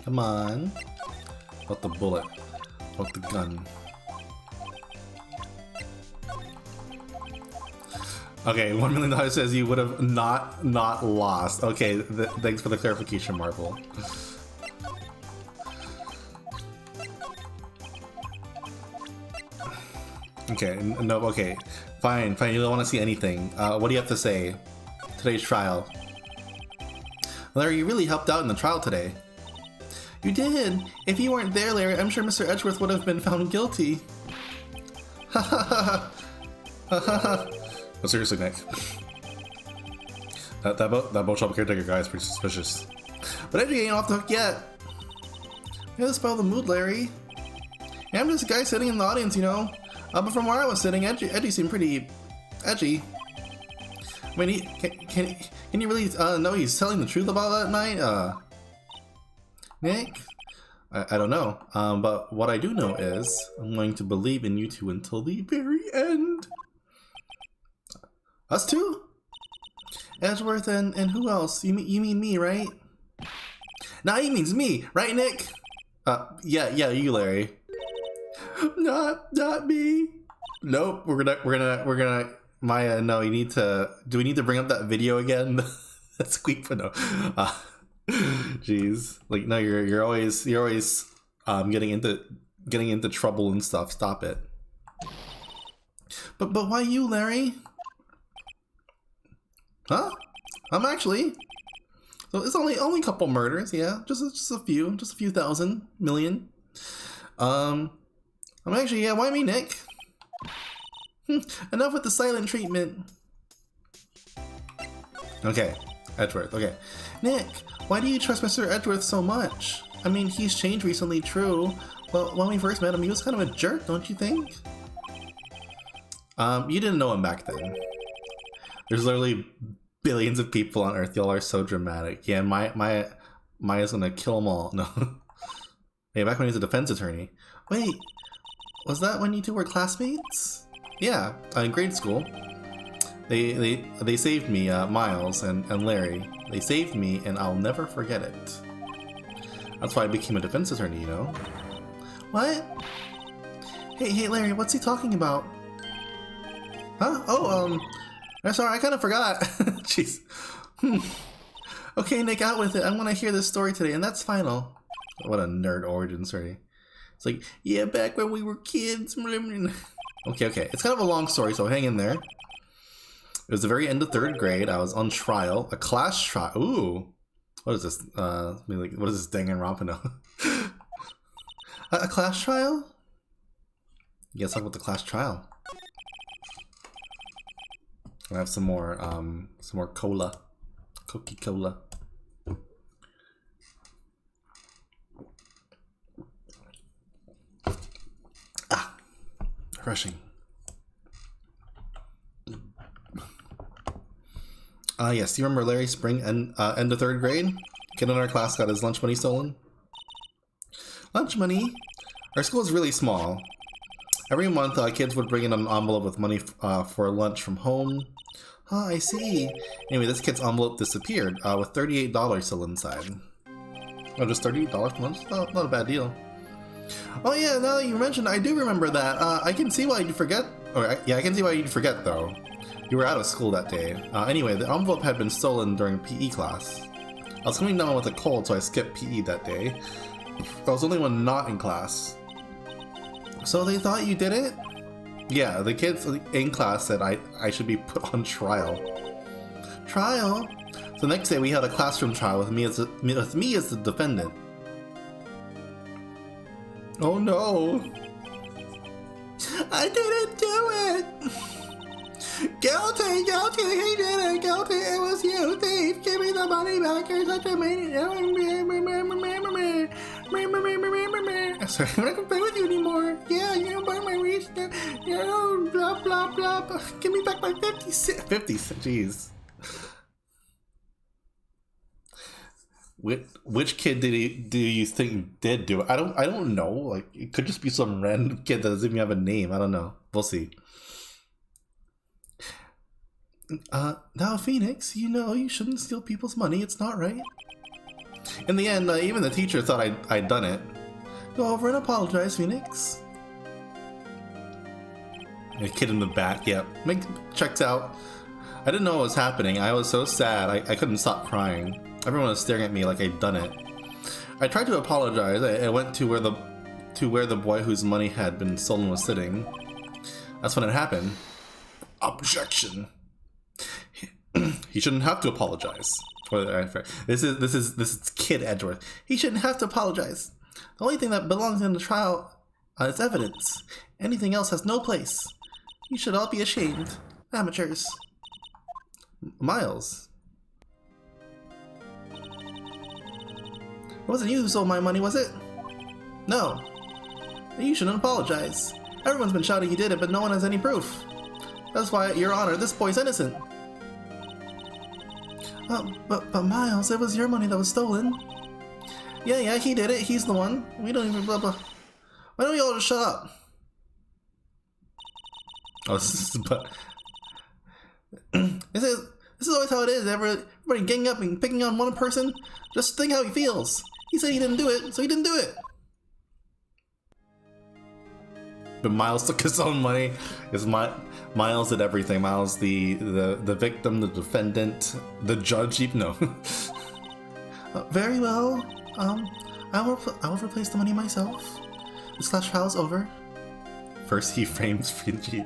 Come on. What the bullet? What the gun? Okay, $1 million says you would have not lost. Okay, thanks for the clarification, Marvel. Okay, no, okay. Fine, you don't want to see anything. What do you have to say? Today's trial. Larry, you really helped out in the trial today. You did! If you weren't there, Larry, I'm sure Mr. Edgeworth would have been found guilty. Ha ha ha ha ha ha. Oh, seriously, Nick. That boat caretaker guy is pretty suspicious. But Edgy ain't off the hook yet. Yeah, this spoil the mood, Larry. Yeah, I'm just a guy sitting in the audience, you know. But from where I was sitting, Edgy seemed pretty edgy. I mean, can you really know he's telling the truth about that night? Nick? I don't know. But what I do know is I'm going to believe in you two until the very end. Us two? Edgeworth and who else? You mean me, right? Now he means me, right, Nick? Yeah, you, Larry. Not me. Nope. We're gonna. Maya, no. You need to. Do we need to bring up that video again? That's squeak, but no. Jeez. Like, no. You're always getting into trouble and stuff. Stop it. But why you, Larry? Huh? I'm actually. So it's only a couple murders, yeah. Just a few thousand million. I'm actually, yeah, why me, Nick? Enough with the silent treatment. Okay, Edgeworth, okay. Nick, why do you trust Mr. Edgeworth so much? I mean, he's changed recently, true. But when we first met him, he was kind of a jerk, don't you think? You didn't know him back then. There's literally billions of people on Earth. Y'all are so dramatic. Yeah, Maya's gonna kill them all. No. Hey, back when he was a defense attorney. Wait, was that when you two were classmates? Yeah, in grade school. They saved me, Miles and Larry. They saved me, and I'll never forget it. That's why I became a defense attorney, you know? What? Hey, Larry, what's he talking about? Huh? Oh, I'm sorry, I kind of forgot. Jeez. Okay, Nick, out with it. I'm gonna hear this story today, and that's final. What a nerd origin story. It's like, yeah, back when we were kids. Okay. It's kind of a long story, so hang in there. It was the very end of 3rd grade. I was on trial, a class trial. Ooh, what is this? What is this Danganronpa? A class trial? Yeah, let's talk about the class trial. I have some more cola, Coca-Cola. Refreshing. Yes, do you remember Larry Spring and end of 3rd grade? Kid in our class got his lunch money stolen. Lunch money? Our school is really small. Every month, kids would bring in an envelope with money for lunch from home. Oh, I see. Anyway, this kid's envelope disappeared with $38 still inside. Oh, just $38 for lunch? Oh, not a bad deal. Oh yeah, now that you mentioned, I do remember that. I can see why you'd forget. I can see why you'd forget though. You were out of school that day. Anyway, the envelope had been stolen during PE class. I was coming down with a cold, so I skipped PE that day. I was the only one not in class. So they thought you did it? Yeah, the kids in class said I should be put on trial. Trial? So the next day we had a classroom trial with me as the defendant. Oh no! I didn't do it! Guilty! He did it! Guilty! It was you, thief! Give me the money back! You're such a maniac! Sorry, I'm not gonna play with you anymore! Yeah, you don't buy my reach! No, blah blah blah! Give me back my 50 cents! 50 cents, jeez. Which kid do you think did do it? I don't know. Like, it could just be some random kid that doesn't even have a name. I don't know. We'll see. Now Phoenix, you know you shouldn't steal people's money. It's not right. In the end, even the teacher thought I'd done it. Go over and apologize, Phoenix. A kid in the back. Yeah, checks out. I didn't know what was happening. I was so sad. I couldn't stop crying. Everyone was staring at me like I'd done it. I tried to apologize. I went to where the boy whose money had been stolen was sitting. That's when it happened. Objection. He shouldn't have to apologize. This is Kid Edgeworth. He shouldn't have to apologize. The only thing that belongs in the trial is evidence. Anything else has no place. You should all be ashamed. Amateurs. Miles. It wasn't you who stole my money, was it? No. You shouldn't apologize. Everyone's been shouting you did it, but no one has any proof. That's why, Your Honor, this boy's innocent. But Miles, it was your money that was stolen. Yeah, he did it. He's the one. We don't even blah blah. Why don't we all just shut up? Oh, this is always how it is. Everybody ganging up and picking on one person. Just think how he feels. He said he didn't do it, so he didn't do it. But Miles took his own money. Miles did everything. Miles, the victim, the defendant, the judge. No. Very well. I will replace the money myself. This slash trial's over. First he frames Fiji.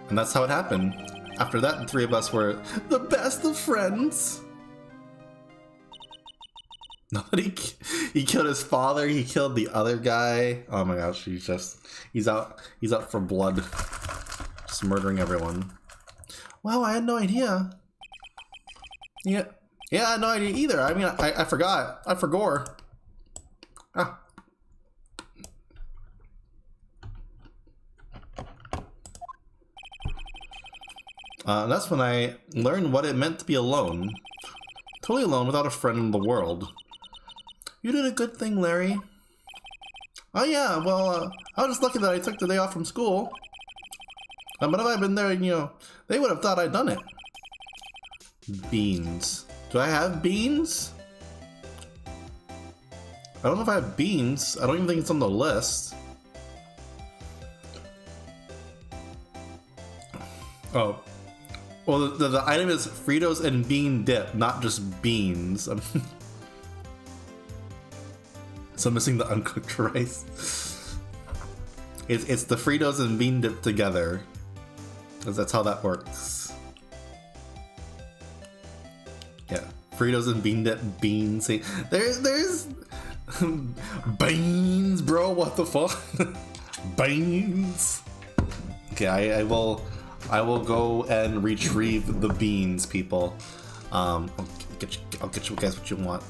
And that's how it happened. After that, the three of us were the best of friends. Nobody. He killed his father. He killed the other guy. Oh my gosh, he's out for blood, just murdering everyone. Wow, I had no idea. Yeah, I had no idea either. I mean, I forgot. I forgot. Ah. That's when I learned what it meant to be alone. Totally alone without a friend in the world. You did a good thing, Larry. Oh yeah, well, I was just lucky that I took the day off from school. But if I'd been there, they would have thought I'd done it. Beans. Do I have beans? I don't know if I have beans. I don't even think it's on the list. Oh. Well, the item is Fritos and bean dip, not just beans. So I'm missing the uncooked rice. It's the Fritos and bean dip together. Because that's how that works. Yeah. Fritos and bean dip, beans. There's beans, bro. What the fuck? Beans. Okay, I will go and retrieve the beans, people. I'll get you guys what you want.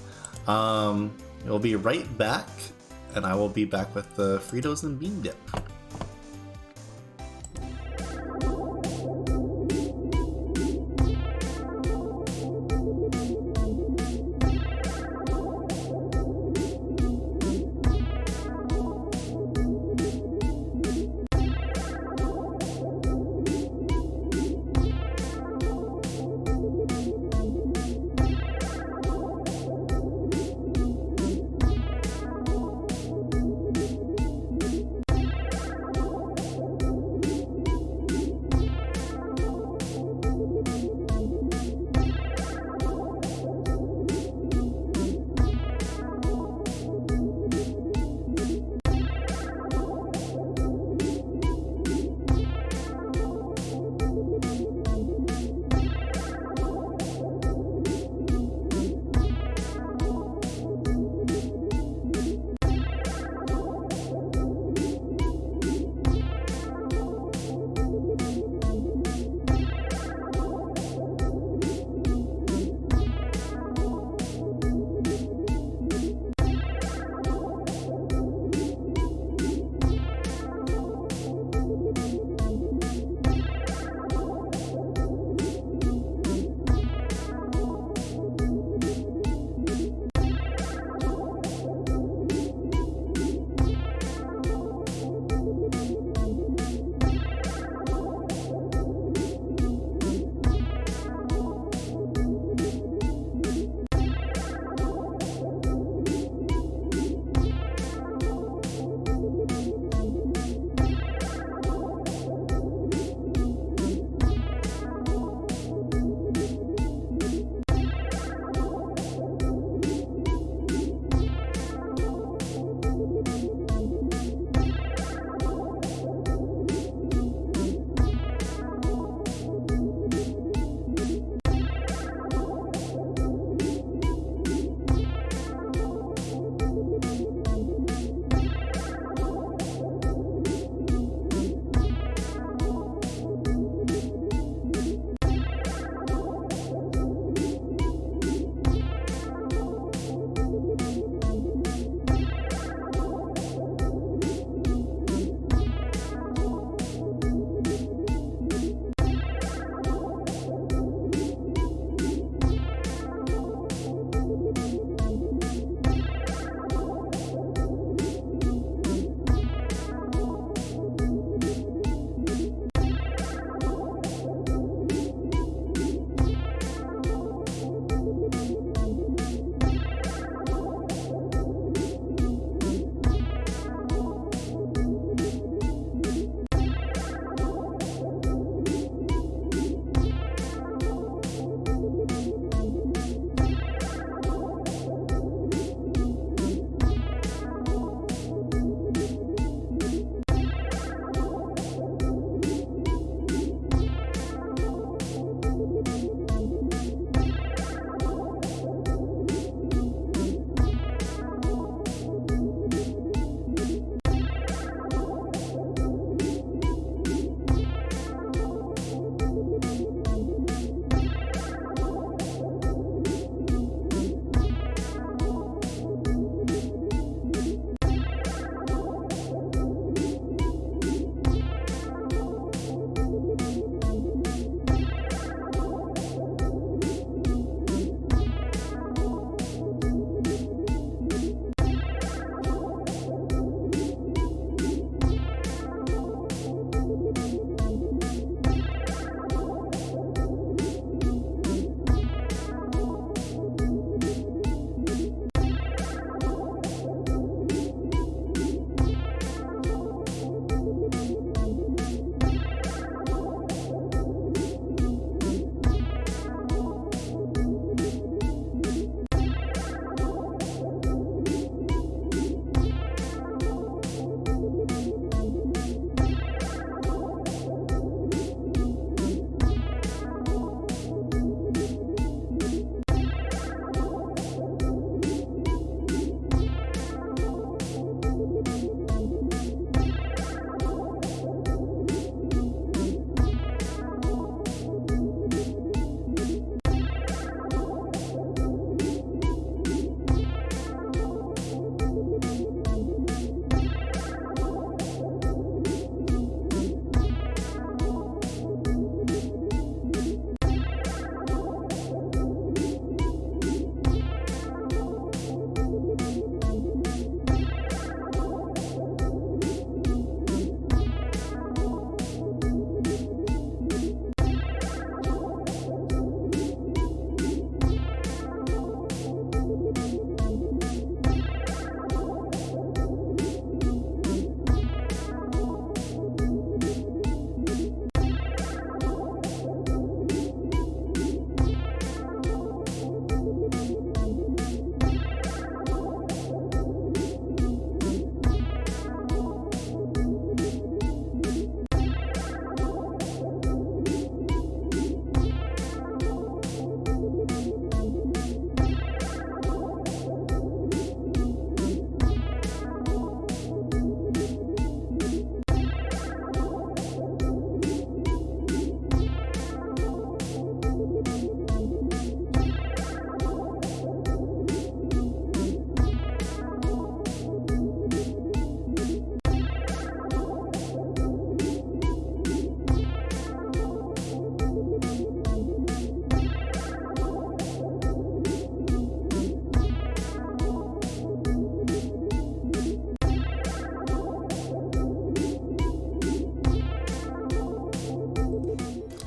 We'll be right back, and I will be back with the Fritos and bean dip.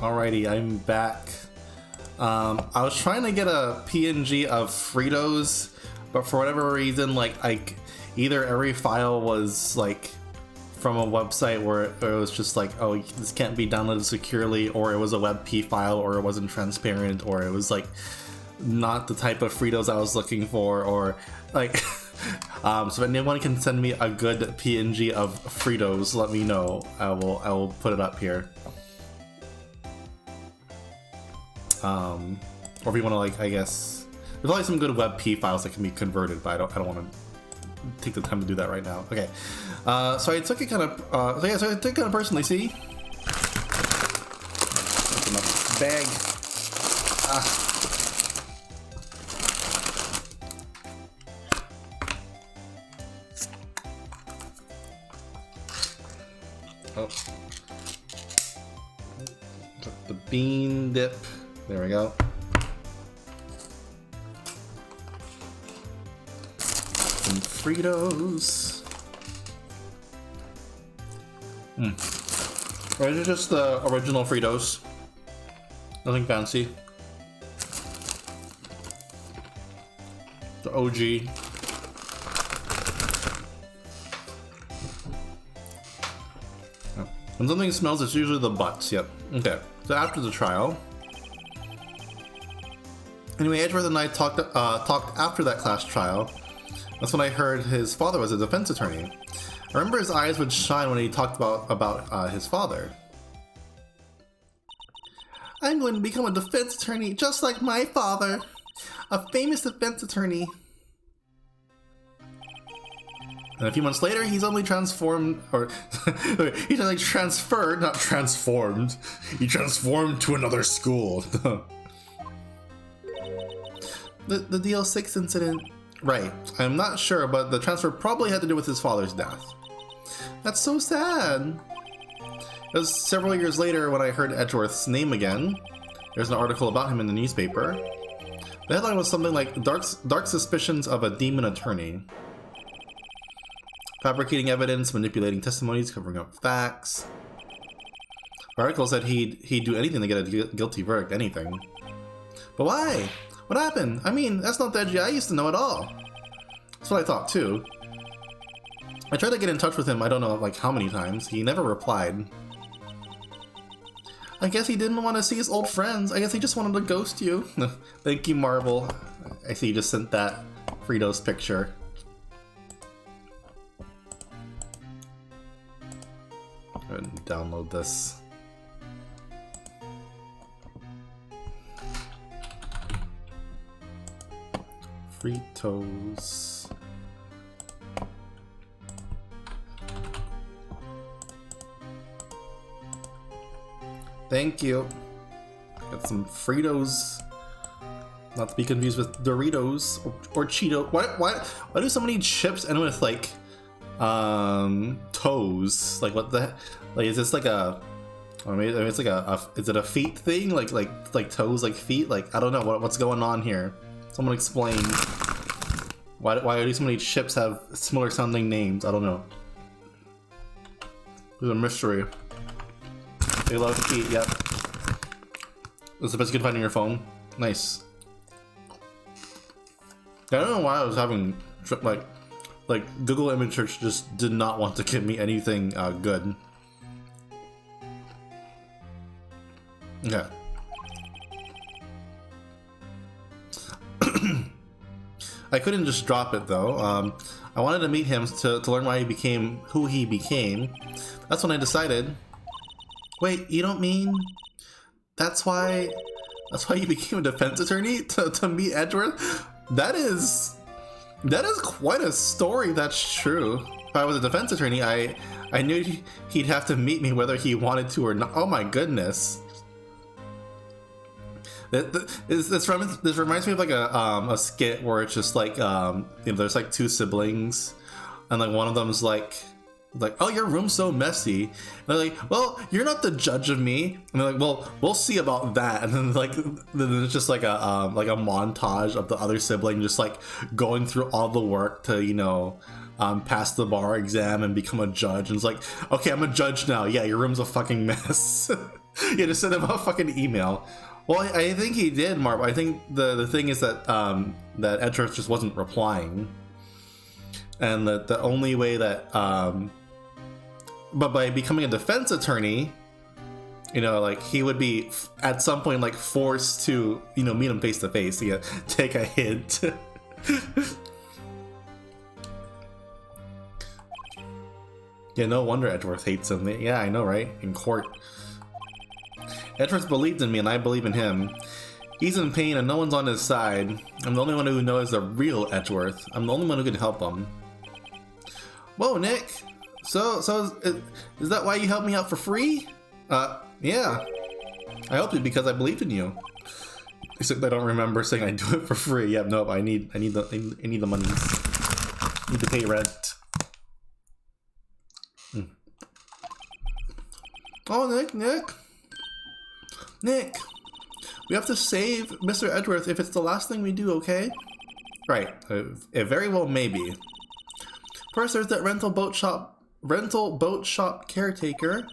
Alrighty, I'm back. I was trying to get a PNG of Fritos, but for whatever reason, like, either every file was like from a website where it was just like, oh, this can't be downloaded securely, or it was a WebP file, or it wasn't transparent, or it was like not the type of Fritos I was looking for, or like so if anyone can send me a good PNG of Fritos, let me know. I will put it up here. Or if you want to, like, I guess there's probably some good WebP files that can be converted, but I don't want to take the time to do that right now. Okay, so I took it kind of so I took it kind of personally. See, open up this bag. Oh, took the bean dip. There we go. Some Fritos. These are just the original Fritos. Nothing fancy. The OG. When something smells, it's usually the butts. Yep. Okay. So after the trial. Anyway, Edgeworth and I talked after that class trial. That's when I heard his father was a defense attorney. I remember his eyes would shine when he talked about his father. I'm going to become a defense attorney just like my father, a famous defense attorney. And a few months later, he's only transformed, or he's like transferred, not transformed. He transformed to another school. The DL6 incident, right? I'm not sure, but the transfer probably had to do with his father's death. That's so sad. It was several years later when I heard Edgeworth's name again. There's an article about him in the newspaper. The headline was something like dark suspicions of a demon attorney. Fabricating evidence, manipulating testimonies, covering up facts. The article said he'd do anything to get a guilty verdict, anything. But why? What happened? I mean, that's not the Edgy I used to know at all. That's what I thought too. I tried to get in touch with him, I don't know like how many times. He never replied. I guess he didn't want to see his old friends. I guess he just wanted to ghost you. Thank you, Marble. I see you just sent that Fritos picture. Go ahead and download this. Fritos. Thank you. Got some Fritos. Not to be confused with Doritos or Cheeto. Why do so many chips end with like toes? Like what the like is this like a I mean it's like is it a feet thing? Like toes like feet? Like I don't know what's going on here. Someone explain. Why do so many chips have similar sounding names? I don't know. There's a mystery. They love to eat, yep. That's the best you can find on your phone. Nice. I don't know why I was having, like Google Image Search just did not want to give me anything good. Okay. I couldn't just drop it though. I wanted to meet him to learn why he became who he became. That's when I decided. Wait, you don't mean that's why you became a defense attorney to meet Edgeworth? That is quite a story. That's true. If I was a defense attorney, I knew he'd have to meet me whether he wanted to or not. Oh my goodness. This reminds me of like a skit where it's just like there's like two siblings, and like one of them's like, oh, your room's so messy, and they're like, well, you're not the judge of me, and they're like, well, we'll see about that, and then then it's just like a montage of the other sibling just like going through all the work to pass the bar exam and become a judge, and it's like, okay, I'm a judge now. Yeah, your room's a fucking mess. Yeah, just send him a fucking email. Well, I think he did, Marv. I think the thing is that that Edgeworth just wasn't replying, and that the only way that but by becoming a defense attorney, you know, like he would be at some point like forced to, you know, meet him face to face to take a hint. Yeah, no wonder Edgeworth hates him. Yeah, I know, right? In court. Edgeworth believed in me and I believe in him. He's in pain and no one's on his side. I'm the only one who knows the real Edgeworth. I'm the only one who can help him. Whoa, Nick. So is that why you helped me out for free? Yeah. I helped you because I believed in you. Except I don't remember saying I do it for free. Yep, nope. I need the money. I need to pay rent. Oh, Nick, we have to save Mr. Edgeworth if it's the last thing we do, okay? Right, it very well may be. First, there's that rental boat shop caretaker.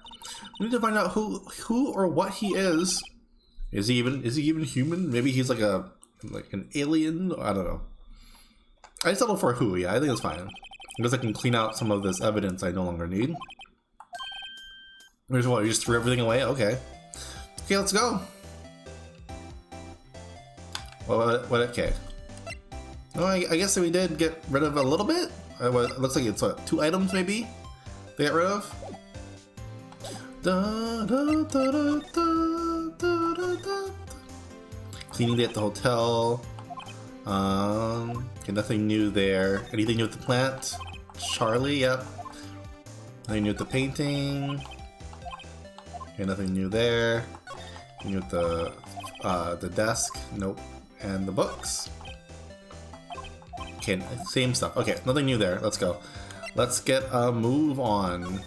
We need to find out who or what he is. Is he even human? Maybe he's like an alien. I don't know. I settle for who. Yeah, I think it's fine because I can clean out some of this evidence I no longer need. Here's what, you just threw everything away? Okay. Okay, let's go. What, okay. Oh, I guess we did get rid of a little bit. It looks like it's what, 2 items maybe they got rid of? Cleaning day at the hotel. Okay, nothing new there. Anything new with the plant? Charlie, yep. Nothing new with the painting. Okay, nothing new there. Nothing new with the desk. Nope. And the books. Okay, same stuff. Okay, nothing new there. Let's go. Let's get a move on.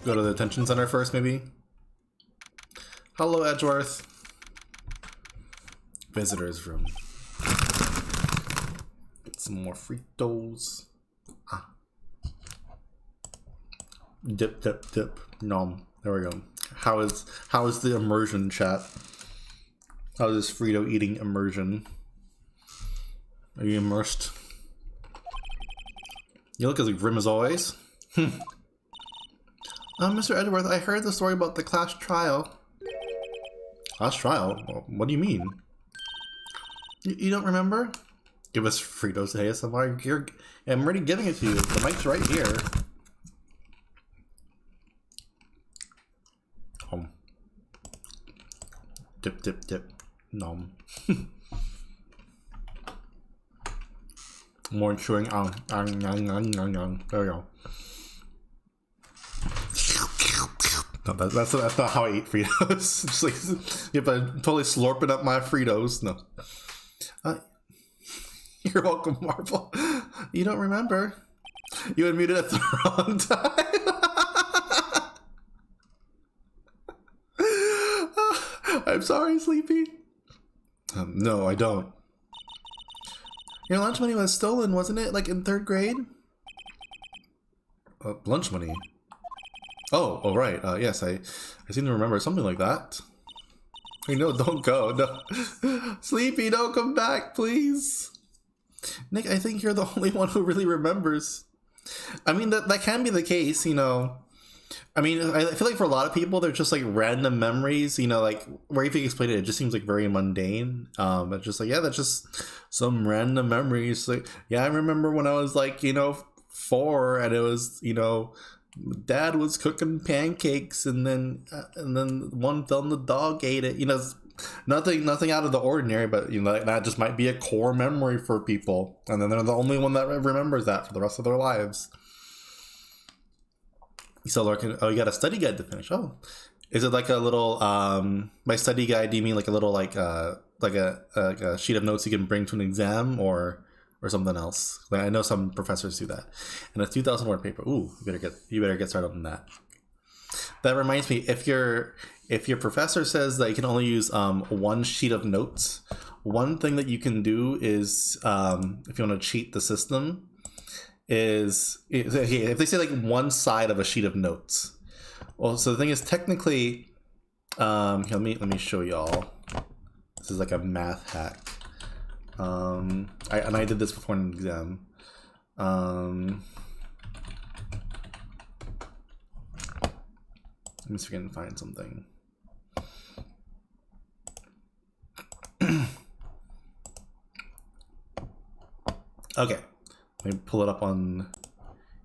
Go to the detention center first, maybe. Hello, Edgeworth. Visitor's room. Get some more Fritos. Dip, dip, dip. Nom. There we go. How is the immersion, chat? How is this Frito eating immersion? Are you immersed? You look as grim as always. Mr. Edgeworth, I heard the story about the class trial. Class trial? What do you mean? You don't remember? Give us Fritos ASMR. I'm already giving it to you. The mic's right here. Home. Dip, dip, dip. Nom. More chewing. There we go. No, that's not how I eat Fritos. It's just like, if I'm totally slurping up my Fritos. No. You're welcome, Marvel. You don't remember. You unmuted at the wrong time. I'm sorry, Sleepy. No, I don't. Your lunch money was stolen, wasn't it? Like in 3rd grade? Lunch money? Oh, right. Yes, I seem to remember something like that. Hey, no, don't go. No. Sleepy, don't come back, please. Nick, I think you're the only one who really remembers. I mean, that can be the case, you know. I mean, I feel like for a lot of people, they're just like random memories, you know, like where if you explain it, it just seems like very mundane. It's just like, yeah, that's just some random memories. Like, yeah, I remember when I was like, you know, 4 and it was, you know, Dad was cooking pancakes and then one fell and the dog ate it. You know, nothing out of the ordinary, but you know, that just might be a core memory for people. And then they're the only one that remembers that for the rest of their lives. So, Lurk, oh, you got a study guide to finish. Oh, is it like a little by study guide? Do you mean like a little like a sheet of notes you can bring to an exam or something else? Like, I know some professors do that. And a 2,000 word paper. Ooh, you better get started on that. That reminds me, if your professor says that you can only use 1 sheet of notes, one thing that you can do is if you want to cheat the system. Is if they say like one side of a sheet of notes, Well, so the thing is, technically, let me show y'all. This is like a math hack. I did this before an exam. Let me see if I can find something. Okay, let me pull it up on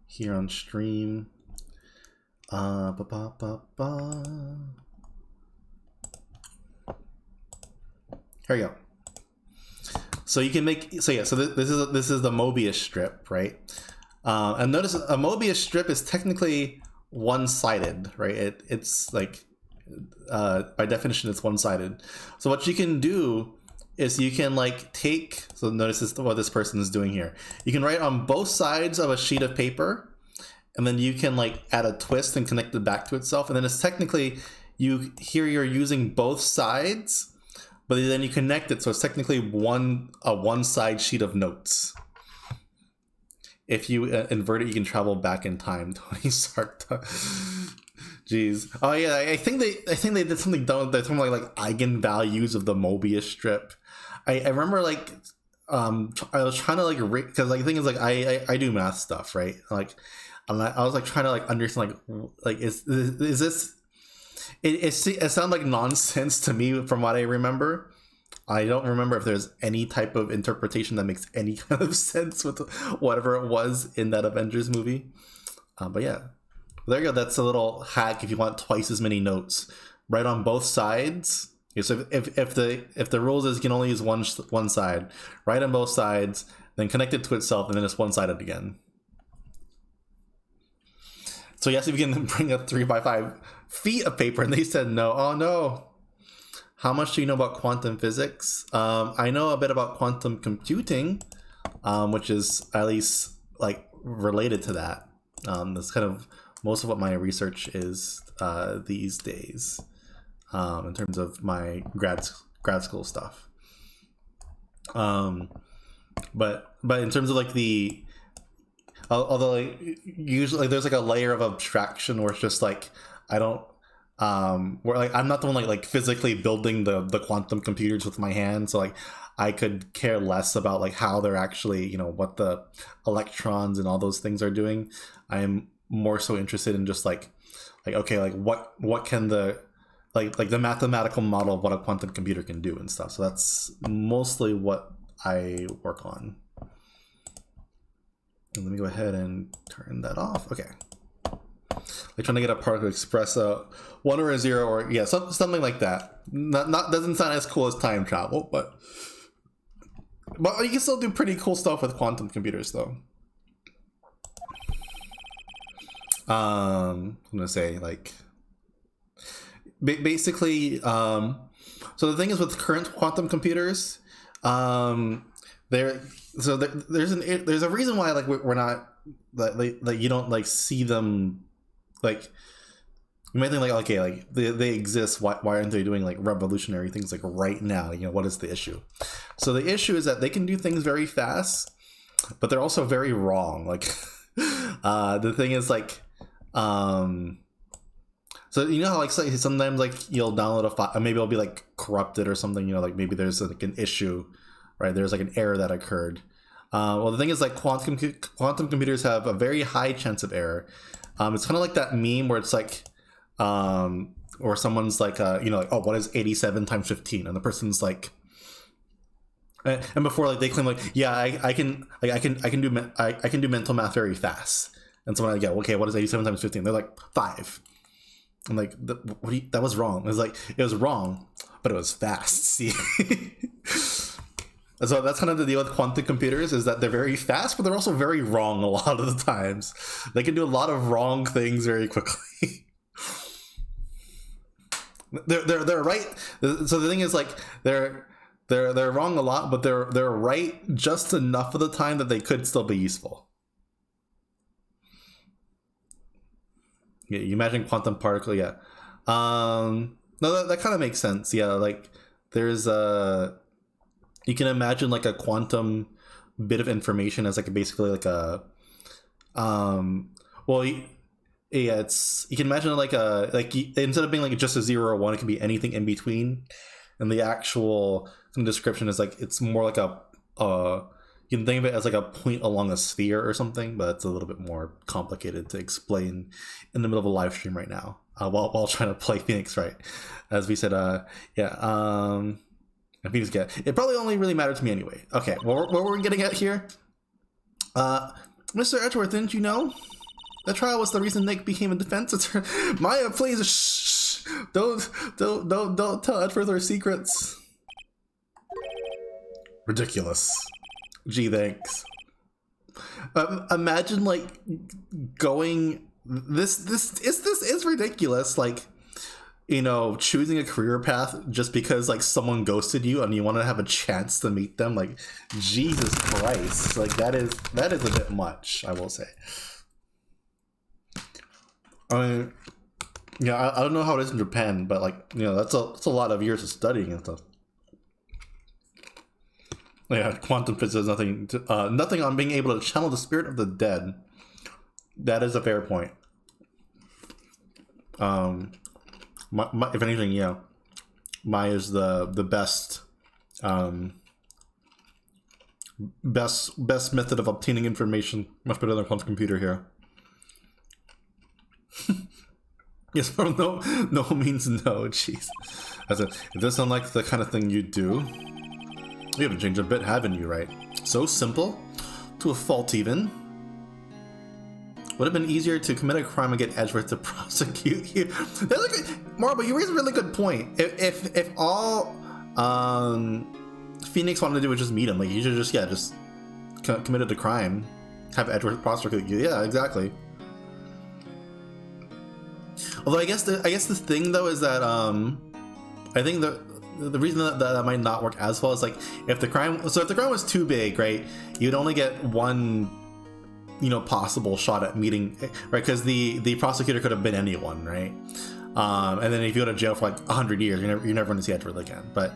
here on stream. Here we go. So you can make this is the Mobius strip, right? And notice a Mobius strip is technically one-sided, right? It's like by definition it's one-sided. So what you can do is you can like take, so notice this, what this person is doing here. You can write on both sides of a sheet of paper, and then you can like add a twist and connect it back to itself, and then it's technically you're using both sides, but then you connect it, so it's technically a one-side sheet of notes. If you invert it, you can travel back in time. Tony Stark. Jeez. Oh yeah, I think they did something dumb. There's something like eigenvalues of the Mobius strip. I remember like I was trying to like because like the thing is like I do math stuff, right? Like I was like trying to like understand like is this it sounded like nonsense to me from what I remember. I don't remember if there's any type of interpretation that makes any kind of sense with whatever it was in that Avengers movie. But yeah, there you go. That's a little hack if you want twice as many notes. Right on both sides. So if the rules is you can only use one side, right on both sides, then connect it to itself, and then it's one-sided again. So yes, if you can bring a 3x5 feet of paper, and they said no. Oh no. How much do you know about quantum physics? I know a bit about quantum computing, which is at least like related to that. That's kind of most of what my research is these days, in terms of my grad school stuff. But in terms of like although like, usually like, there's like a layer of abstraction where it's just like I don't. Where like I'm not the one like physically building the quantum computers with my hands, so like I could care less about like how they're actually, what the electrons and all those things are doing. I am more so interested in just like okay, like what can the like the mathematical model of what a quantum computer can do and stuff. So that's mostly what I work on. And let me go ahead and turn that off. Okay. Like trying to get a particle express a 1 or a 0 or yeah, something like that. Not doesn't sound as cool as time travel, but you can still do pretty cool stuff with quantum computers though. I'm gonna say like basically so the thing is with current quantum computers, there's a reason why like we're not like you don't like see them. Like you might think like okay, like they exist. Why aren't they doing like revolutionary things like right now? What is the issue? So the issue is that they can do things very fast, but they're also very wrong. Like the thing is like so how like sometimes like you'll download a file, maybe it'll be like corrupted or something. Like maybe there's like an issue, right? There's like an error that occurred. Well, the thing is like quantum computers have a very high chance of error. It's kind of like that meme where it's like, or someone's like, like, oh, what is 87 times 15? And the person's like, and before like they claim like, yeah, I can do mental math very fast. And someone like, yeah, okay, what is 87 times 15? They're like 5. I'm like, that was wrong. It was wrong, but it was fast. See. So that's kind of the deal with quantum computers, is that they're very fast, but they're also very wrong a lot of the times. They can do a lot of wrong things very quickly. they're right. So the thing is like they're wrong a lot, but they're right just enough of the time that they could still be useful. Yeah, you imagine quantum particle, yeah. No, that kind of makes sense. Yeah, like there's you can imagine like a quantum bit of information as like basically like a well yeah, it's, you can imagine it like instead of being like just a 0 or 1, it can be anything in between. And the actual description is like, it's more like you can think of it as like a point along a sphere or something, but it's a little bit more complicated to explain in the middle of a live stream right now, while trying to play Phoenix Wright. As we said, Phoenix get it probably only really mattered to me anyway. Okay, what were we getting at here? Mr. Edgeworth, didn't you know? The trial was the reason Nick became a defense attorney. Maya, please, shh! Don't tell Edgeworth our secrets. Ridiculous. Gee, thanks. Imagine like going. This is ridiculous. Like, you know, choosing a career path just because like someone ghosted you and you want to have a chance to meet them. Like, Jesus Christ! Like that is a bit much, I will say. I mean, yeah, I don't know how it is in Japan, but like, you know, that's a lot of years of studying and stuff. Yeah, quantum physics, nothing on being able to channel the spirit of the dead. That is a fair point. If anything, yeah, Maya is the best best method of obtaining information. Much better than a quantum computer here. Yes, no means no. Jeez, it does sound like the kind of thing you do. You haven't changed a bit, haven't you, right? So simple, to a fault even. Would have been easier to commit a crime and get Edgeworth to prosecute you. That's like, Marble, you raise a really good point. If all Phoenix wanted to do was just meet him, like you should just committed a crime, have Edgeworth prosecute you. Yeah, exactly. Although I guess the thing though is that I think the reason that might not work as well is like if the crime was too big, right, you'd only get one, you know, possible shot at meeting, right? Because the prosecutor could have been anyone, right? And then if you go to jail for like 100 years, you're never going to see Edgeworth again. But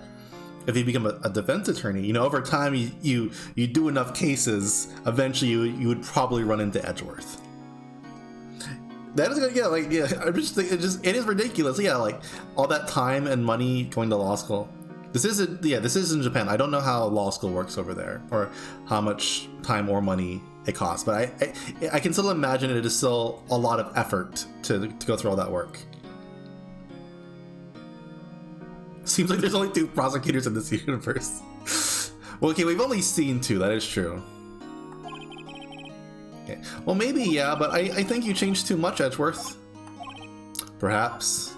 if you become a defense attorney, you know, over time you do enough cases, eventually you would probably run into Edgeworth. That is, yeah, like, yeah, I'm just thinking, it is ridiculous. Yeah, like all that time and money going to law school. This is in Japan. I don't know how law school works over there, or how much time or money it costs, but I can still imagine it is still a lot of effort to go through all that work. Seems like there's only 2 prosecutors in this universe. Well, okay, we've only seen 2. That is true. Okay. Well, maybe, yeah, but I think you changed too much, Edgeworth. Perhaps.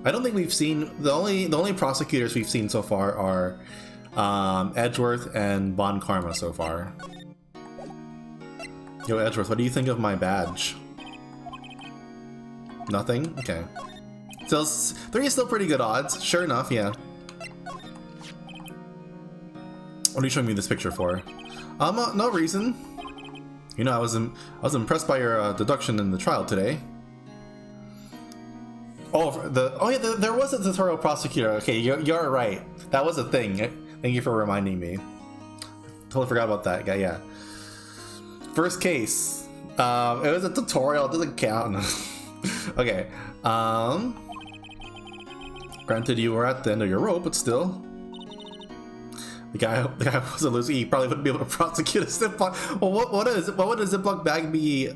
I don't think we've seen the only prosecutors we've seen so far are Edgeworth and Bon Karma so far. Yo, Edgeworth, what do you think of my badge? Nothing? Okay. So 3 is still pretty good odds. Sure enough, yeah. What are you showing me this picture for? No reason. You know, I was impressed by your deduction in the trial today. There was a tutorial prosecutor. Okay, you're right. That was a thing. Thank you for reminding me. Totally forgot about that guy. Yeah. First case. It was a tutorial. It doesn't count. Okay. Granted, you were at the end of your rope, but still. The guy was a loser. He probably wouldn't be able to prosecute a Ziploc. Well, what would a Ziploc bag be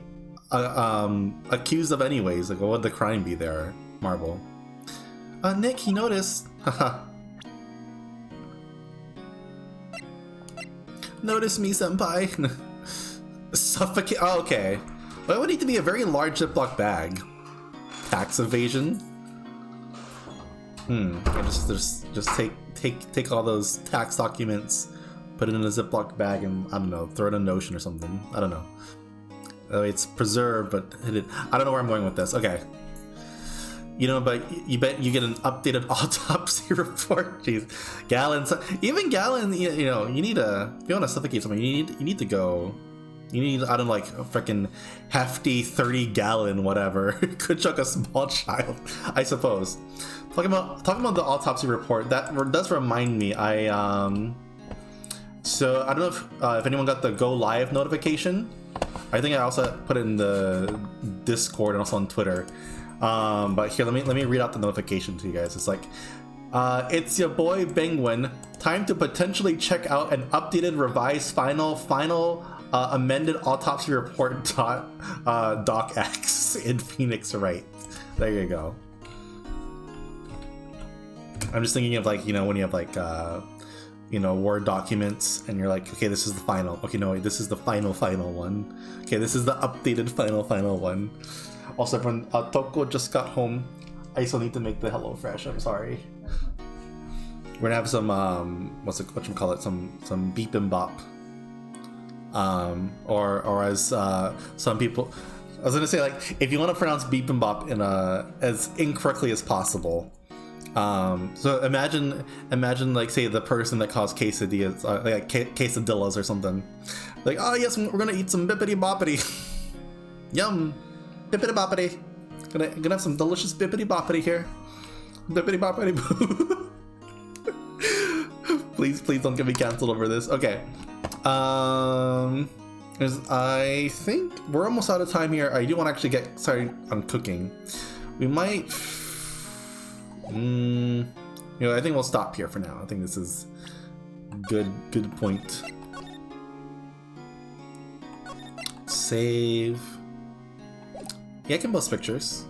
accused of anyways? Like, what would the crime be there, Marble? Nick, he noticed. Haha. Notice me, senpai. Suffocate. Oh, okay. Well, it would need to be a very large Ziploc bag. Tax evasion. Just take all those tax documents, put it in a Ziploc bag, and I don't know, throw it in an ocean or something. I don't know. It's preserved, but I don't know where I'm going with this. Okay. You know, but you bet you get an updated autopsy report. Jeez, Gallon. Even Gallon. You know, you need if you want to suffocate someone, you need to go. You need, I don't know, like a freaking hefty 30-gallon whatever. Could choke a small child, I suppose. Talking about the autopsy report, that does remind me. So I don't know if anyone got the go live notification. I think I also put it in the Discord and also on Twitter. But here, let me read out the notification to you guys. It's like, it's your boy Penguin. Time to potentially check out an updated, revised, final, amended autopsy report Doc X in Phoenix Wright. There you go. I'm just thinking of like, you know, when you have like, you know, Word documents and you're like, okay, this is the final. Okay, no, wait, this is the final one. Okay, this is the updated final one. Also, everyone, Toko just got home. I still need to make the HelloFresh. I'm sorry. We're gonna have some whatchamacallit, some beep and bop. Or as some people, I was gonna say, like, if you want to pronounce beep and bop in as incorrectly as possible. So imagine like, say, the person that caused quesadillas, like quesadillas or something. Like, oh yes, we're gonna eat some bippity boppity. Yum, bippity boppity. Gonna have some delicious bippity boppity here. Bippity boppity. Please don't get me canceled over this. Okay. I think we're almost out of time here. I do want to actually get started on cooking. We might. You know, I think we'll stop here for now. I think this is good point. Save. Yeah, I can post pictures.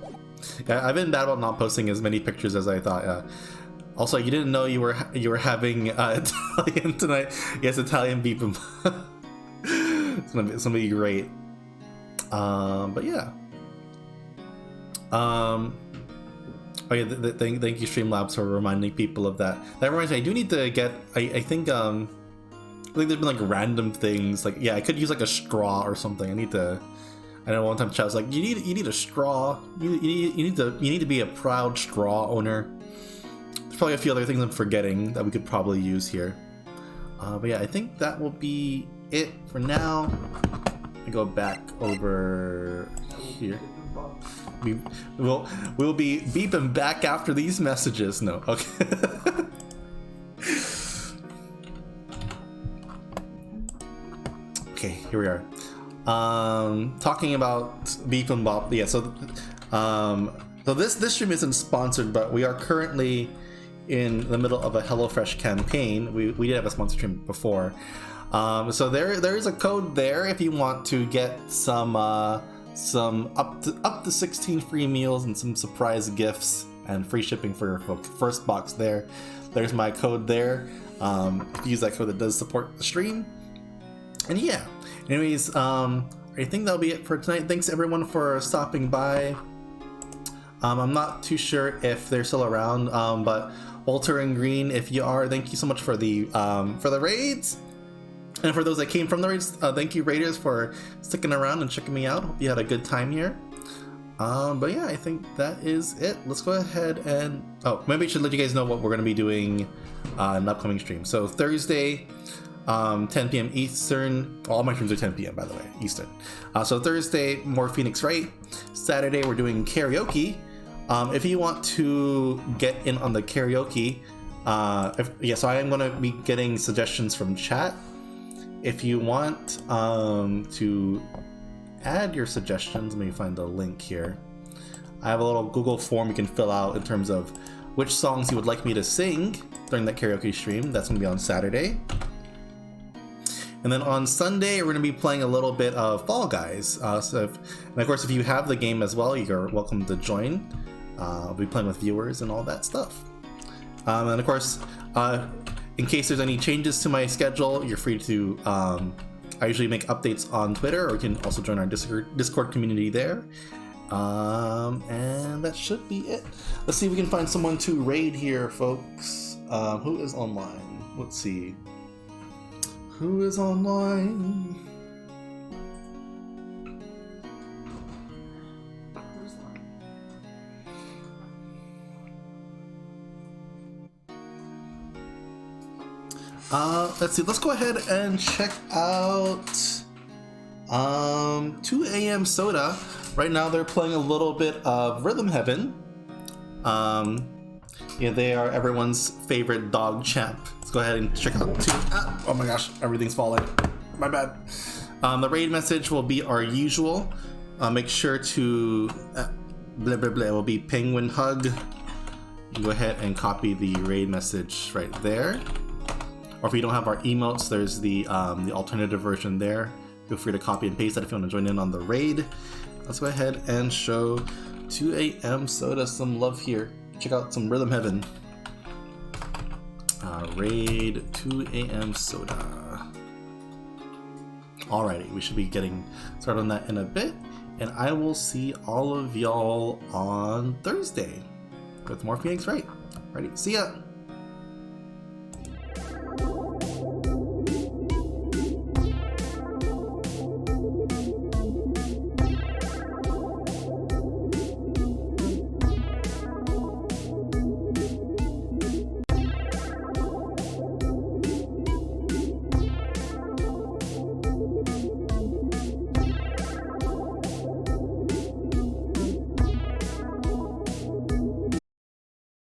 Yeah, I've been bad about not posting as many pictures as I thought. Also, you didn't know you were having Italian tonight. Yes, Italian beef. It's gonna be great. But yeah. Oh yeah, thank you Streamlabs for reminding people of that. That reminds me, I do need to get, I think there's been like random things, like, yeah, I could use like a straw or something. I know one time chat was like, you need a straw. You need to be a proud straw owner. There's probably a few other things I'm forgetting that we could probably use here. But yeah, I think that will be it for now. I go back over here. We'll be beeping back after these messages. No, okay. Okay, here we are. Talking about beep and bop. Yeah, so this stream isn't sponsored, but we are currently in the middle of a HelloFresh campaign. We did have a sponsor stream before. So there is a code there if you want to get some up to 16 free meals and some surprise gifts and free shipping for your first box there. There's my code there. If you use that code, that does support the stream. And yeah, anyways, I think that'll be it for tonight. Thanks everyone for stopping by. I'm not too sure if they're still around, but Walter and Green, if you are, thank you so much for the raids. And for those that came from the raids, thank you Raiders for sticking around and checking me out. Hope you had a good time here. But yeah, I think that is it. Let's go ahead and... Oh, maybe I should let you guys know what we're going to be doing in the upcoming stream. So Thursday, 10 p.m. Eastern. All my streams are 10 p.m. by the way, Eastern. So Thursday, more Phoenix Wright. Saturday, we're doing karaoke. If you want to get in on the karaoke, so I am going to be getting suggestions from chat. If you want to add your suggestions, let me find the link here. I have a little Google form you can fill out in terms of which songs you would like me to sing during that karaoke stream. That's going to be on Saturday. And then on Sunday, we're going to be playing a little bit of Fall Guys. And of course, if you have the game as well, you're welcome to join. I'll be playing with viewers and all that stuff. And of course, in case there's any changes to my schedule, you're free to, I usually make updates on Twitter, or you can also join our Discord community there. And that should be it. Let's see if we can find someone to raid here, folks. Who is online? Let's see. Who is online? Let's see, let's go ahead and check out 2 AM Soda. Right now they're playing a little bit of Rhythm Heaven. Yeah, they are everyone's favorite dog champ. Let's go ahead and check out 2. Oh my gosh, everything's falling. My bad. The raid message will be our usual. Make sure to blah blah blah. It will be penguin hug. Go ahead and copy the raid message right there. Or if you don't have our emotes, there's the alternative version there. Feel free to copy and paste that if you want to join in on the raid. Let's go ahead and show 2 a.m. Soda some love here. Check out some Rhythm Heaven. Raid 2 a.m. Soda. Alrighty, we should be getting started on that in a bit. And I will see all of y'all on Thursday with more Phoenix Wright. Alrighty, see ya!